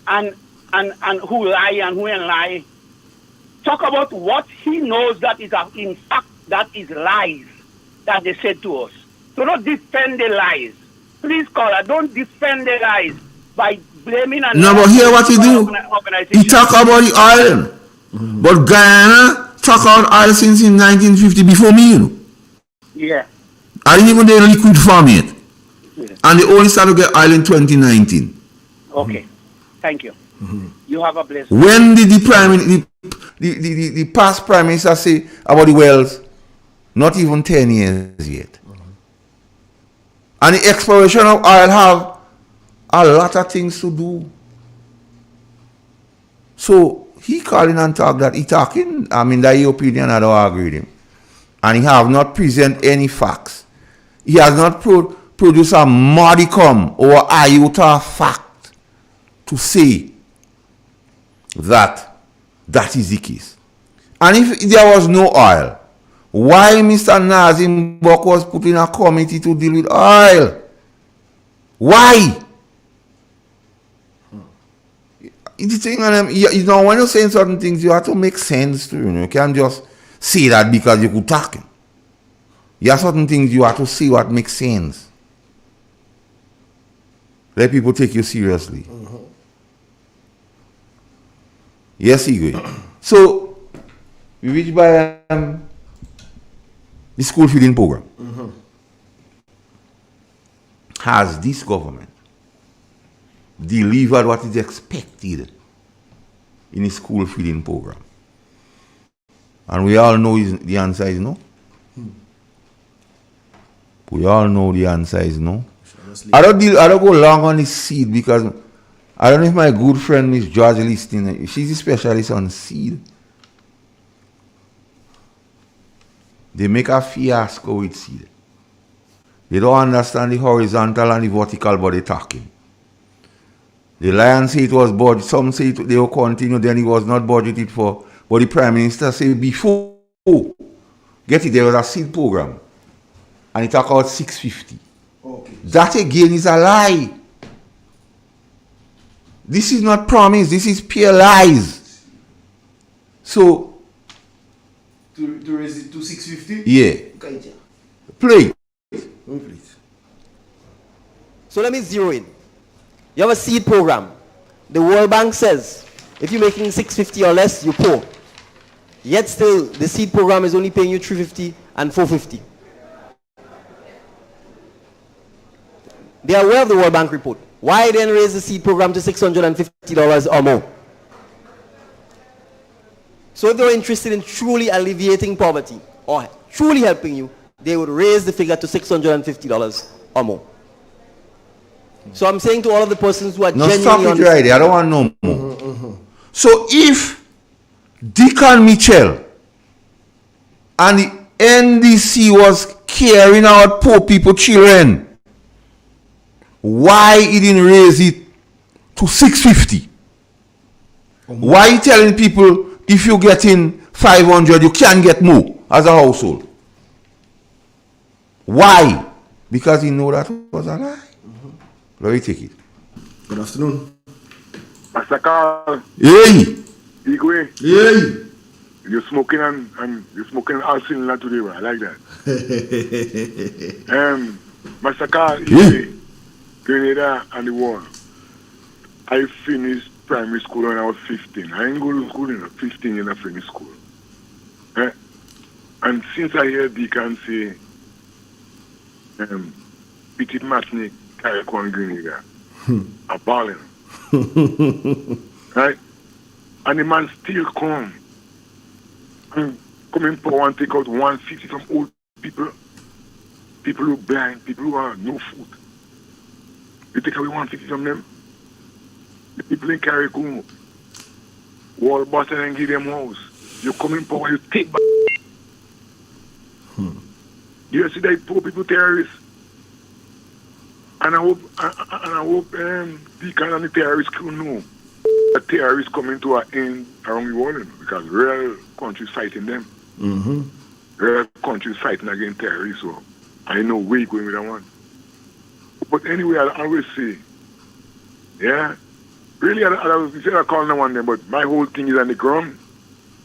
and who lie and who ain't lie. Talk about what he knows that is in fact that is lies that they said to us. So don't defend the lies. Please, caller, don't defend the lies by blaming and no, but hear what he do. He talk about the oil. But Guyana talk about oil since in 1950 before me, you know. Yeah. I didn't even do liquid farm yet. Yeah. And they only started to get oil in 2019. Okay. Thank you. You have a blessed When did the past prime minister say about the wells? Not even 10 years yet. And the exploration of oil have a lot of things to do. So he calling and talk that he talking, I mean, that your opinion, I don't agree with him. And he have not present any facts. He has not produced a modicum or iota fact to say that that is the case. And if there was no oil, why Mr. Nazim Bok was put in a committee to deal with oil? Why? The thing, you know, when you're saying certain things, you have to make sense to you. You can't just say that because you could talk. You have certain things you have to say what makes sense. Let people take you seriously. Yes, Igwe. So, we reach by the school feeding program. Has this government delivered what is expected in the school feeding program? And we all know the answer is no. We all know the answer is no. I don't go long on this seed because I don't know if my good friend Miss George listening. She's a specialist on seed. They make a fiasco with seed. They don't understand the horizontal and the vertical, but they're talking. The Lions say it was budgeted. Some say they will continue, then it was not budgeted for. But the Prime Minister said before, get it, there was a seed program. And he talked about 650. Okay. That again is a lie. This is not promise, this is pure lies. So, to raise it to 650? Yeah. Play. Please. So let me zero in. You have a seed program. The World Bank says if you're making 650 or less, you're poor. Yet still, the seed program is only paying you 350 and 450. They are aware of the World Bank report. Why then raise the seed program to $650 or more? So if they're interested in truly alleviating poverty or truly helping you, they would raise the figure to $650 or more. So I'm saying to all of the persons who are genuinely stop it right there. I don't want no more. So if Deacon Mitchell and the NDC was caring about poor people, children, why he didn't raise it to 650? Why he telling people if you get in 500, you can get more as a household? Why? Because he know that was a lie. Let me take it. Good afternoon. Master Carl. Hey. Igwe. Hey. You're smoking and you're smoking all similar today, bro. I like that. Master Carl, Igwe, Grenada and the war. I finished primary school when I was 15. I ain't go to school in 15 years I finished school. And since I hear Deacon say, Petit Matnik, Caricon Grenada, a balling. right? And the man still come in power and take out 150 from old people, people who blind, people who have no food. You take away 150 from them. The people in Carriacou, wall button and give them house. You come in power, you take back. You see that poor people terrorists. And I hope Deacon and the terrorists could know that terrorists coming to an end around the world, because real countries fighting them. Mm-hmm. Real countries fighting against terrorists. So I know where you're going with that one. But anyway, I always say, yeah, really, I call no one them, but my whole thing is on the ground.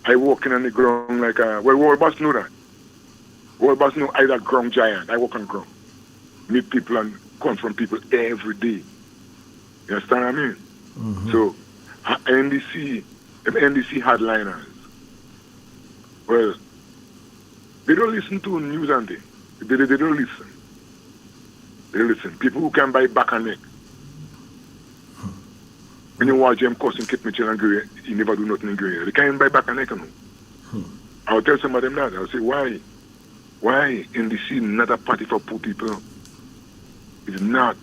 I walking on the ground like world boss know that. World boss know I'm a ground giant. I walk on ground. Meet people and confront people every day. You understand what I mean? Mm-hmm. So, NDC hardliners, well, they don't listen to news and they don't listen. They listen. People who can buy back and neck. When you watch them cussing Kate Mitchell and Gray, he never do nothing in Gray. They can't buy back and neck. No. I'll tell some of them that. I'll say, why? Why NDC not a party for poor people? It's not.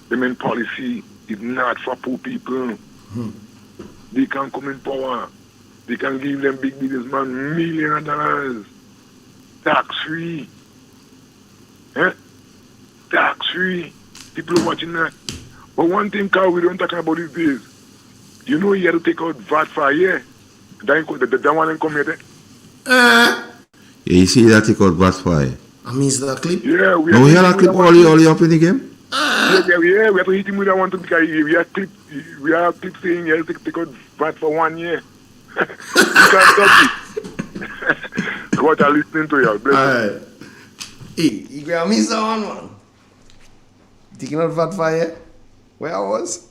The main policy is not for poor people. They can come in power. They can give them big businessmen millions of dollars. Tax-free. Eh? Tax-free. People are watching that. But one thing, Carl, we don't talk about these days. You know you have to take out VAT for a year. That one ain't come yet. Yeah, you see that take out VAT for a year. I mean, is that clip? Yeah, we have that clip all up in the game? Yeah, we have to hit him with that one too, because we have clip saying you have to take out VAT for 1 year. You can't stop it. What I'm listening to you. Alright. Hey, you got me on man. Taking out VAT for a year? Where I was?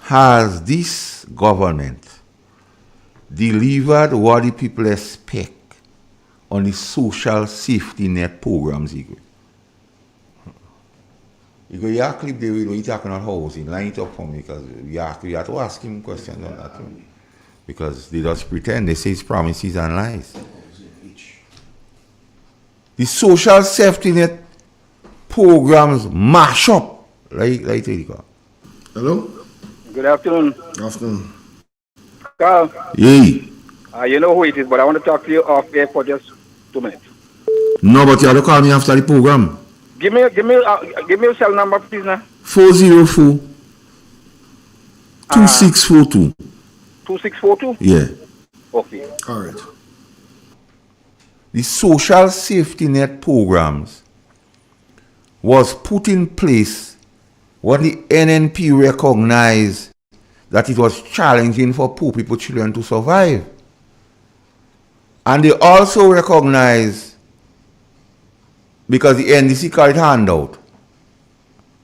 Has this government delivered what the people expect on the social safety net programs, Igor? Igor, you have clip there when you're talking about housing, line it up for me, because we have to ask him questions on that too. Because they just pretend, they say it's promises and lies. The social safety net programs mash up. Like Igor. Hello? Good afternoon. Good afternoon. Carl. Yay. You know who it is, but I want to talk to you off air for just 2 minutes. No, but you have to call me after the program. Give me your cell number, please, now. 404 2642. 2642? Yeah. Okay. All right. The social safety net programs was put in place when the NNP recognized that it was challenging for poor people, children to survive. And they also recognized, because the NDC call it handout,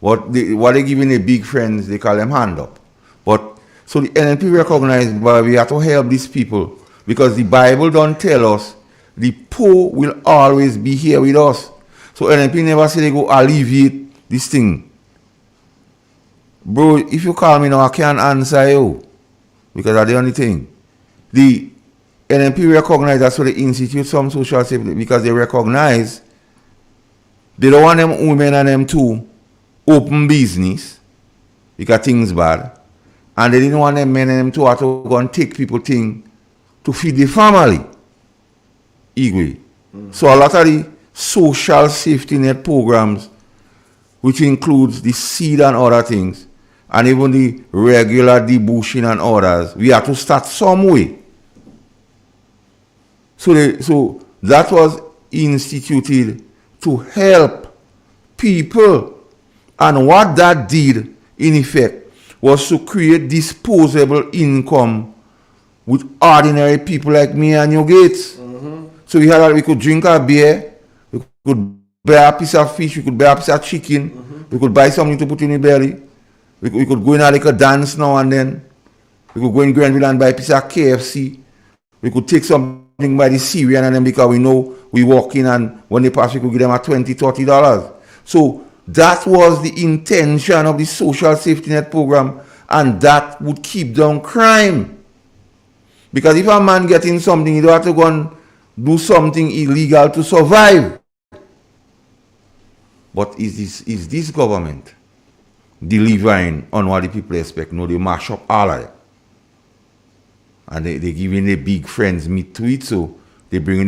what they giving the big friends, they call them hand up. But so the NNP recognized, but we have to help these people, because the Bible don't tell us the poor will always be here with us. So NNP never say they go alleviate this thing. Bro, if you call me now, I can't answer you, because that's the only thing. The NNP recognize that's why they institute some social safety, because they recognize they don't want them women and them to open business because things bad, and they didn't want them men and them to have to go and take people thing to feed the family. Equally. So a lot of the social safety net programs, which includes the seed and other things, and even the regular debushing and others, we have to start some way. So that was instituted to help people. And what that did, in effect, was to create disposable income with ordinary people like me and you Gates. So we could drink a beer, we could buy a piece of fish, we could buy a piece of chicken, we could buy something to put in the belly. We could go in like a dance now and then. We could go in Granville and buy a piece of KFC. We could take something by the Syrian and then, because we know we walk in and when they pass we could give them a $20, $30. So That was the intention of the social safety net program, and that would keep down crime. Because if a man getting something, he don't have to go and do something illegal to survive. But is this government delivering on what the people expect? No, they mash up all of it. And they giving the big friends meat to it, so they bring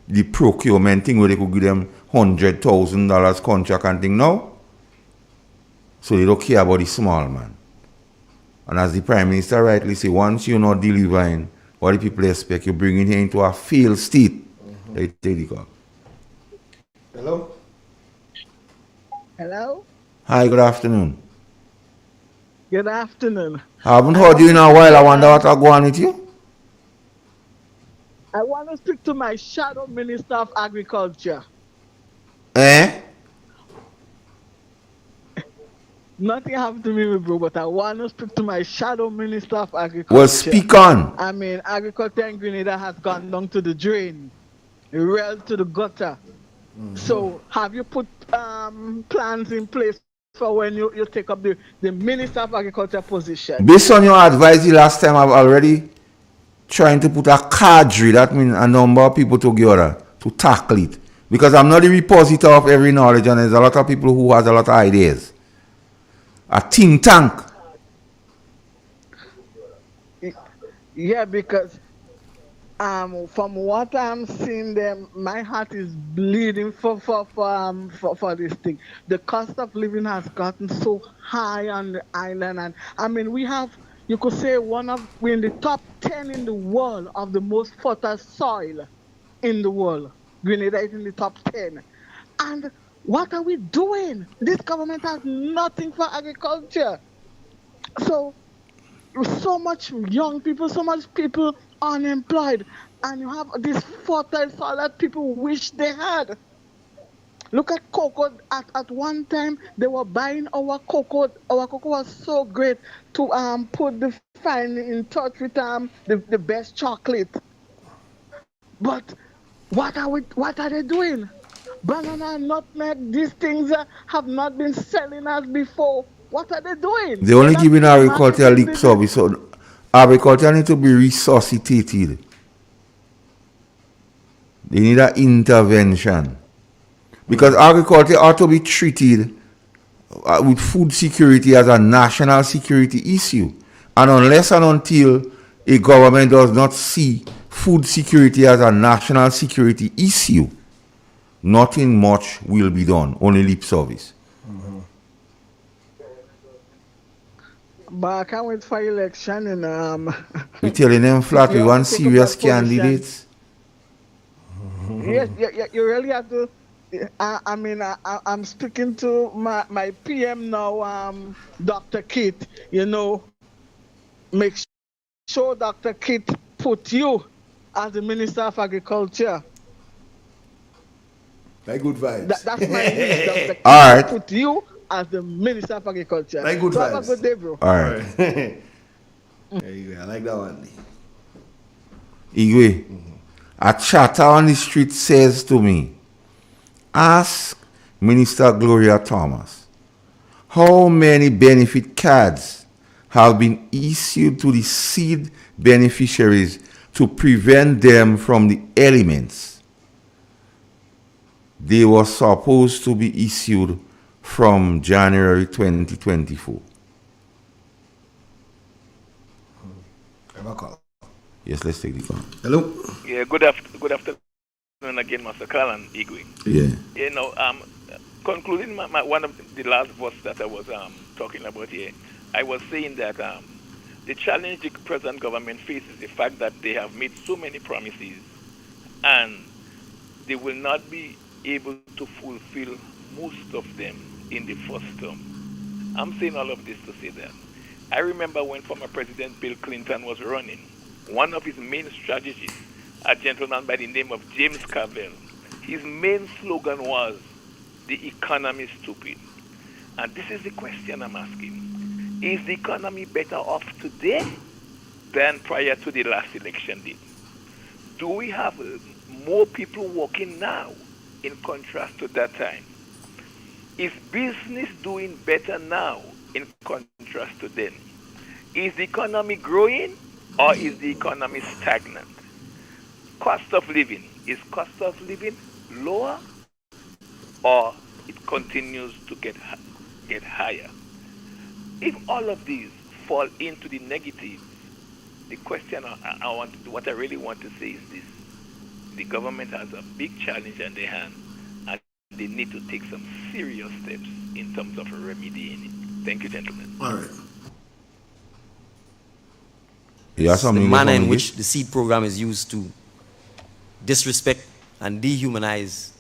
the procurement thing where they could give them $100,000 contract and thing now. So they don't care about the small man. And as the Prime Minister rightly say, once you're not delivering what the people expect, you're bringing him into a failed state. They take the call. Hello? Hello? Hi, good afternoon. Good afternoon. I haven't heard you in a while. I wonder what I'm going with you. I want to speak to my shadow minister of agriculture. Eh? Nothing happened to me, bro, but I want to speak to my shadow minister of agriculture. Well, speak on. I mean, agriculture in Grenada has gone down to the drain, rail to the gutter. So, have you put plans in place for when you take up the minister of agriculture position? Based on your advice the last time, I've already trying to put a cadre, that means a number of people together to tackle it. Because I'm not the repository of every knowledge, and there's a lot of people who has a lot of ideas. A think tank. Yeah, because from what I'm seeing, them, my heart is bleeding for this thing. The cost of living has gotten so high on the island, and I mean, you could say we're in the top 10 in the world of the most fertile soil in the world. Grenada is in the top 10, and what are we doing? This government has nothing for agriculture. So much young people, so much people unemployed, and you have this fertile soil that people wish they had. Look at cocoa. At one time, they were buying our cocoa. Our cocoa was so great to put the family in touch with the best chocolate. But what are they doing? Banana, nutmeg, these things have not been selling as before. What are they doing? They're only giving agriculture lip service. So agriculture need to be resuscitated. They need an intervention. Because agriculture ought to be treated with food security as a national security issue. And unless and until a government does not see food security as a national security issue, nothing much will be done, only lip service. But I can't wait for election and we're telling them flat, we want serious candidates. Yes, you really have to. I mean, I'm speaking to my PM now, Dr. Kit. Make sure Dr. Kit put you as the Minister of Agriculture. Like good vibes. That's my wish, Dr. Kit. All right. Put you as the Minister of Agriculture. Like good so vibes. Have a good day, bro. All right. There you go. I like that one. Igwe, a chatter on the street says to me, ask Minister Gloria Thomas, how many benefit cards have been issued to the seed beneficiaries to prevent them from the elements they were supposed to be issued from January 2024? Yes, let's take the call. Hello. Yeah, good afternoon again, Master Carl and Igwe. Yeah. Concluding my one of the last verse that I was talking about here, I was saying that the challenge the present government faces is the fact that they have made so many promises and they will not be able to fulfill most of them in the first term. I'm saying all of this to say that I remember when former President Bill Clinton was running, one of his main strategies, a gentleman by the name of James Carville, his main slogan was, "The economy is stupid." And this is the question I'm asking. Is the economy better off today than prior to the last election date? Do we have more people working now in contrast to that time? Is business doing better now in contrast to then? Is the economy growing or is the economy stagnant? Cost of living. Is cost of living lower or it continues to get higher? If all of these fall into the negatives, the question what I really want to say is this: the government has a big challenge on their hand, and they need to take some serious steps in terms of remedying it. Thank you, gentlemen. All right. The manner in which the seed program is used to disrespect and dehumanize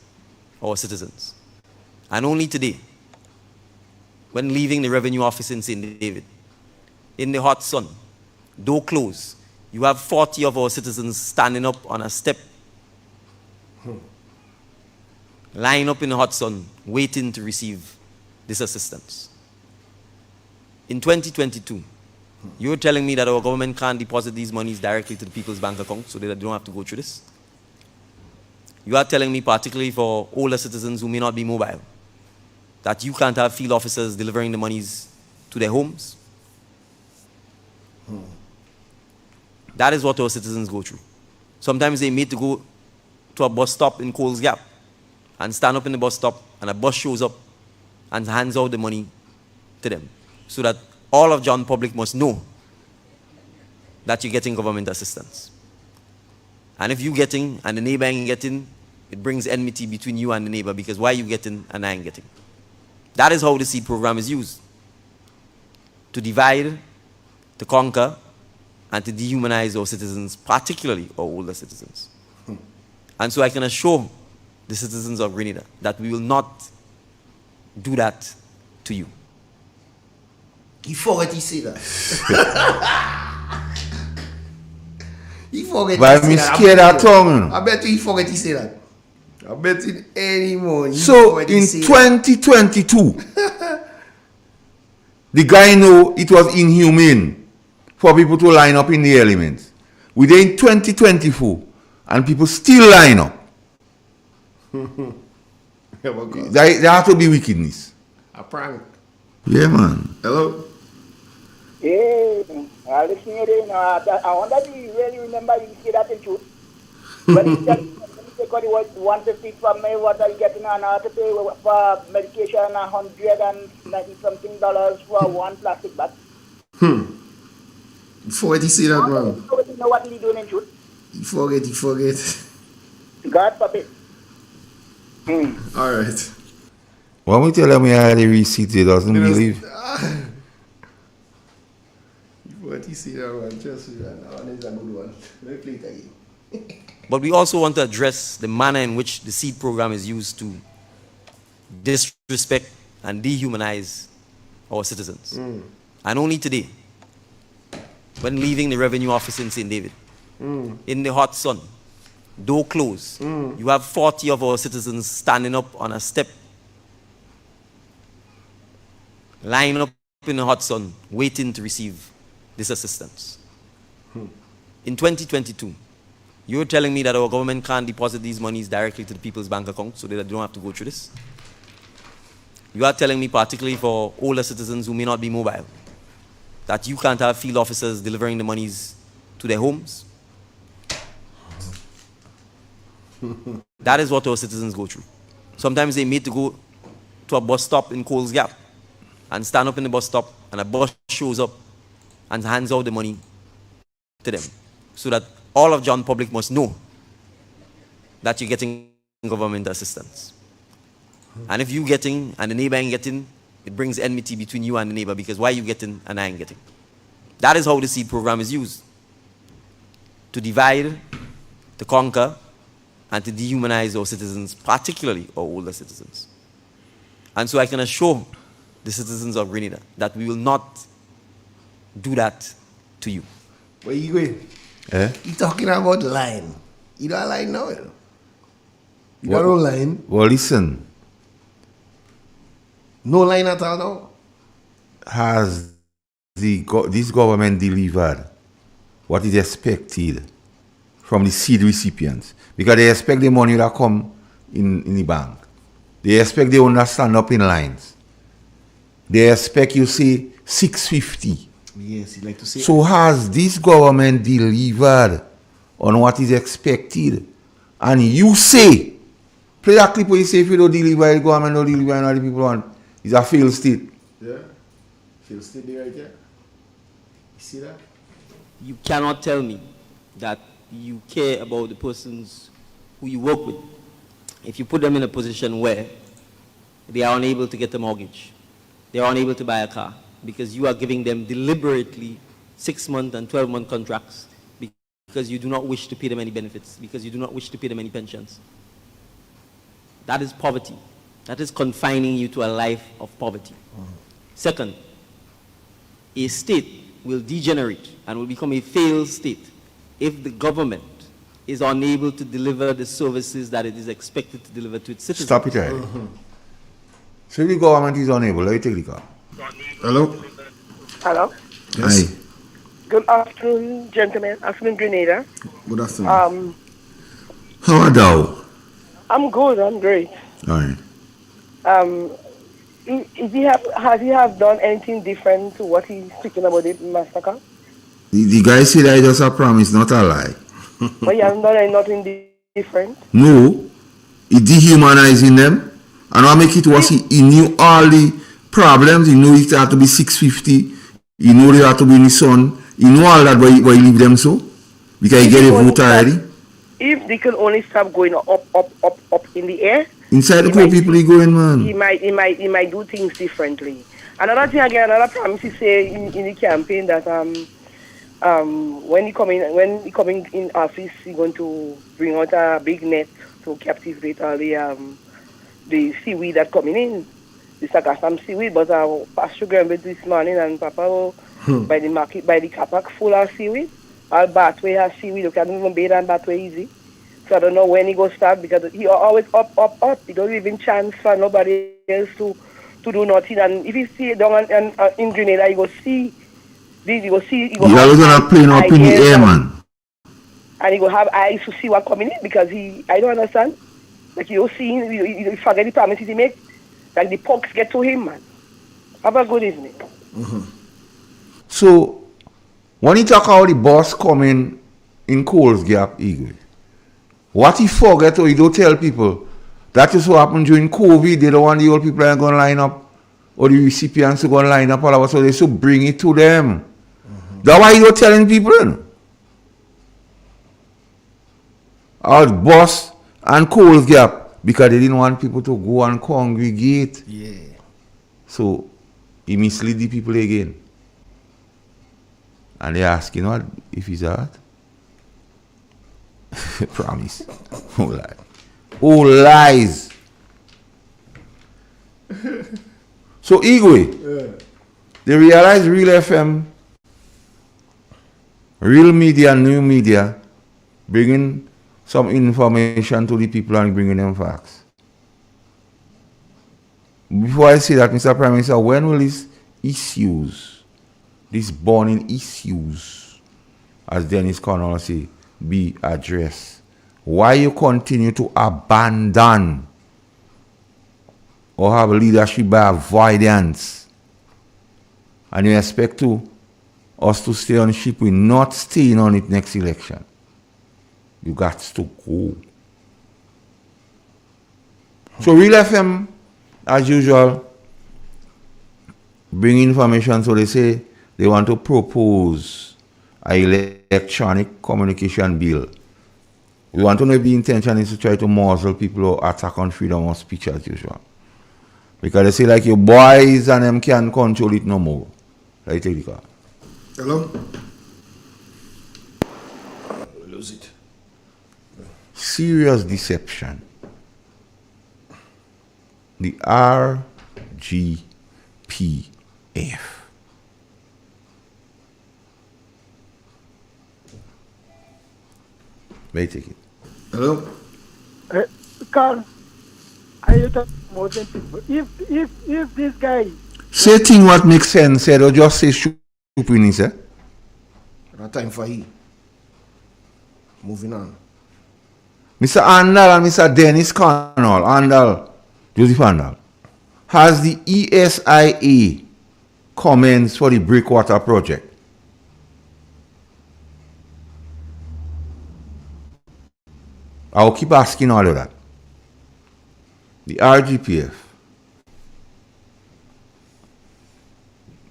our citizens. And only today, when leaving the revenue office in St. David, in the hot sun, door closed, you have 40 of our citizens standing up on a step, lying up in the hot sun, waiting to receive this assistance. In 2022, you're telling me that our government can't deposit these monies directly to the people's bank account so that they don't have to go through this? You are telling me, particularly for older citizens who may not be mobile, that you can't have field officers delivering the monies to their homes? That is what our citizens go through. Sometimes they need to go to a bus stop in Coles Gap and stand up in the bus stop, and a bus shows up and hands out the money to them, so that all of John public must know that you're getting government assistance. And if you're getting and the neighbor ain't getting, it brings enmity between you and the neighbor, because why you getting and I ain't getting? That is how the seed program is used: to divide, to conquer, and to dehumanize our citizens, particularly our older citizens. And so I can assure the citizens of Grenada that we will not do that to you. He forget he say that. He forget But he I'm say that. scared of tongue. I bet you he forget he say that. I bet in any moment. So in 2022, the guy know it was inhumane for people to line up in the elements. Within 2024, and people still line up. There has to be wickedness. A prank. Yeah, man. Hello? Hey, I listen to you, I wonder if you really remember you say that in truth. When you take out the 150 from me, what are you getting on how to pay for medication, $190-something for one plastic bag? You forget he say that, man. You know what he's doing in truth? You forget. God forbid. All right. When we tell them we had a receipt, he doesn't believe. What he say that, man? Just that one is a good one. Let me play it again. But we also want to address the manner in which the seed program is used to disrespect and dehumanize our citizens. And only today, when leaving the revenue office in St. David, in the hot sun, door closed, you have 40 of our citizens standing up on a step, lying up in the hot sun, waiting to receive this assistance. In 2022, you're telling me that our government can't deposit these monies directly to the people's bank account so that they don't have to go through this? You are telling me, particularly for older citizens who may not be mobile, that you can't have field officers delivering the monies to their homes? That is what our citizens go through. Sometimes they need to go to a bus stop in Coles Gap and stand up in the bus stop, and a bus shows up and hands out the money to them, so that all of John public must know that you're getting government assistance. And if you're getting and the neighbor ain't getting, it brings enmity between you and the neighbor, because why you getting and I ain't getting? That is how the seed program is used: to divide, to conquer, and to dehumanize our citizens, particularly our older citizens. And so I can assure the citizens of Grenada that we will not do that to you. Where you going? Eh? You talking about line. You don't line now. You don't know line. Well, listen. No line at all now. Has this government delivered what is expected from the seed recipients? Because they expect the money that come in the bank. They expect they will not stand up in lines. They expect you say 650. Yes, he like to say. So has this government delivered on what is expected? And you say, play that clip where you say if you don't deliver, the government don't deliver and all the people want. It's a failed state. Yeah. Failed state there right there. You see that? You cannot tell me that you care about the persons who you work with if you put them in a position where they are unable to get a mortgage, they are unable to buy a car, because you are giving them deliberately 6-month and 12-month contracts because you do not wish to pay them any benefits, because you do not wish to pay them any pensions. That is poverty. That is confining you to a life of poverty. Second, a state will degenerate and will become a failed state if the government is unable to deliver the services that it is expected to deliver to its citizens. Stop it right. So if the government is unable, let me take the call. Hello? Hello. Yes. Hi. Good afternoon, gentlemen. Afternoon, Grenada. Good afternoon. How are thou? I'm good. I'm great. All right. Has he have done anything different to what he's speaking about the massacre? The guy said I just a promise, not a lie. But he hasn't done nothing different. No, he dehumanizing them. And what make it was he knew all the problems. He knew it had to be 650. He knew they had to be in the sun. He knew all that why he leave them so. Because he get a vote already. If they can only stop going up in the air. Inside the poor people he going, man. He might do things differently. Another thing again, another promise he say in the campaign that when he coming in office, he going to bring out a big net to captivate all the seaweed that coming in. The Sagasam seaweed, but Pastor Graham this morning and Papa by the market by the kapak full of seaweed. All Batway has seaweed. You can't even bathe on Batway easy. So I don't know when he go start because he always up. He don't even chance for nobody else to do nothing. And if you see it down in Grenada, you go see. You always gonna plane up in the air, man. And he go have eyes to see what coming in because I don't understand. Like you see, you forget the promises he make. Like the pucks get to him, man. Have a good evening. So when you talk about the boss coming in Coles Gap, Eagle, what he forget or he don't tell people, that is what happened during COVID. They don't want the old people to go line up or the recipients to go line up all of us, so they should bring it to them. That's why you don't telling people. Our boss and Coles Gap, because they didn't want people to go and congregate. Yeah. So he misled the people again. And they asking what if he's that? Promise. Oh lie. Oh lies. So Igwe, they realize Real FM, Real Media, New Media, bringing some information to the people and bringing them facts. Before I say that, Mr. Prime Minister, when will these issues, these burning issues, as Dennis Connell say, be addressed? Why you continue to abandon or have leadership by avoidance and you expect us to stay on ship? We're not staying on it next election. You got to go. So Real FM, as usual, bring information. So they say they want to propose an electronic communication bill. We want to know if the intention is to try to muzzle people or attack on freedom of speech as usual. Because they say like your boys and them can't control it no more. Right, take the call. Hello? Lose it. Serious deception. The RGPF. May take it. Hello? Carl, I talk about them people. If this guy say thing what makes sense, said or just say stupidness, eh? No time for he. Moving on. Mr. Andal and Mr. Dennis Connell, Andal, Joseph Andal, has the ESIA comments for the breakwater project? I'll keep asking all of that. The RGPF,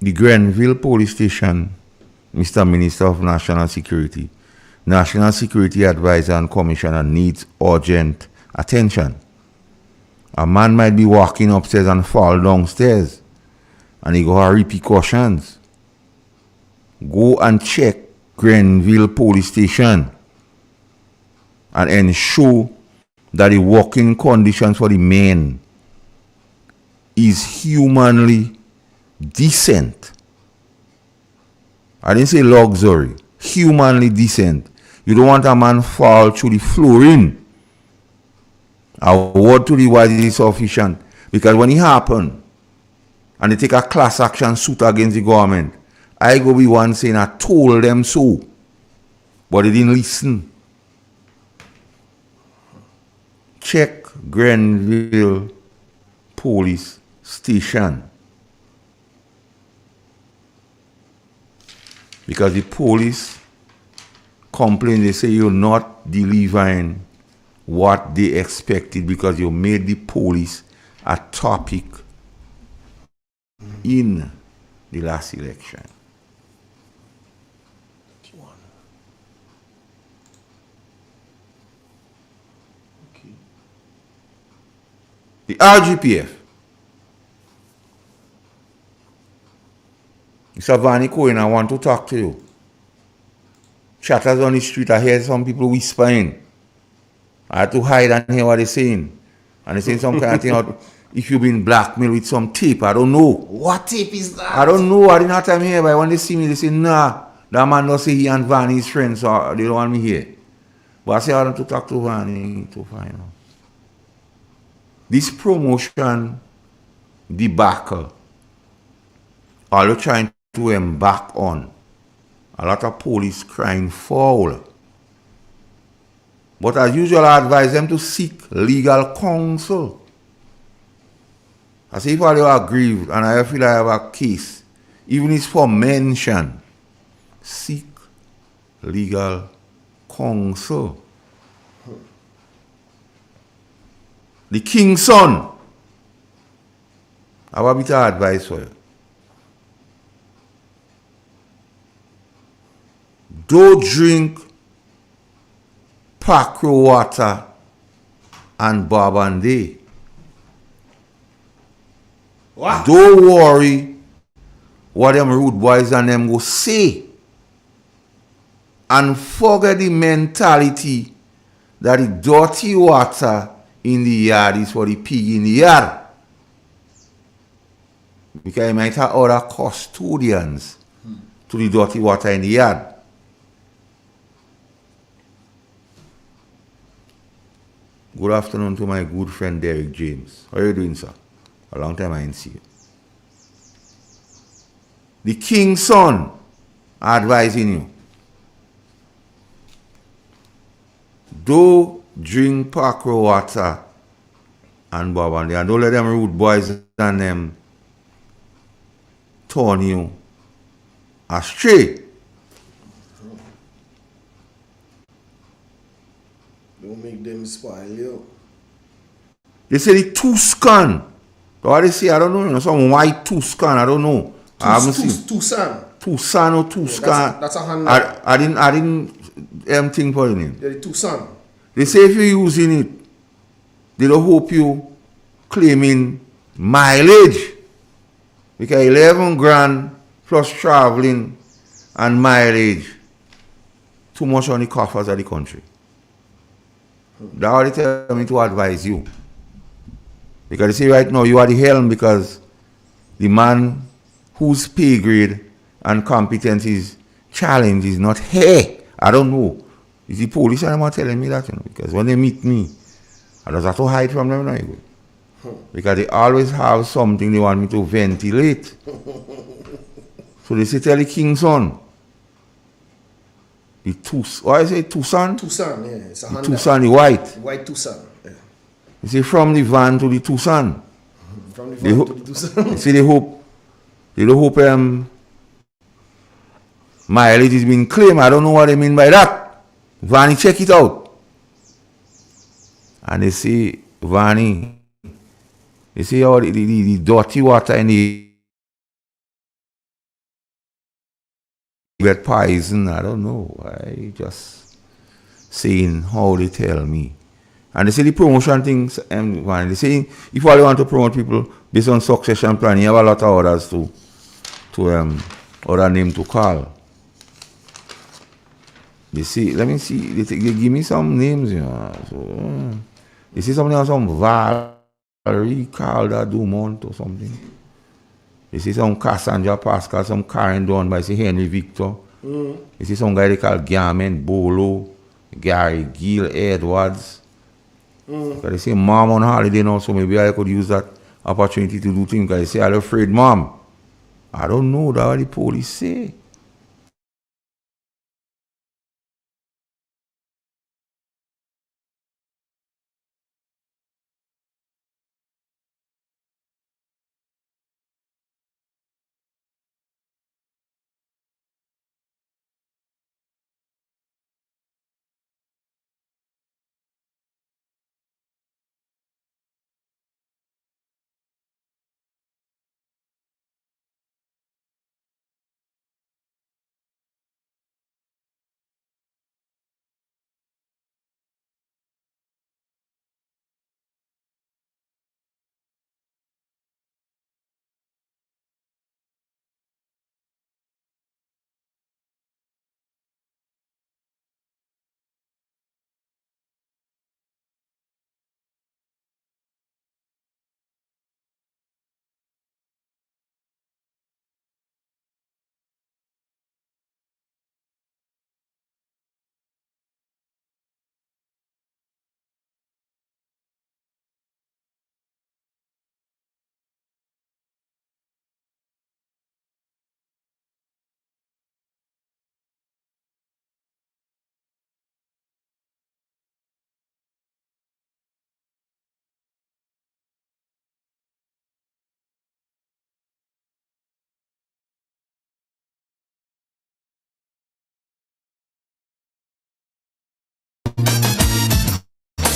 the Grenville Police Station, Mr. Minister of National Security, National Security Advisor and Commissioner needs urgent attention. A man might be walking upstairs and fall downstairs, and he got repercussions. Go and check Grenville Police Station and ensure that the working conditions for the men is humanly decent. I didn't say luxury, humanly decent. You don't want a man fall through the flooring. A word to the wise is sufficient. Because when it happen, and they take a class action suit against the government, I go be one saying I told them so. But they didn't listen. Check Grenville Police Station. Because the police complain, they say you're not delivering what they expected because you made the police a topic in the last election. The RGPF. Mr. Vani Cohen, I want to talk to you. Chatters on the street, I hear some people whispering. I had to hide and hear what they're saying. And they're saying some kind of thing out, if you've been blackmailed with some tape, I don't know. What tape is that? I don't know, I didn't have time here, but when they see me, they say, nah, that man don't say he and Vani is friends, so they don't want me here. But I say I want to talk to Vani to find out. This promotion debacle, all you're trying to embark on, a lot of police crying foul. But as usual, I advise them to seek legal counsel. I say if I are aggrieved and I feel I have a case, even if it's for mention, seek legal counsel. The king's son, I have a bit of advice for you. Don't drink Pakro water and Barbande. What? Don't worry what them rude boys and them go say. And forget the mentality that the dirty water in the yard is for the pig in the yard. Because you might have other custodians to the dirty water in the yard. Good afternoon to my good friend Derek James. How are you doing, sir? A long time I didn't see you. The king's son advising you. Don't drink Pakro water and Barbandi, and don't let them rude boys and them turn you astray. Don't make them spoil you. They say the Tuscan. What they say, I don't know. You know, some white Tuscan, I don't know. I haven't seen. Tucson. Tucson or Tuscan. Yeah, that's a Honda. I didn't think for the name. Yeah, the Tucson. They say if you're using it, they don't hope you claiming mileage. Because 11 grand plus traveling and mileage, too much on the coffers of the country. That's what they tell me to advise you. Because they say right now you are the helm because the man whose pay grade and competence is challenged is not here. I don't know. It's the police and they're telling me that, you know, because when they meet me, I just have to hide from them now. Because they always have something they want me to ventilate. So they say, tell the king's son. The Tucson, what I say, Tucson? Tucson, yeah. It's a the Honda. Tucson, the white. White Tucson, yeah. You see, from the van to the Tucson. From the van to the Tucson. You see, they don't hope mileage is being claimed. I don't know what they mean by that. Vanny, check it out. And they say, Vanny, they say all the dirty water in the get poison. I don't know. I just saying how they tell me. And they say the promotion things, they say if you want to promote people based on succession plan, you have a lot of orders to other name to call. They see, let me see, they give me some names, you know. So, they see something else, some Valerie Calder Dumont or something. They see some Cassandra Pascal, some Karen Don by say Henry Victor. They see some guy they call Garment Bolo, Gary Gill Edwards. Because they say mom on holiday now, so maybe I could use that opportunity to do things. Because they say I'm afraid, mom. I don't know, that's what the police say.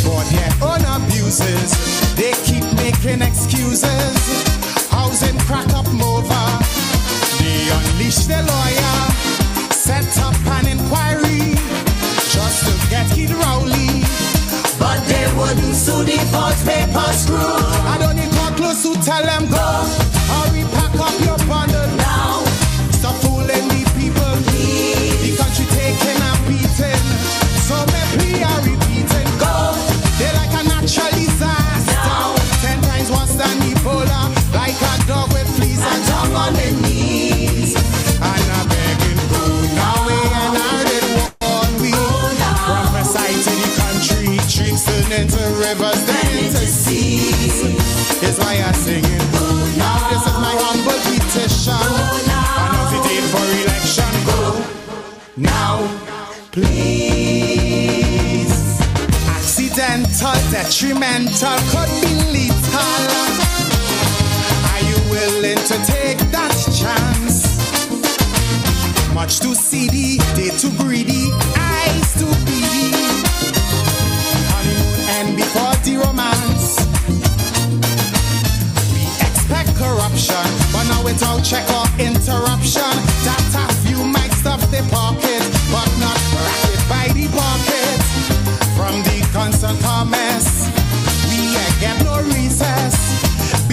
For their own abuses, they keep making excuses. Housing crack up over. They unleash their lawyer, set up an inquiry just to get Kid Rowley. But they wouldn't sue the false paper screw. I don't need more close to tell them go. Hurry, pack up your bundle now. Stop fooling the people. The country taking a beating. So maybe I repeating go. They're like a natural disaster. 10 times worse than Ebola. Like a dog with fleas and tongue on their knees. And I'm begging, go now, and I did one week. From the side to the country, streets turn into rivers, then into seas. Is why I'm singing, go now. This is my humble petition. Announce the date for election, go now, please. Accidental, detrimental, could be lethal. Are you willing to take that chance? Much too seedy, they too greedy, eyes too beady. Honeymoon end before the romance. We expect corruption, but now without check or interruption. That a few might stuff their pocket, but not racket by the pocket. From the constant comments, we get no recess.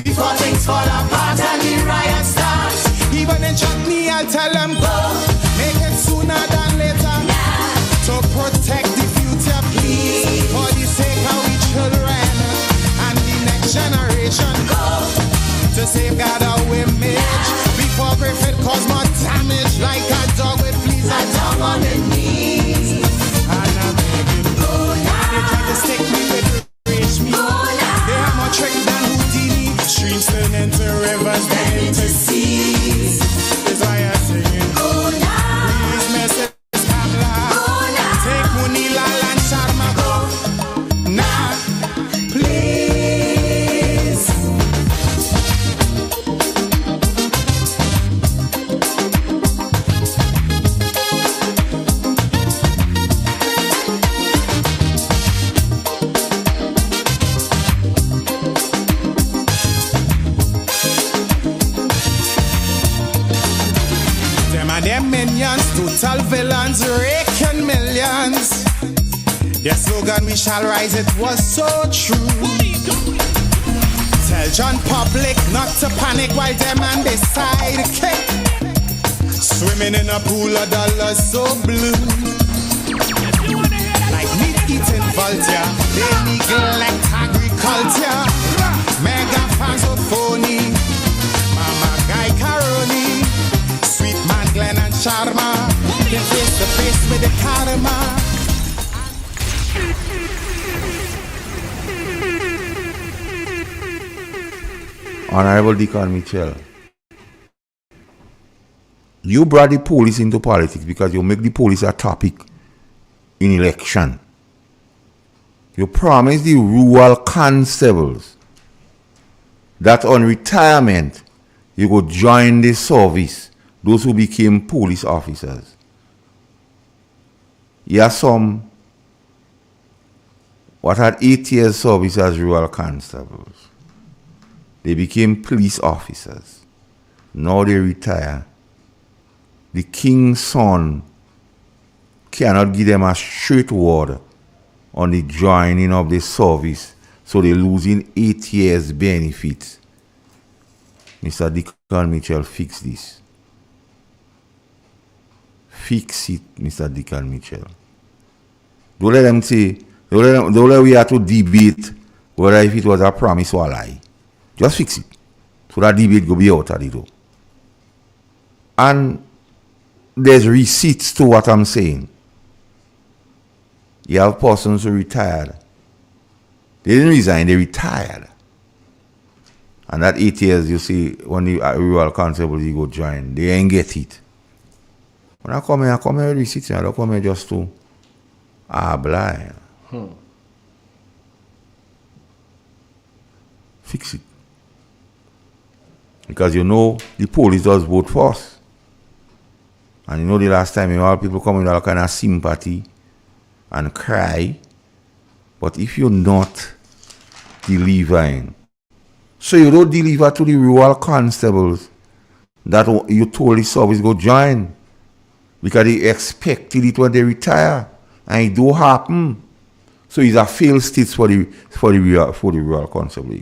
Before things fall apart and the riot starts. Even in chutney, I'll tell them go. Make it sooner than later. To protect the future, please. For the sake of we children and the next generation. Go. To safeguard our image. Before Griffith cause more damage. Like a dog with fleas and tongue on the knees. And I'm begging, go now. They try to stick me with reach me. They have more trick than Houdini. Streams turn into rivers, then into seas. Is why I'm singing, go now. Please message Kamla. Take Munila and Sharma, go now. Please. and their minions, total villains, raking millions. Their slogan, we shall rise, it was so true. Tell John Public not to panic while them and they sidekick swimming in a pool of dollars so blue. Like meat-eating vulture, they neglect agriculture. Mega fans of phony, Mama Guy Caroni, Sweet Man Glenn and Sharma, get face to face with the karma. Honorable Deacon Mitchell, you brought the police into politics because you make the police a topic in election. You promised the rural constables that on retirement you could join the service, those who became police officers. Yeah, some what had 8 years service as rural constables. They became police officers. Now they retire. The king's son cannot give them a straight word on the joining of the service, so they're losing 8 years benefits. Mr. Deacon Mitchell, fix this. Fix it, Mr. Deacon Mitchell. Don't let them say, don't let we have to debate whether if it was a promise or a lie. Just fix it. So that debate will be out of the door. And there's receipts to what I'm saying. You have persons who retired. They didn't resign, they retired. And that 8 years, you see, when the rural constable you go join, they ain't get it. When I come here with receipts, I don't come here just to blind. Fix it. Because you know the police does vote first. And you know the last time all people come with all kind of sympathy and cry. But if you're not delivering, so you don't deliver to the rural constables that you told the service go join. Because they expected it when they retire. And it don't happen. So it's a failed state for the rural constable.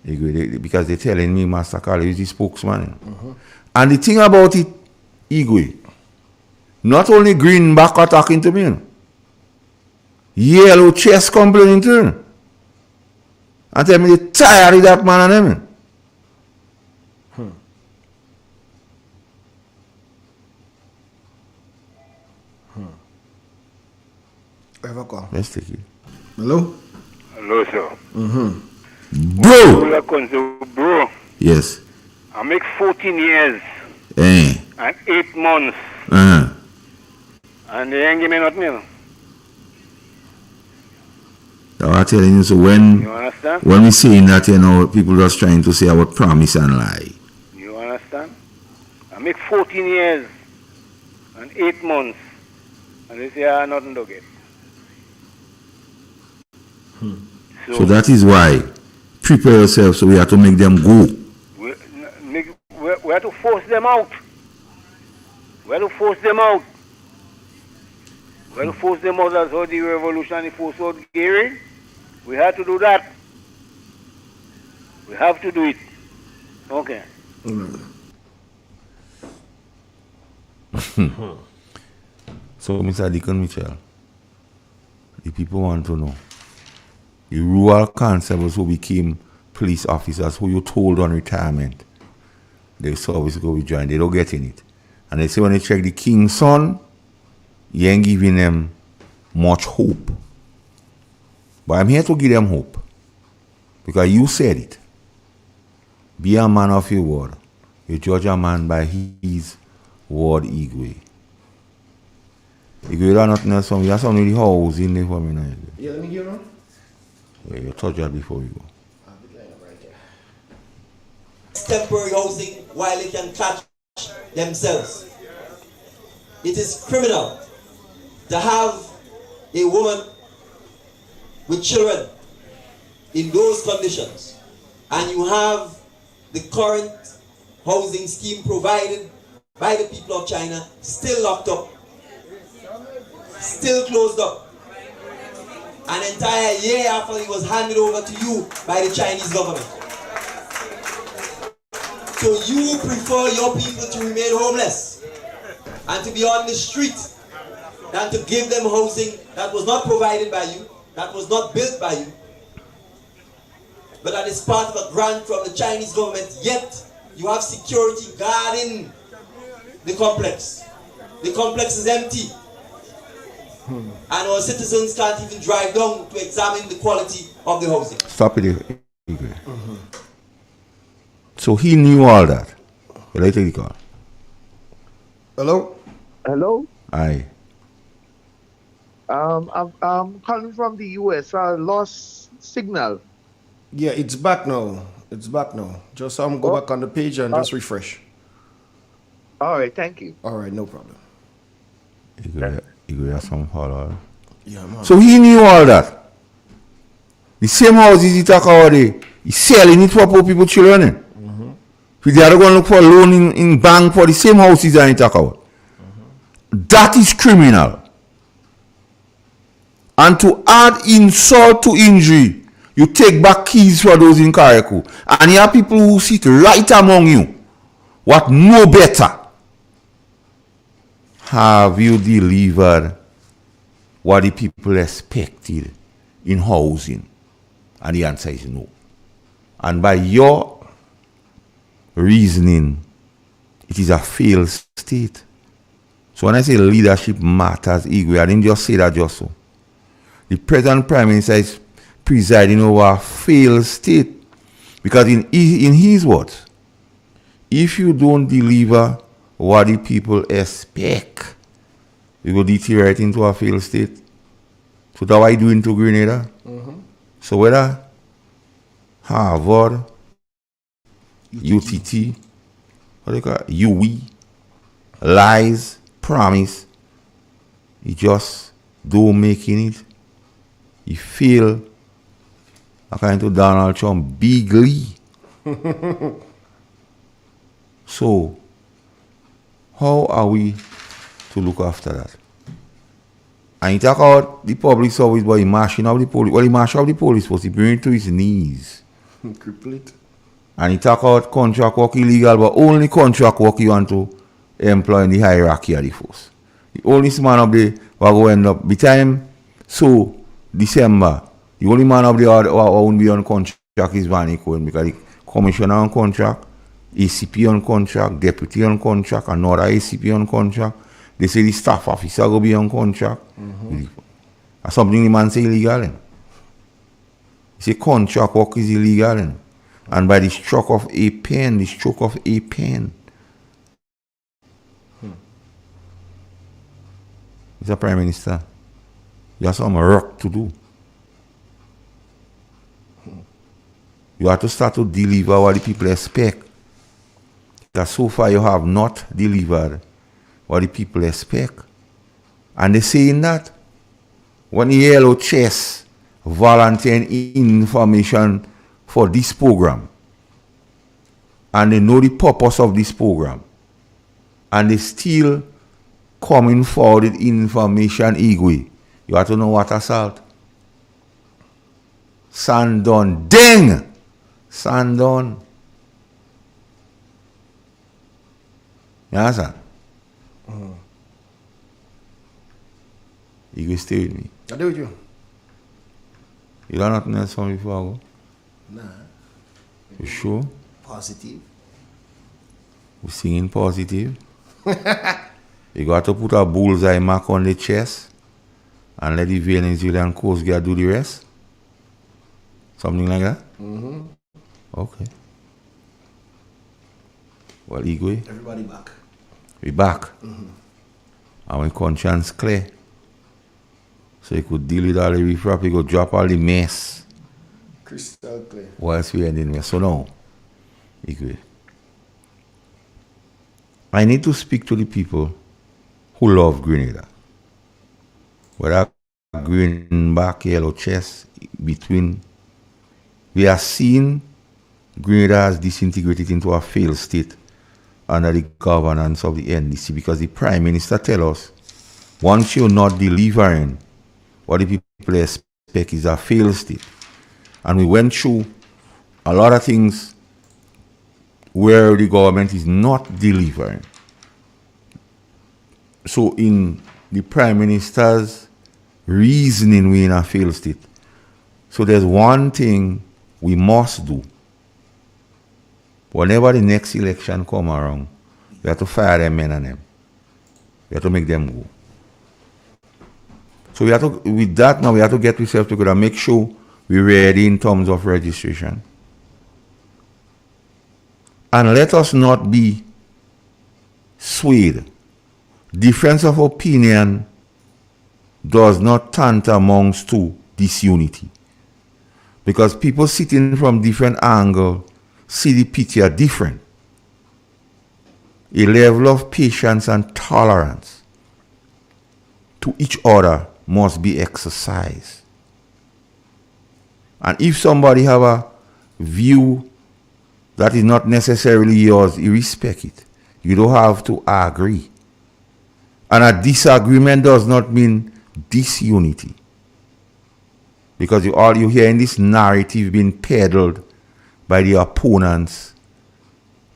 Because they're telling me Master Carl is the spokesman. And the thing about it, Igwe, not only Greenback attacking to me, Yellow Chest complaining to me. And tell me they're tired of that man and them. Let's take it. Hello? Hello, sir. Bro! Yes. I make 14 years and 8 months. And they ain't give me nothing. I'm telling you, so when we saying that, you know, people just trying to say about promise and lie. You understand? I make 14 years and 8 months. And they say, nothing to get. So that is why prepare yourself, so we have to make them go. We have to force them out. We have to force them out. We have to force them out. That's how the revolution forced out Gary. We have to do that. We have to do it. Okay. So, Mr. Deacon Mitchell, the people want to know. The rural constables who became police officers, who you told on retirement, they service go be joined, they don't get in it. And they say when they check the king's son, you ain't giving them much hope. But I'm here to give them hope. Because you said it. Be a man of your word. You judge a man by his word, Igwe. Igwe, you have nothing else from me. You have some really holes in there for me now. Yeah, let me hear on. Yeah, you touch that before we go. Temporary housing while they can catch themselves. It is criminal to have a woman with children in those conditions, and you have the current housing scheme provided by the people of China, still locked up, still closed up. An entire year after it was handed over to you by the Chinese government. So you prefer your people to remain homeless and to be on the street than to give them housing that was not provided by you, that was not built by you, but that is part of a grant from the Chinese government, yet you have security guarding the complex. The complex is empty. And our citizens can't even drive down to examine the quality of the housing. Stop it. So he knew all that. Will I take the call? Hello? Hello? Aye. I'm calling from the US. I lost signal. Yeah, it's back now. It's back now. Just go back on the page and just refresh. All right, thank you. All right, no problem. You go have some follow. Yeah, man. So he knew all that. The same houses he talk about there, he's selling it for poor people children. If they are going to look for a loan in bank for the same houses that he talk about. That is criminal. And to add insult to injury, you take back keys for those in Karakou. And you have people who sit right among you, what know better. Have you delivered what the people expected in housing? And the answer is no. And by your reasoning, it is a failed state. So when I say leadership matters, Igwe, I didn't just say that just so. The present Prime Minister is presiding over a failed state. Because in his words, if you don't deliver what the people expect, you will deteriorate into a failed state. So that's what I do into Grenada. So whether Harvard, UTT, what do you call it? UE, lies, promise, you just don't making it. You feel according to Donald Trump bigly. So how are we to look after that? And he talk about the public service, but he mashing up the police. Well, he mash up the police, but he bring it to his knees. Cripple it. And he talk about contract work illegal, but only contract work you want to employ in the hierarchy of the force. The only man up there will go end up, by time, so December, the only man up there who won't be on contract is Vanny Cohen, because the commissioner on contract, ACP on contract, deputy on contract, another ACP on contract. They say the staff officer will be on contract. That's something the man say illegal. He say contract work is illegal. And by the stroke of a pen, Mr. Prime Minister, you have some work to do. You have to start to deliver what the people expect. Because so far you have not delivered what the people expect. And they saying that when the yellow chest volunteering information for this program, and they know the purpose of this program, and they still coming forward with information Igwe, you have to know what assault. Sandon, ding! Sandon. You understand? You can stay with me. I do with you. You don't have nothing else for me before I go? Nah. You sure? Positive. We're singing positive. You got to put a bullseye mark on the chest and let the Venezuelan Coast Guard do the rest? Something like that? Okay. Well, Igwe. Everybody back. We back. Our conscience clear. So you could deal with all the refrap, you could drop all the mess. Crystal clear. Whilst we are in mess. So now, Igwe, I need to speak to the people who love Grenada. Whether green back, yellow chest, between, we are seeing Grenada has disintegrated into a failed state under the governance of the NDC, because the Prime Minister tell us, once you're not delivering, what the people expect is a failed state. And we went through a lot of things where the government is not delivering. So in the Prime Minister's reasoning, we're in a failed state. So there's one thing we must do. Whenever the next election come around, we have to fire them men and them. We have to make them go. So we have to, with that now, we have to get ourselves together and make sure we're ready in terms of registration. And let us not be swayed. Difference of opinion does not tantamount to disunity. Because people sitting from different angles see the picture different. A level of patience and tolerance to each other must be exercised. And if somebody have a view that is not necessarily yours, you respect it. You don't have to agree. And a disagreement does not mean disunity. Because all you hear in this narrative being peddled by the opponents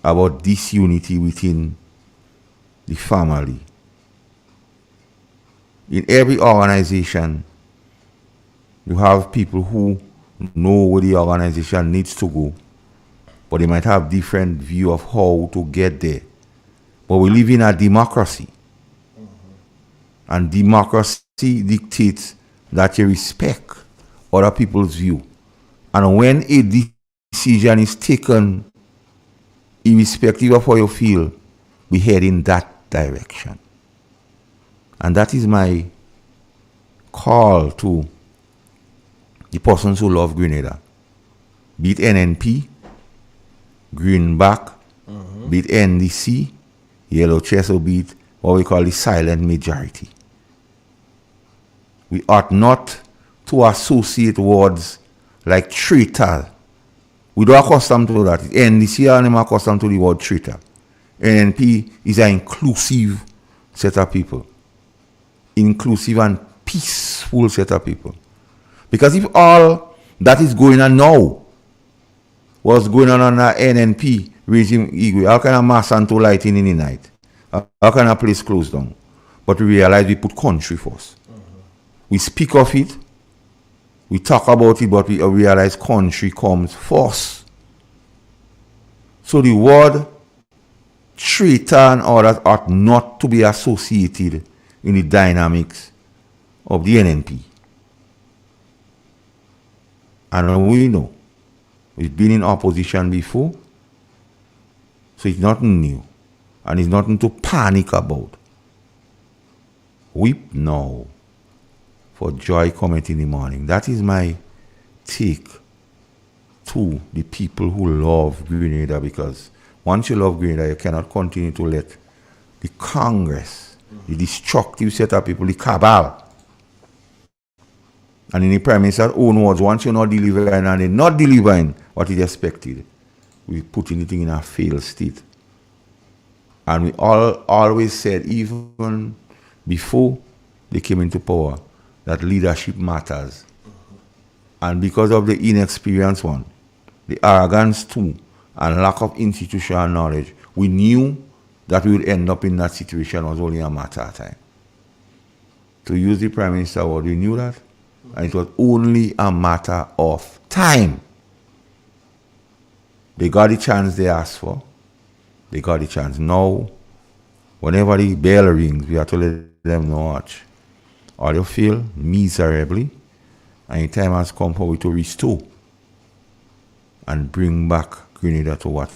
about disunity within the family. In every organization, you have people who know where the organization needs to go, but they might have different view of how to get there. But we live in a democracy. And democracy dictates that you respect other people's view. And when a decision is taken, irrespective of how you feel, we head in that direction. And that is my call to the persons who love Grenada. Be it NNP, Greenback, be it NDC, Yellow Chest, or be it what we call the silent majority. We ought not to associate words like traitor. We don't accustomed to that. NDC are not accustomed to the word traitor. NNP is an inclusive set of people. Inclusive and peaceful set of people. Because if all that is going on now was going on under NNP regime, how can a mass and two lighting in the night? How can a place close down? But we realize we put country first. We speak of it, we talk about it, but we realize country comes first. So the word traitor and others ought not to be associated in the dynamics of the NNP. And we know, we've been in opposition before, so it's nothing new. And it's nothing to panic about. Weep now, for joy cometh in the morning. That is my take to the people who love Grenada, because once you love Grenada, you cannot continue to let the Congress, the destructive set of people, the cabal, and in the Prime Minister's own words, once you're not delivering and they're not delivering what is expected, we put anything in a failed state. And we always said, even before they came into power, that leadership matters. And because of the inexperienced one, the arrogance too, and lack of institutional knowledge, we knew that we would end up in that situation. It was only a matter of time. To use the Prime Minister word, we knew that. And it was only a matter of time. They got the chance they asked for. They got the chance. Now, whenever the bell rings, we have to let them know, watch. Or you fail miserably, and the time has come for we to restore and bring back Grenada to what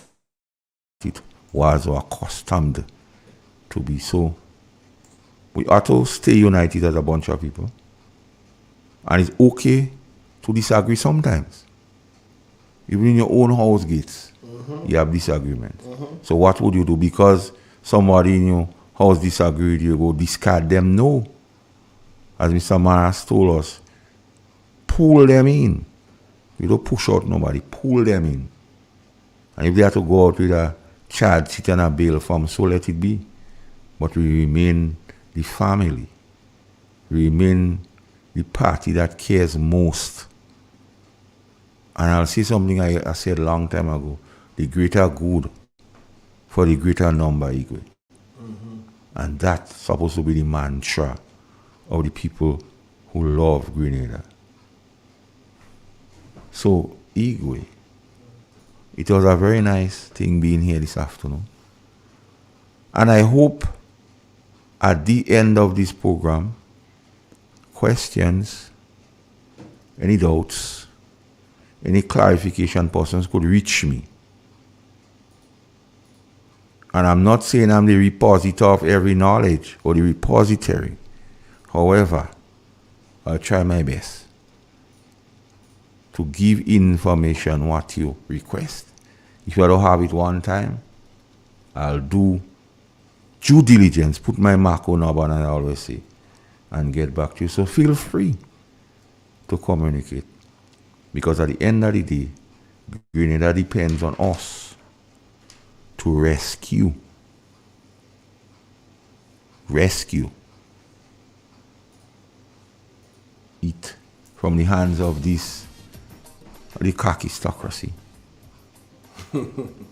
it was or accustomed to be. So, we ought to stay united as a bunch of people. And it's okay to disagree sometimes. Even in your own house gates, you have disagreement. So what would you do? Because somebody in your house disagreed, you go discard them? No. As Mr. Maras told us, pull them in. You don't push out nobody, pull them in. And if they have to go out with a child sitting on a bail form, so let it be. But we remain the family, remain the party that cares most. And I'll say something I said a long time ago, the greater good for the greater number, Igwe. And that's supposed to be the mantra of the people who love Grenada. So, Igwe, it was a very nice thing being here this afternoon. And I hope at the end of this program, questions, any doubts, any clarification persons could reach me. And I'm not saying I'm the repository of every knowledge or the repository. However, I'll try my best to give information what you request. If I don't have it one time, I'll do due diligence, put my mark on up, and I always say, and get back to you. So feel free to communicate. Because at the end of the day, Grenada depends on us to rescue it from the hands of this, the kakistocracy.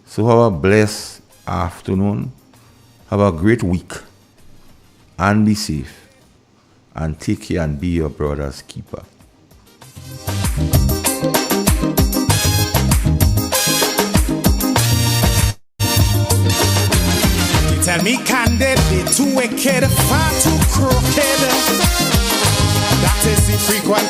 So have a blessed afternoon, have a great week, and be safe, and take care and be your brother's keeper. Tell me candidly, too wicked, far too crooked. That is the frequent